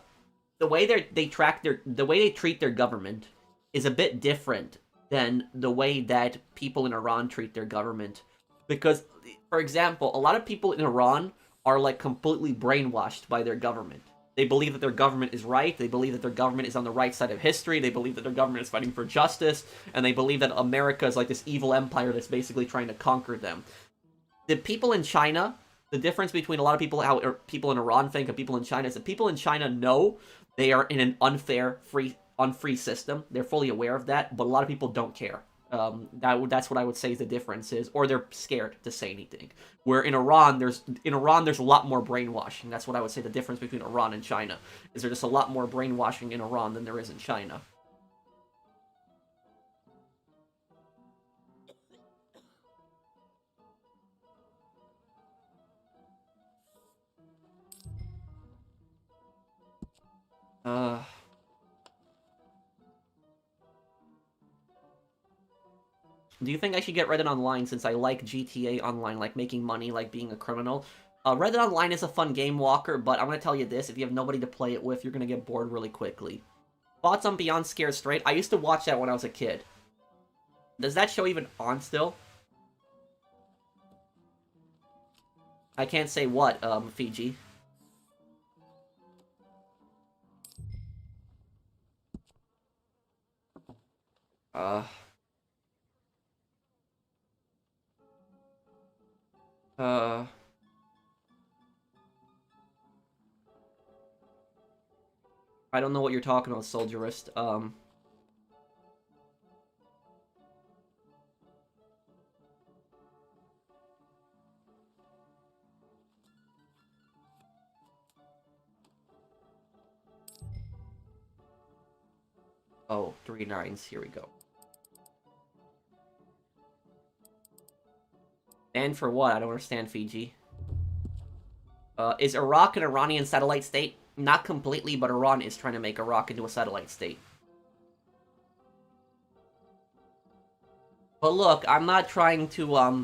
Speaker 1: the way they treat their government is a bit different than the way that people in Iran treat their government. Because, for example, a lot of people in Iran are like completely brainwashed by their government. They believe that their government is right. They believe that their government is on the right side of history. They believe that their government is fighting for justice. And they believe that America is like this evil empire that's basically trying to conquer them. The people in China, the difference between a lot of people, how people in Iran think and people in China, is that people in China know they are in an unfree system. They're fully aware of that, but a lot of people don't care. That's what I would say is the difference is, or they're scared to say anything. Where in Iran, there's a lot more brainwashing. That's what I would say the difference between Iran and China is. There's just a lot more brainwashing in Iran than there is in China. Do you think I should get Reddit Online since I like GTA Online, like making money, like being a criminal? Reddit Online is a fun game walker, but I'm going to tell you this, if you have nobody to play it with, you're going to get bored really quickly. Thoughts on Beyond Scared Straight? I used to watch that when I was a kid. Does that show even on still? I can't say what, Fiji. I don't know what you're talking about, Soldierist. Oh, 3 9s, here we go. And for what? I don't understand, Fiji. Is Iraq an Iranian satellite state? Not completely, but Iran is trying to make Iraq into a satellite state. But look, I'm not trying to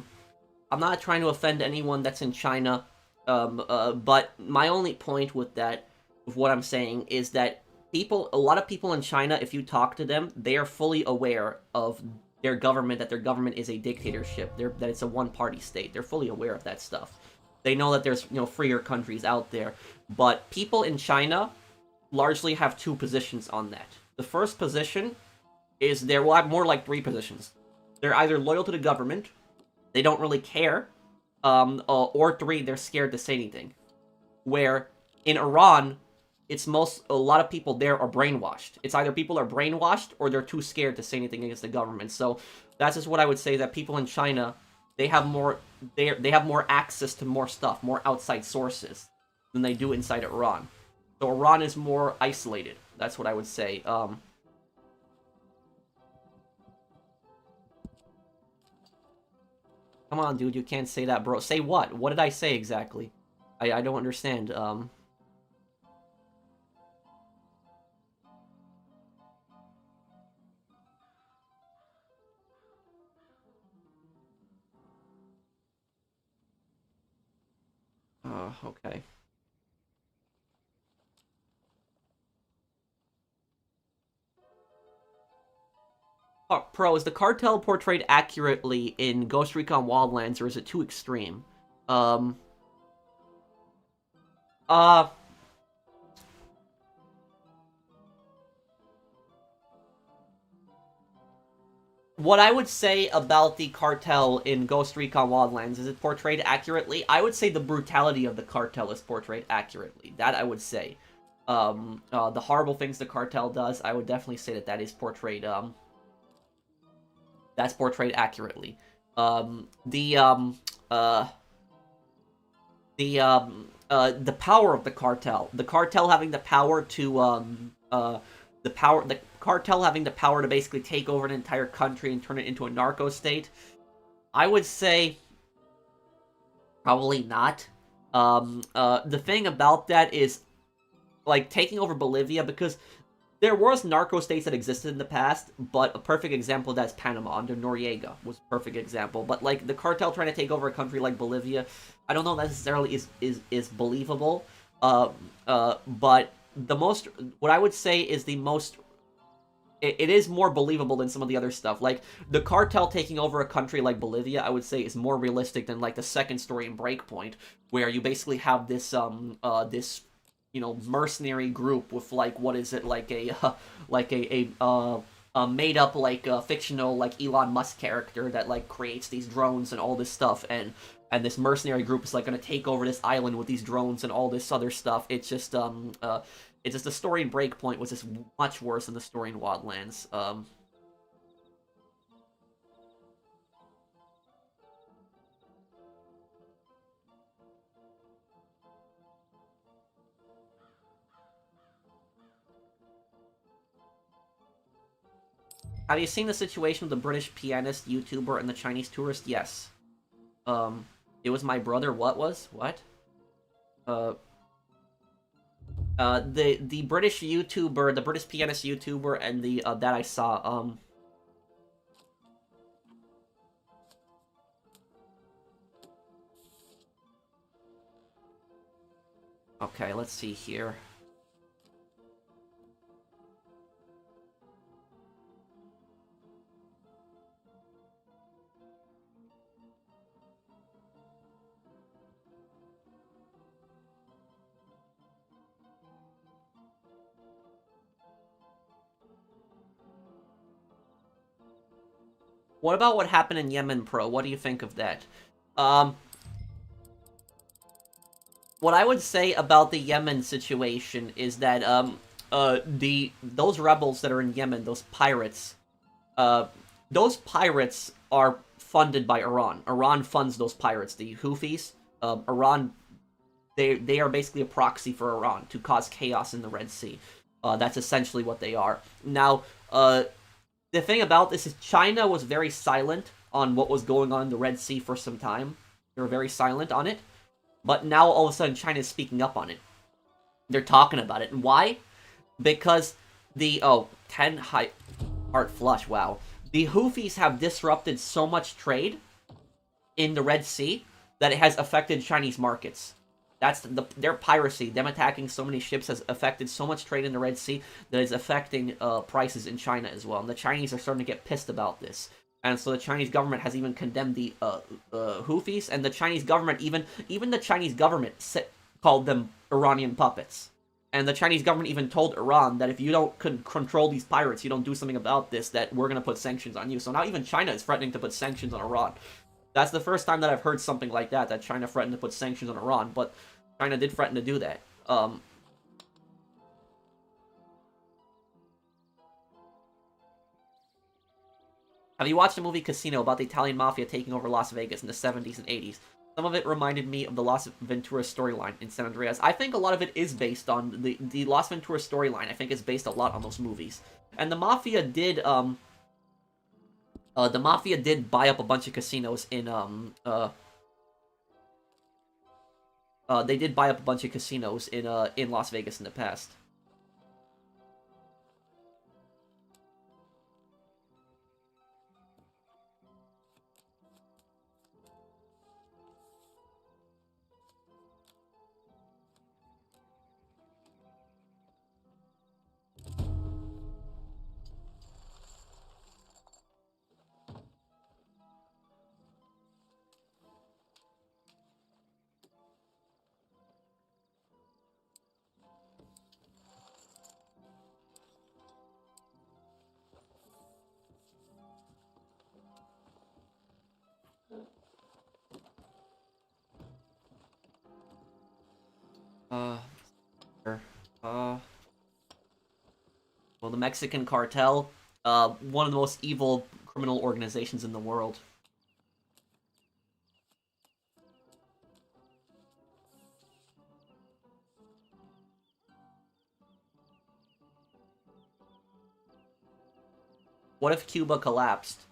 Speaker 1: offend anyone that's in China. But my only point with what I'm saying is that a lot of people in China, if you talk to them, they are fully aware of their government, that their government is a dictatorship, that it's a one-party state. They're fully aware of that stuff. They know that there's, freer countries out there. But people in China largely have two positions on that. The first position is well, I have more like three positions. They're either loyal to the government, they don't really care, or three, they're scared to say anything. Where in Iran, a lot of people there are brainwashed. It's either people are brainwashed or they're too scared to say anything against the government. So that's just what I would say, that people in China, they have more access to more stuff, more outside sources than they do inside Iran. So Iran is more isolated. That's what I would say. Come on, dude, you can't say that, bro. Say what? What did I say exactly? I don't understand. Okay. Pro, is the cartel portrayed accurately in Ghost Recon Wildlands, or is it too extreme? What I would say about the cartel in Ghost Recon Wildlands, is it portrayed accurately? I would say the brutality of the cartel is portrayed accurately. That I would say. The horrible things the cartel does, I would definitely say that is portrayed, that's portrayed accurately. The power of the cartel having the power to basically take over an entire country and turn it into a narco state, I would say probably not. The thing about that is, like, taking over Bolivia, because there was narco states that existed in the past, but a perfect example of that is Panama under Noriega was a perfect example. But like the cartel trying to take over a country like Bolivia, I don't know necessarily is believable. But what I would say is it is more believable than some of the other stuff. Like the cartel taking over a country like Bolivia, I would say is more realistic than like the second story in Breakpoint, where you basically have this mercenary group with like, what is it, like a made up like fictional like Elon Musk character that like creates these drones and all this stuff, and this mercenary group is like going to take over this island with these drones and all this other stuff. It's just the story in Breakpoint was just much worse than the story in Wildlands. Have you seen the situation with the British pianist, YouTuber, and the Chinese tourist? Yes. It was my brother. What? The British YouTuber, the British pianist YouTuber, and the that I saw. Okay, let's see here. What about what happened in Yemen, Pro? What do you think of that? What I would say about the Yemen situation is that those rebels that are in Yemen, those pirates are funded by Iran. Iran funds those pirates, the Houthis. Iran, they are basically a proxy for Iran to cause chaos in the Red Sea. That's essentially what they are. Now, the thing about this is China was very silent on what was going on in the Red Sea for some time. They were very silent on it. But now, all of a sudden, China is speaking up on it. They're talking about it. And why? Because 10 heart flush, wow. The Houthis have disrupted so much trade in the Red Sea that it has affected Chinese markets. That's their piracy. Them attacking so many ships has affected so much trade in the Red Sea that is affecting prices in China as well. And the Chinese are starting to get pissed about this. And so the Chinese government has even condemned the Houthis, and the Chinese government even the Chinese government called them Iranian puppets. And the Chinese government even told Iran that if you don't control these pirates, you don't do something about this, that we're going to put sanctions on you. So now even China is threatening to put sanctions on Iran. That's the first time that I've heard something like that China threatened to put sanctions on Iran, but China did threaten to do that. Have you watched the movie Casino about the Italian mafia taking over Las Vegas in the 70s and 80s? Some of it reminded me of the Las Ventura storyline in San Andreas. I think a lot of it is based on the Las Ventura storyline. I think is based a lot on those movies. And the mafia did buy up a bunch of casinos in they did buy up a bunch of casinos in Las Vegas in the past. Well, the Mexican cartel, one of the most evil criminal organizations in the world. What if Cuba collapsed?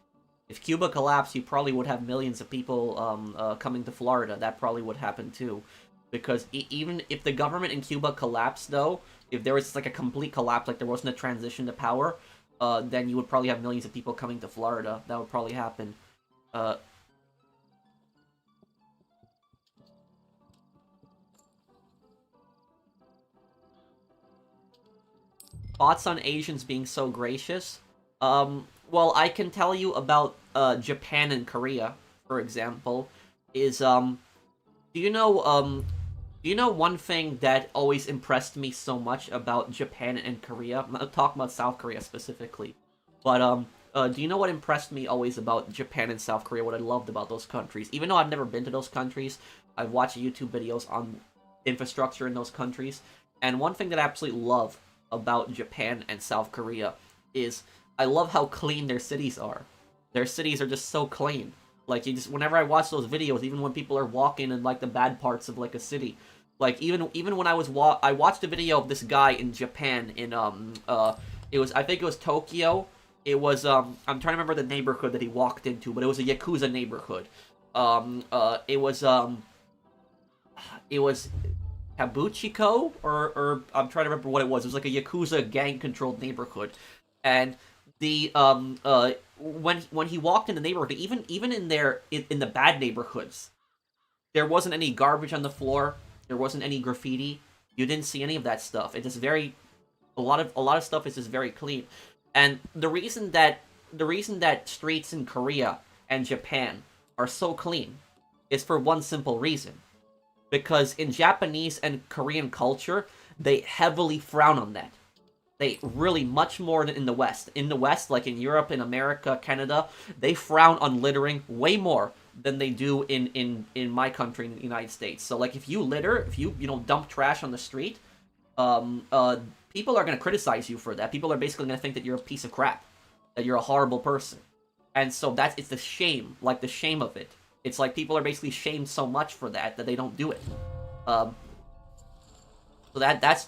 Speaker 1: If Cuba collapsed, you probably would have millions of people coming to Florida. That probably would happen too. Because even if the government in Cuba collapsed, though, if there was like a complete collapse, like there wasn't a transition to power, then you would probably have millions of people coming to Florida. That would probably happen. Thoughts on Asians being so gracious? Well, I can tell you about Japan and Korea, for example. Do you know one thing that always impressed me so much about Japan and Korea? I'm not talking about South Korea specifically, but do you know what impressed me always about Japan and South Korea? What I loved about those countries, even though I've never been to those countries, I've watched YouTube videos on infrastructure in those countries, and one thing that I absolutely love about Japan and South Korea is I love how clean their cities are. Their cities are just so clean. Like, whenever I watch those videos, even when people are walking in, like, the bad parts of, like, a city, like, even when I watched a video of this guy in Japan in, I think it was Tokyo. It was, I'm trying to remember the neighborhood that he walked into, but it was a Yakuza neighborhood. It was Kabuchiko, or I'm trying to remember what it was. It was like a Yakuza gang-controlled neighborhood. And when he walked in the neighborhood, even in the bad neighborhoods, there wasn't any garbage on the floor. There wasn't any graffiti. You didn't see any of that stuff. It just a lot of stuff is just very clean. And the reason that streets in Korea and Japan are so clean is for one simple reason. Because in Japanese and Korean culture, they heavily frown on that. They really, much more than in the West. In the West, like in Europe, in America, Canada, they frown on littering way more than they do in my country, in the United States. So, like, if you litter, if you dump trash on the street, people are going to criticize you for that. People are basically going to think that you're a piece of crap, that you're a horrible person. And so it's the shame, like the shame of it. It's like people are basically shamed so much for that they don't do it. So that's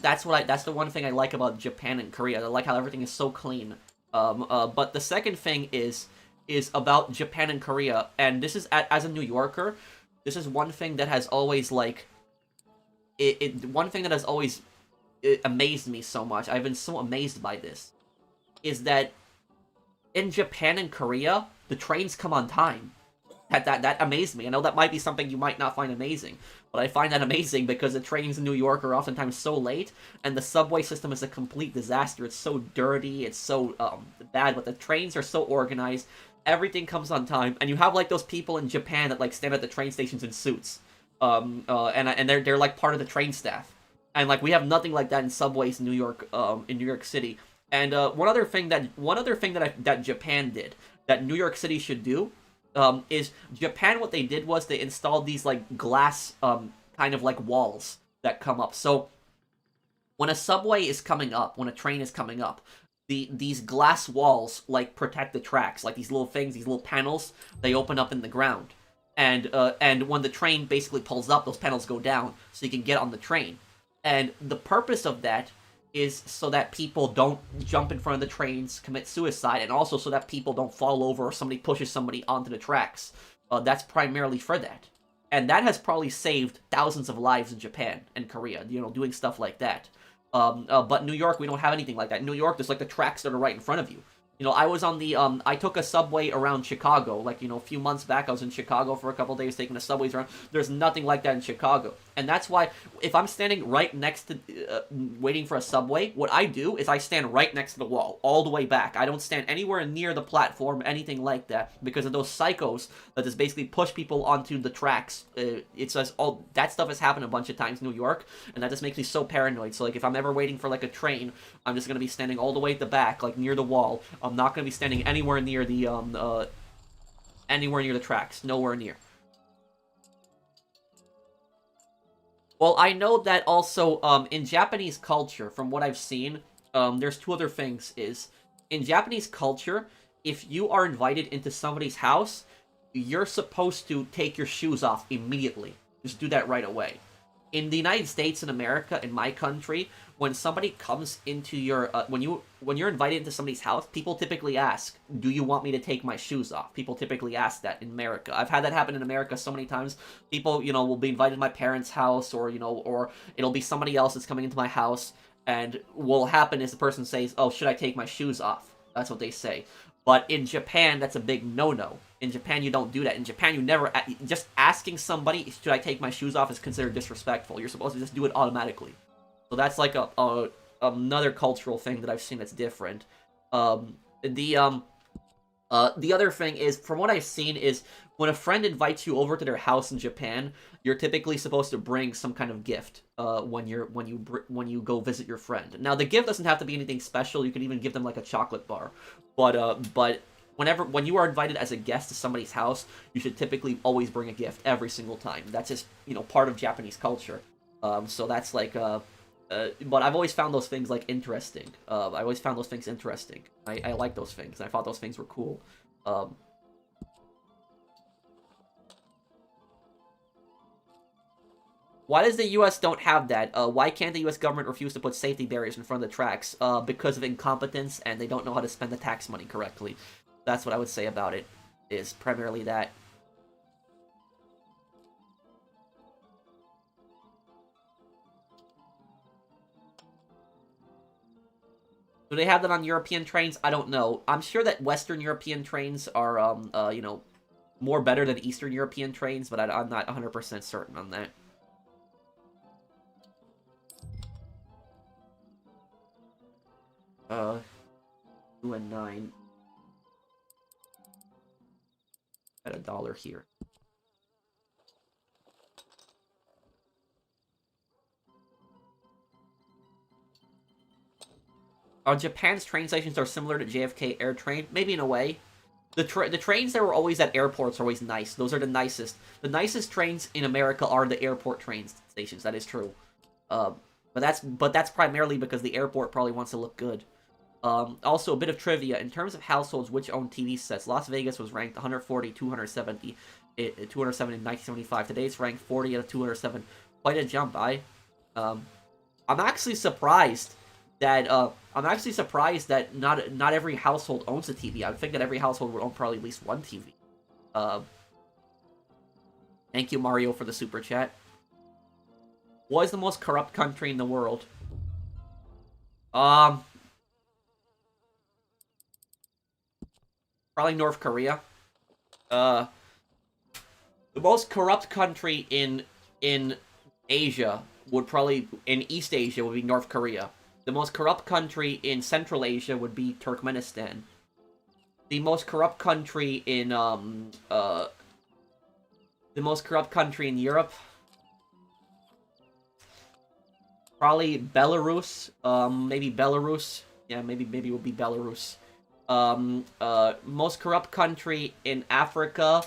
Speaker 1: the one thing I like about Japan and Korea. I like how everything is so clean. But the second thing is about Japan and Korea, and this is as a New Yorker, this is one thing that has always amazed me so much. I've been so amazed by this, is that in Japan and Korea, the trains come on time. That amazed me. I know that might be something you might not find amazing, but I find that amazing because the trains in New York are oftentimes so late, and the subway system is a complete disaster. It's so dirty, it's so bad, but the trains are so organized, everything comes on time, and you have like those people in Japan that like stand at the train stations in suits, and they're like part of the train staff, and like we have nothing like that in subways in New York City. And one other thing that Japan did that New York City should do, is Japan. What they did was they installed these like glass kind of like walls that come up. So when a subway is coming up, when a train is coming up, these glass walls like protect the tracks, like these little things, these little panels, they open up in the ground, and when the train basically pulls up, those panels go down so you can get on the train. And the purpose of that is so that people don't jump in front of the trains, commit suicide, and also so that people don't fall over or somebody pushes somebody onto the tracks. That's primarily for that. And that has probably saved thousands of lives in Japan and Korea, doing stuff like that. But New York, we don't have anything like that. In New York, there's like the tracks that are right in front of you. I was on the, I took a subway around Chicago, like, a few months back. I was in Chicago for a couple days taking the subways around. There's nothing like that in Chicago. And that's why, if I'm standing right next to, waiting for a subway, what I do is I stand right next to the wall, all the way back. I don't stand anywhere near the platform, anything like that, because of those psychos that just basically push people onto the tracks. It says, that stuff has happened a bunch of times in New York, and that just makes me so paranoid. So, like, if I'm ever waiting for, like, a train, I'm just gonna be standing all the way at the back, like, near the wall. I'm not going to be standing anywhere near the tracks. Nowhere near. Well, I know that also, in Japanese culture, from what I've seen, there's two other things, is, in Japanese culture, if you are invited into somebody's house, you're supposed to take your shoes off immediately. Just do that right away. In the United States and America, in my country, when somebody comes into your, when you're invited into somebody's house, people typically ask, do you want me to take my shoes off? People typically ask that in America. I've had that happen in America so many times. People, will be invited to my parents' house, or, or it'll be somebody else that's coming into my house, and what'll happen is the person says, oh, should I take my shoes off? That's what they say. But in Japan, that's a big no-no. In Japan, you don't do that. In Japan, you never, just asking somebody, should I take my shoes off, is considered disrespectful. You're supposed to just do it automatically. So that's like another cultural thing that I've seen that's different. The other thing is, from what I've seen, is when a friend invites you over to their house in Japan, you're typically supposed to bring some kind of gift when you go visit your friend. Now, the gift doesn't have to be anything special. You can even give them like a chocolate bar. But when you are invited as a guest to somebody's house, you should typically always bring a gift every single time. That's just part of Japanese culture. So that's like but I've always found those things like interesting. I always found those things interesting. I like those things. I thought those things were cool. Why does the U.S. don't have that? Why can't the U.S. government refuse to put safety barriers in front of the tracks? Because of incompetence, and they don't know how to spend the tax money correctly. That's what I would say about it, is primarily that. Do they have that on European trains? I don't know. I'm sure that Western European trains are, more better than Eastern European trains, but I'm not 100% certain on that. $2 and $9. At $1 here. Japan's train stations are similar to JFK Air Train, maybe in a way. The trains that were always at airports are always nice. Those are the nicest. The nicest trains in America are the airport train stations. That is true. But that's primarily because the airport probably wants to look good. Also, a bit of trivia. In terms of households which own TV sets, Las Vegas was ranked 140, 270 in 1975. Today it's ranked 40 out of 207. Quite a jump, I'm actually surprised that not every household owns a TV. I would think that every household would own probably at least one TV. Thank you, Mario, for the super chat. What is the most corrupt country in the world? Probably North Korea. The most corrupt country in Asia in East Asia would be North Korea. The most corrupt country in Central Asia would be Turkmenistan. the most corrupt country in the most corrupt country in Europe. Probably Belarus. Maybe Belarus. Yeah, maybe it will be Belarus. Most corrupt country in Africa.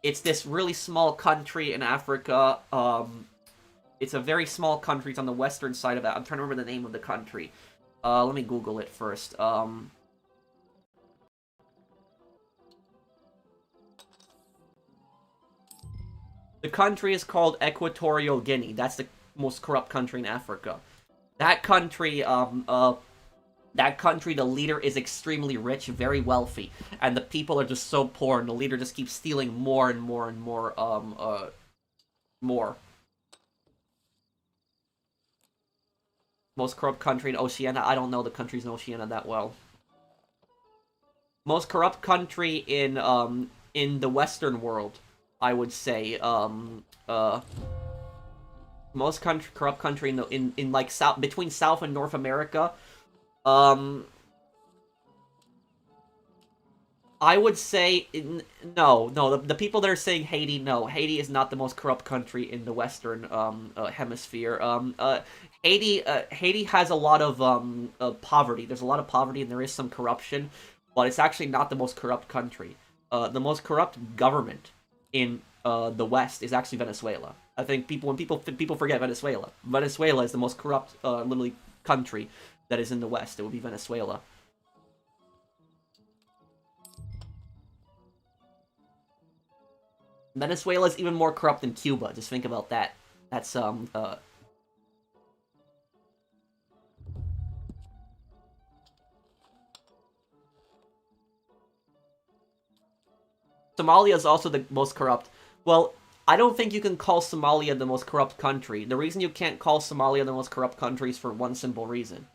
Speaker 1: It's this really small country in Africa. It's a very small country. It's on the western side of that. I'm trying to remember the name of the country. Let me Google it first. The country is called Equatorial Guinea. That's the most corrupt country in Africa. That country, the leader is extremely rich, very wealthy, and the people are just so poor, and the leader just keeps stealing more and more and more, more. Most corrupt country in Oceania. I don't know the countries in Oceania that well. Most corrupt country in the Western world, I would say. Most corrupt country in like South, between South and North America. I would say no. The people that are saying Haiti, no, Haiti is not the most corrupt country in the Western hemisphere. Haiti has a lot of poverty. There's a lot of poverty and there is some corruption, but it's actually not the most corrupt country. The most corrupt government in the West is actually Venezuela. I think when people forget Venezuela. Venezuela is the most corrupt, literally, country that is in the West. It would be Venezuela. Venezuela is even more corrupt than Cuba. Just think about that. That's Somalia is also the most corrupt. Well, I don't think you can call Somalia the most corrupt country. The reason you can't call Somalia the most corrupt country is for one simple reason.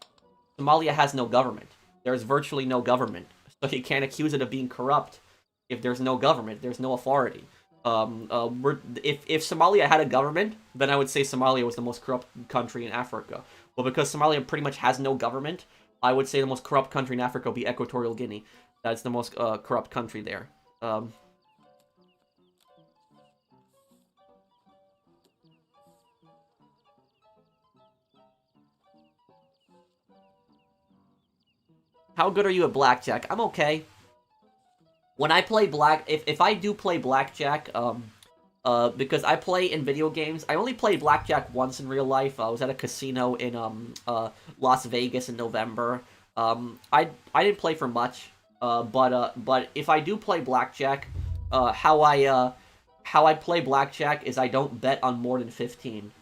Speaker 1: Somalia has no government. There's virtually no government. So you can't accuse it of being corrupt if there's no government. There's no authority. If Somalia had a government, then I would say Somalia was the most corrupt country in Africa. But because Somalia pretty much has no government, I would say the most corrupt country in Africa would be Equatorial Guinea. That's the most corrupt country there. How good are you at blackjack? I'm okay. When I play if I do play blackjack, because I play in video games, I only played blackjack once in real life. I was at a casino in Las Vegas in November. I didn't play for much, but if I do play blackjack, how I play blackjack is I don't bet on more than 15.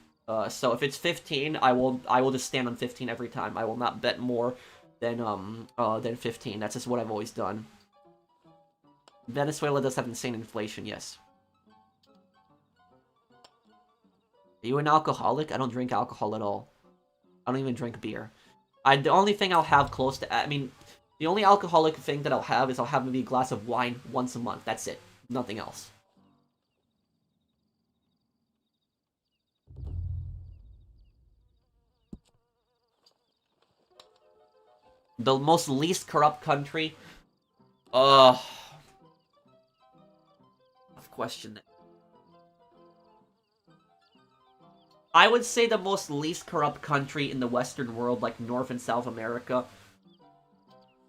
Speaker 1: So if it's 15, I will just stand on 15 every time. I will not bet more than 15. That's just what I've always done. Venezuela does have insane inflation, yes. Are you an alcoholic? I don't drink alcohol at all. I don't even drink beer. The only thing I'll have close to... I mean, the only alcoholic thing that I'll have is I'll have maybe a glass of wine once a month. That's it. Nothing else. The most least corrupt country? Tough question. I would say the most least corrupt country in the Western world, like North and South America.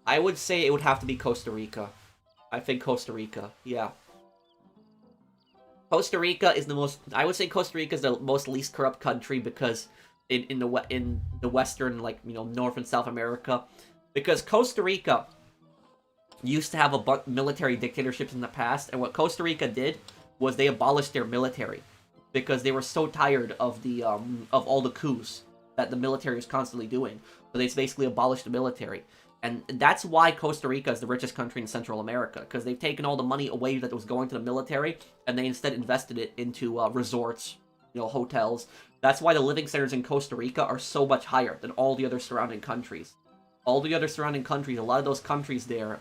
Speaker 1: I would say it would have to be Costa Rica. I think Costa Rica, yeah. Costa Rica is the most... I would say Costa Rica is the most least corrupt country because in the Western, like, you know, North and South America. Because Costa Rica used to have a military dictatorships in the past, and what Costa Rica did was they abolished their military because they were so tired of the of all the coups that the military was constantly doing. So they basically abolished the military, and that's why Costa Rica is the richest country in Central America, because they've taken all the money away that was going to the military, and they instead invested it into resorts, you know, hotels. That's why the living standards in Costa Rica are so much higher than all the other surrounding countries. All the other surrounding countries, a lot of those countries there,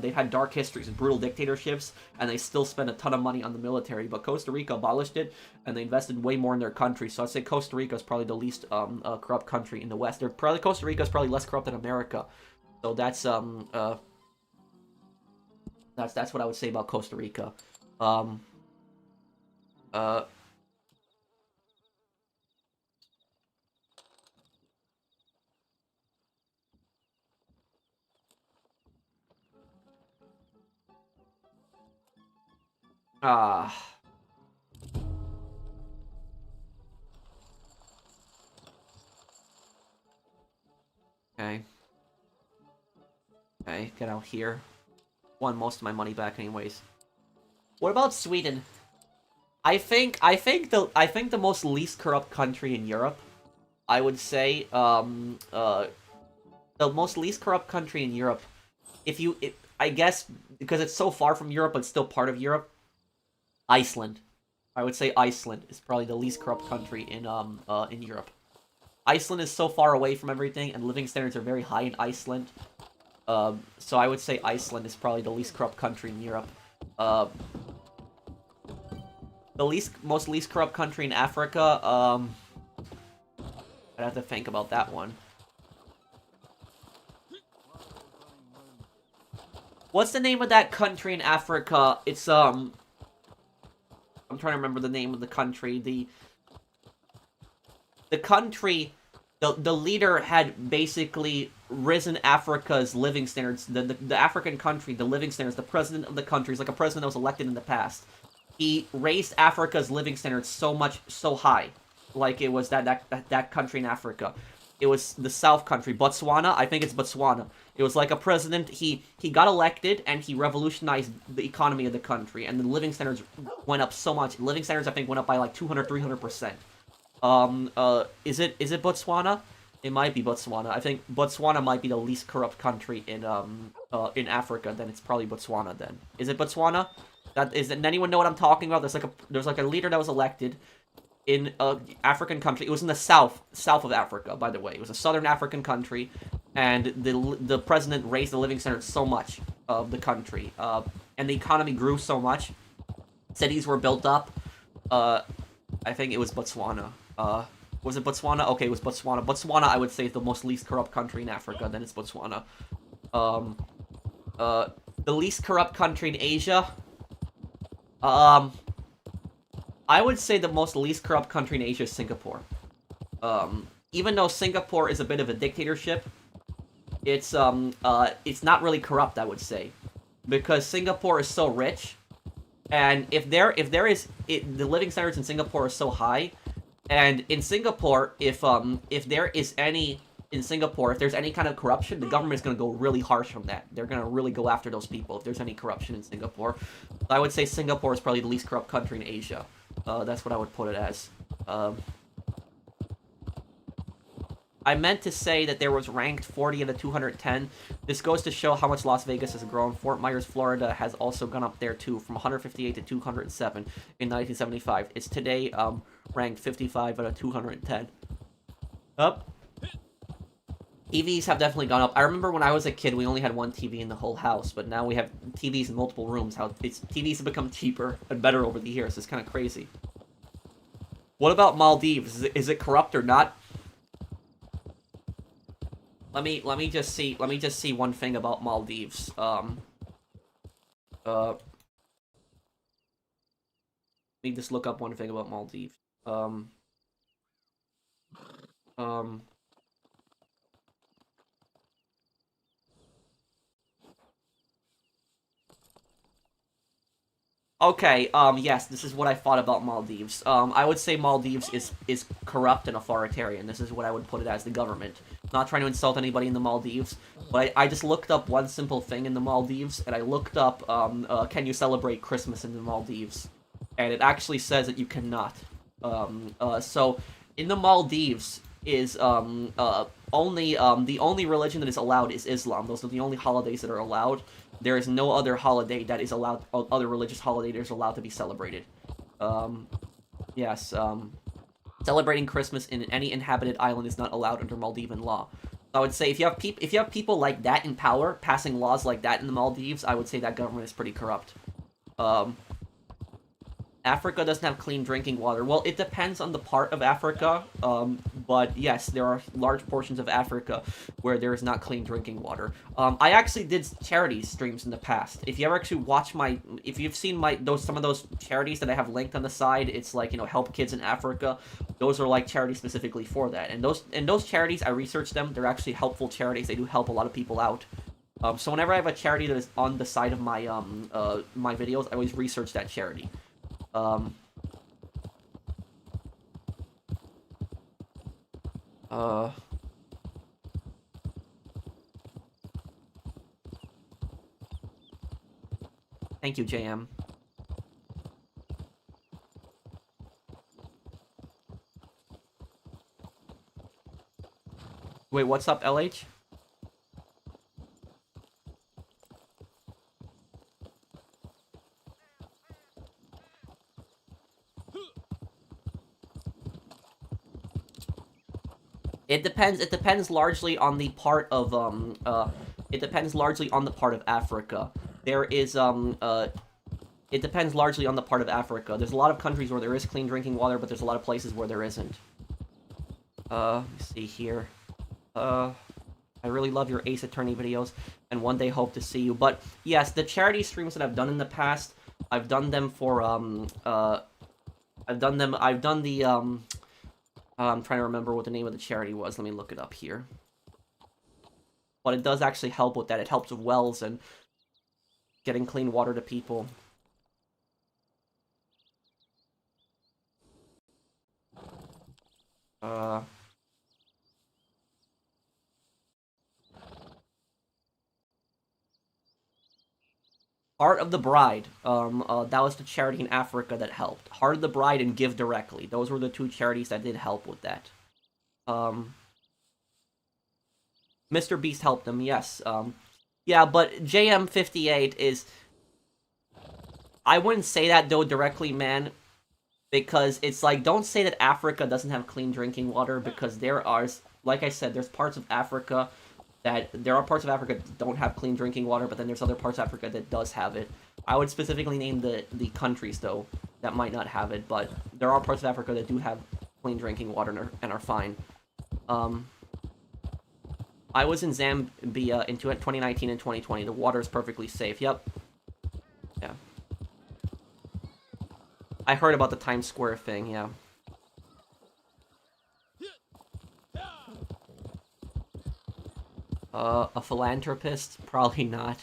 Speaker 1: they've had dark histories and brutal dictatorships, and they still spend a ton of money on the military. But Costa Rica abolished it, and they invested way more in their country. So I'd say Costa Rica is probably the least corrupt country in the West. Costa Rica is probably less corrupt than America. So that's That's what I would say about Costa Rica. Uh, ah. Okay. Okay, get out here. Won most of my money back anyways. What about Sweden? I think the most least corrupt country in Europe, I would say, the most least corrupt country in Europe, I guess, because it's so far from Europe but still part of Europe, Iceland. I would say Iceland is probably the least corrupt country in Europe. Iceland is so far away from everything, and living standards are very high in Iceland. So I would say Iceland is probably the least corrupt country in Europe. The most least corrupt country in Africa, I'd have to think about that one. What's the name of that country in Africa? It's, I'm trying to remember the name of the country. The country, the leader had basically risen Africa's living standards. The African country, the living standards, the president of the country is like a president that was elected in the past. He raised Africa's living standards so high. Like it was that country in Africa. It was the South country, Botswana. I think it's Botswana. It was like a president. He got elected and he revolutionized the economy of the country, and the living standards went up so much. Living standards, I think, went up by like 200-300%. Is it Botswana? It might be Botswana. I think Botswana might be the least corrupt country in Africa. Then it's probably Botswana. Then is it Botswana? Does anyone know what I'm talking about? There's like a leader that was elected in African country. It was in the south of Africa, by the way. It was a southern African country, and the president raised the living standards so much of the country, and the economy grew so much. Cities were built up. I think it was Botswana. Was it Botswana? Okay, it was Botswana. Botswana, I would say, is the most least corrupt country in Africa. Then it's Botswana. The least corrupt country in Asia. I would say the least corrupt country in Asia is Singapore. Even though Singapore is a bit of a dictatorship, it's not really corrupt, I would say, because Singapore is so rich, and if the living standards in Singapore are so high, and in Singapore, if there's any kind of corruption, the government is going to go really harsh on that. They're going to really go after those people if there's any corruption in Singapore. I would say Singapore is probably the least corrupt country in Asia. That's what I would put it as. I meant to say that there was ranked 40 of the 210. This goes to show how much Las Vegas has grown. Fort Myers, Florida has also gone up there too, from 158 to 207 in 1975. It's today ranked 55 out of 210. Up. TVs have definitely gone up. I remember when I was a kid, we only had one TV in the whole house, but now we have TVs in multiple rooms. TVs have become cheaper and better over the years. It's kind of crazy. What about Maldives? Is it corrupt or not? Let me just see one thing about Maldives. Let me just look up one thing about Maldives. Okay, yes, this is what I thought about Maldives. I would say Maldives is corrupt and authoritarian. This is what I would put it as, the government. Not trying to insult anybody in the Maldives, but I just looked up one simple thing in the Maldives, and I looked up, can you celebrate Christmas in the Maldives? And it actually says that you cannot. So, in the Maldives is, the only religion that is allowed is Islam. Those are the only holidays that are allowed. There is no other holiday that is allowed, other religious holiday that is allowed to be celebrated. Yes, celebrating Christmas in any inhabited island is not allowed under Maldivian law. I would say if you have people like that in power, passing laws like that in the Maldives, I would say that government is pretty corrupt. Africa doesn't have clean drinking water. Well, it depends on the part of Africa. but yes, there are large portions of Africa where there is not clean drinking water. I actually did charity streams in the past. If you ever actually watch if you've seen some of those charities that I have linked on the side, it's like, you know, help kids in Africa. Those are like charities specifically for that. And those charities, I researched them. They're actually helpful charities. They do help a lot of people out. So whenever I have a charity that is on the side of my my videos, I always research that charity. Thank you, JM. Wait, what's up, LH? It depends largely on the part of it depends largely on the part of Africa. There is it depends largely on the part of Africa. There's a lot of countries where there is clean drinking water, but there's a lot of places where there isn't. Let's see here. I really love your Ace Attorney videos, and one day hope to see you. But yes, the charity streams that I've done in the past, I've done them for I've done the I'm trying to remember what the name of the charity was. Let me look it up here. But it does actually help with that. It helps with wells and getting clean water to people. Heart of the Bride. That was the charity in Africa that helped. Heart of the Bride and Give Directly. Those were the two charities that did help with that. Mr. Beast helped them, yes. Yeah, but JM58 is... I wouldn't say that, though, directly, man. Because it's like, don't say that Africa doesn't have clean drinking water, because there are... Like I said, there's parts of Africa... There are parts of Africa that don't have clean drinking water, but then there's other parts of Africa that does have it. I would specifically name the countries, though, that might not have it, but there are parts of Africa that do have clean drinking water and are fine. I was in Zambia in 2019 and 2020. The water is perfectly safe. Yep. Yeah. I heard about the Times Square thing, yeah. A philanthropist? Probably not.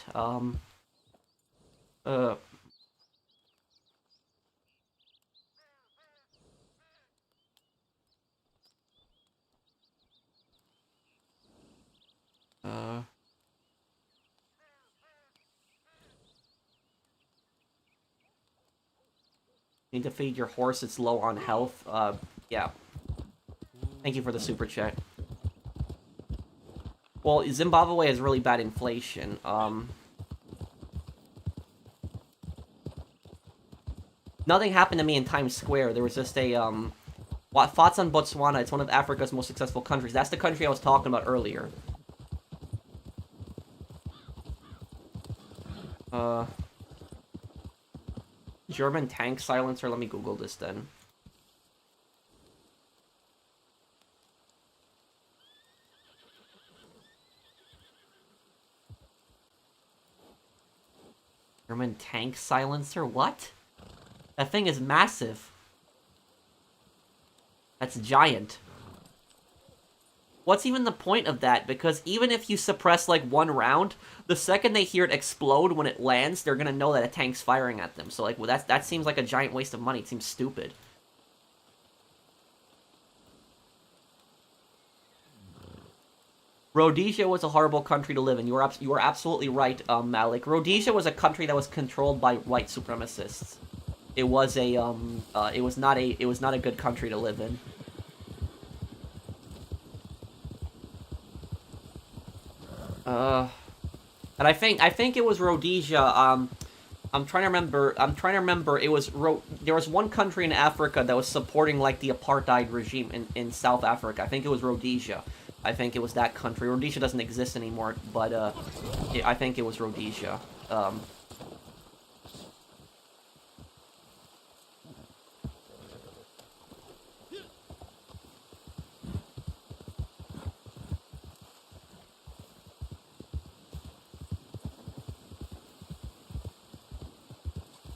Speaker 1: Need to feed your horse, it's low on health. Yeah. Thank you for the super chat. Well, Zimbabwe has really bad inflation. Nothing happened to me in Times Square. There was just a, thoughts on Botswana? It's one of Africa's most successful countries. That's the country I was talking about earlier. German tank silencer? Let me Google this then. German tank silencer? What? That thing is massive. That's giant. What's even the point of that? Because even if you suppress, like, one round, the second they hear it explode when it lands, they're gonna know that a tank's firing at them. So, like, well, that seems like a giant waste of money. It seems stupid. Rhodesia was a horrible country to live in. You are absolutely right, Malik. Rhodesia was a country that was controlled by white supremacists. It was a it was not a good country to live in. And I think it was Rhodesia. I'm trying to remember. It was there was one country in Africa that was supporting, like, the apartheid regime in South Africa. I think it was Rhodesia. I think it was that country. Rhodesia doesn't exist anymore, but I think it was Rhodesia.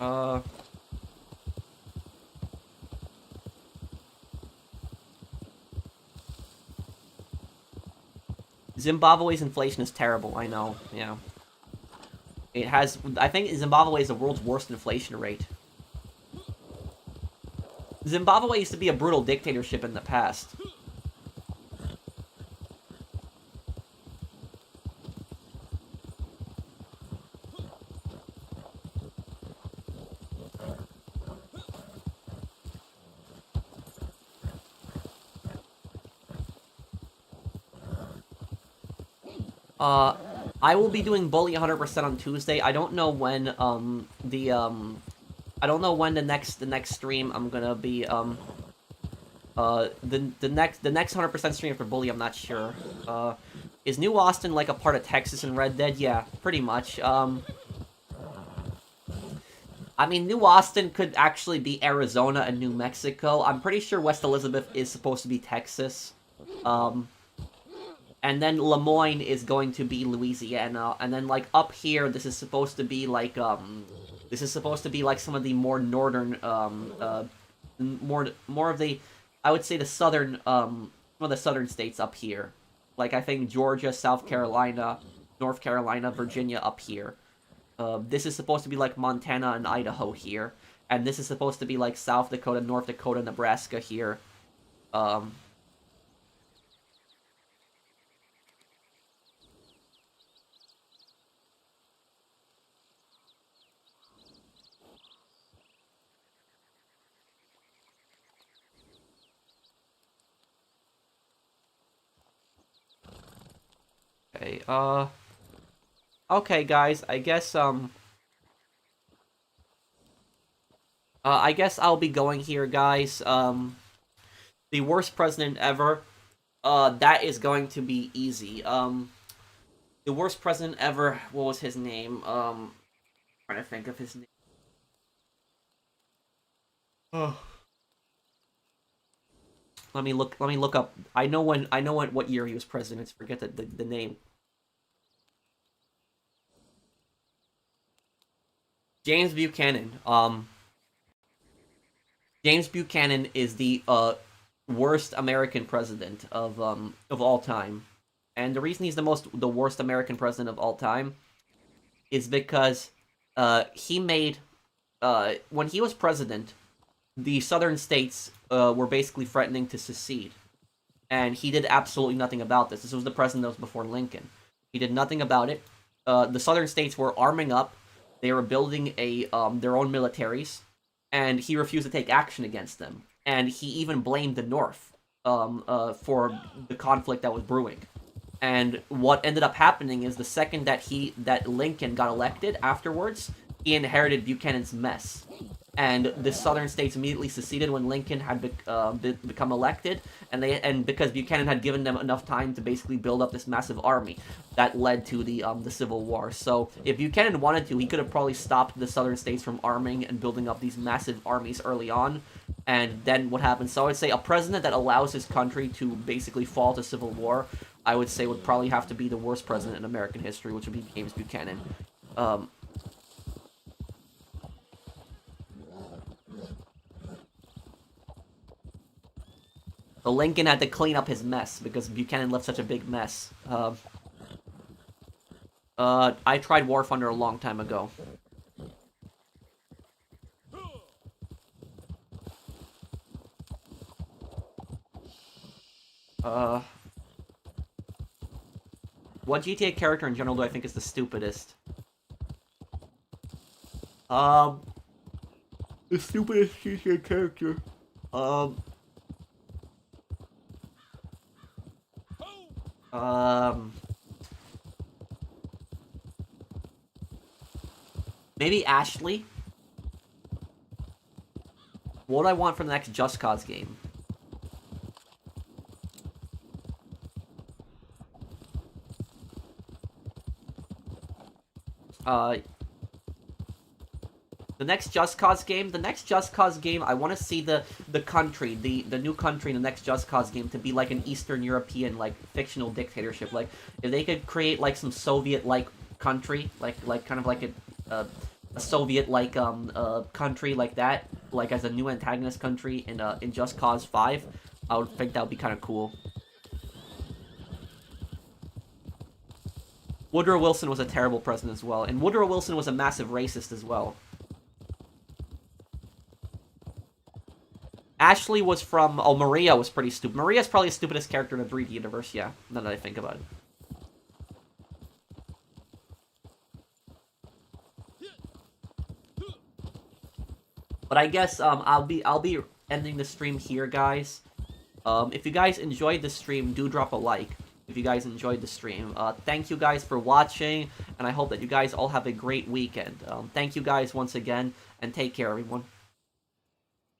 Speaker 1: Uh... Zimbabwe's inflation is terrible, I know, yeah. It has... I think Zimbabwe is the world's worst inflation rate. Zimbabwe used to be a brutal dictatorship in the past. I will be doing Bully 100% on Tuesday. I don't know when, I don't know when the next stream I'm gonna be, the next 100% stream for Bully, I'm not sure. Is New Austin, like, a part of Texas and Red Dead? Yeah, pretty much. I mean, New Austin could actually be Arizona and New Mexico. I'm pretty sure West Elizabeth is supposed to be Texas. And then Lemoyne is going to be Louisiana, and then, like, up here, this is supposed to be, like, some of the more northern, more of the, I would say the southern, some of the southern states up here. Like, I think Georgia, South Carolina, North Carolina, Virginia up here. This is supposed to be, like, Montana and Idaho here. And this is supposed to be, like, South Dakota, North Dakota, Nebraska here. Okay, okay, guys, I guess I'll be going here, guys. The worst president ever, that is going to be easy. The worst president ever, what was his name? Trying to think of his name. Oh. Let me look up. I know what year he was president. I forget the name. James Buchanan. James Buchanan is the worst American president of all time. And the reason he's the worst American president of all time is because he made when he was president, the southern states were basically threatening to secede. And he did absolutely nothing about this. This was the president that was before Lincoln. He did nothing about it. The southern states were arming up. They were building their own militaries. And he refused to take action against them. And he even blamed the North for the conflict that was brewing. And what ended up happening is the second that Lincoln got elected afterwards, he inherited Buchanan's mess. And the southern states immediately seceded when Lincoln had become elected, and because Buchanan had given them enough time to basically build up this massive army, that led to the Civil War. So if Buchanan wanted to, he could have probably stopped the southern states from arming and building up these massive armies early on, and then what happened? So I would say a president that allows his country to basically fall to civil war, I would say would probably have to be the worst president in American history, which would be James Buchanan. So Lincoln had to clean up his mess because Buchanan left such a big mess. I tried War Thunder a long time ago. What GTA character in general do I think is the stupidest? The stupidest GTA character. Maybe Ashley? What do I want for the next Just Cause game? The next Just Cause game? The next Just Cause game, I want to see the country, the new country in the next Just Cause game to be like an Eastern European, like, fictional dictatorship. Like, if they could create, like, some Soviet-like country, like kind of like a Soviet-like country like that, like as a new antagonist country in Just Cause 5, I would think that would be kind of cool. Woodrow Wilson was a terrible president as well, and Woodrow Wilson was a massive racist as well. Ashley was from... Oh, Maria was pretty stupid. Maria's probably the stupidest character in the 3D universe, yeah, now that I think about it. But I guess I'll be ending the stream here, guys. If you guys enjoyed the stream, do drop a like. If you guys enjoyed the stream, thank you guys for watching, and I hope that you guys all have a great weekend. Thank you guys once again, and take care, everyone.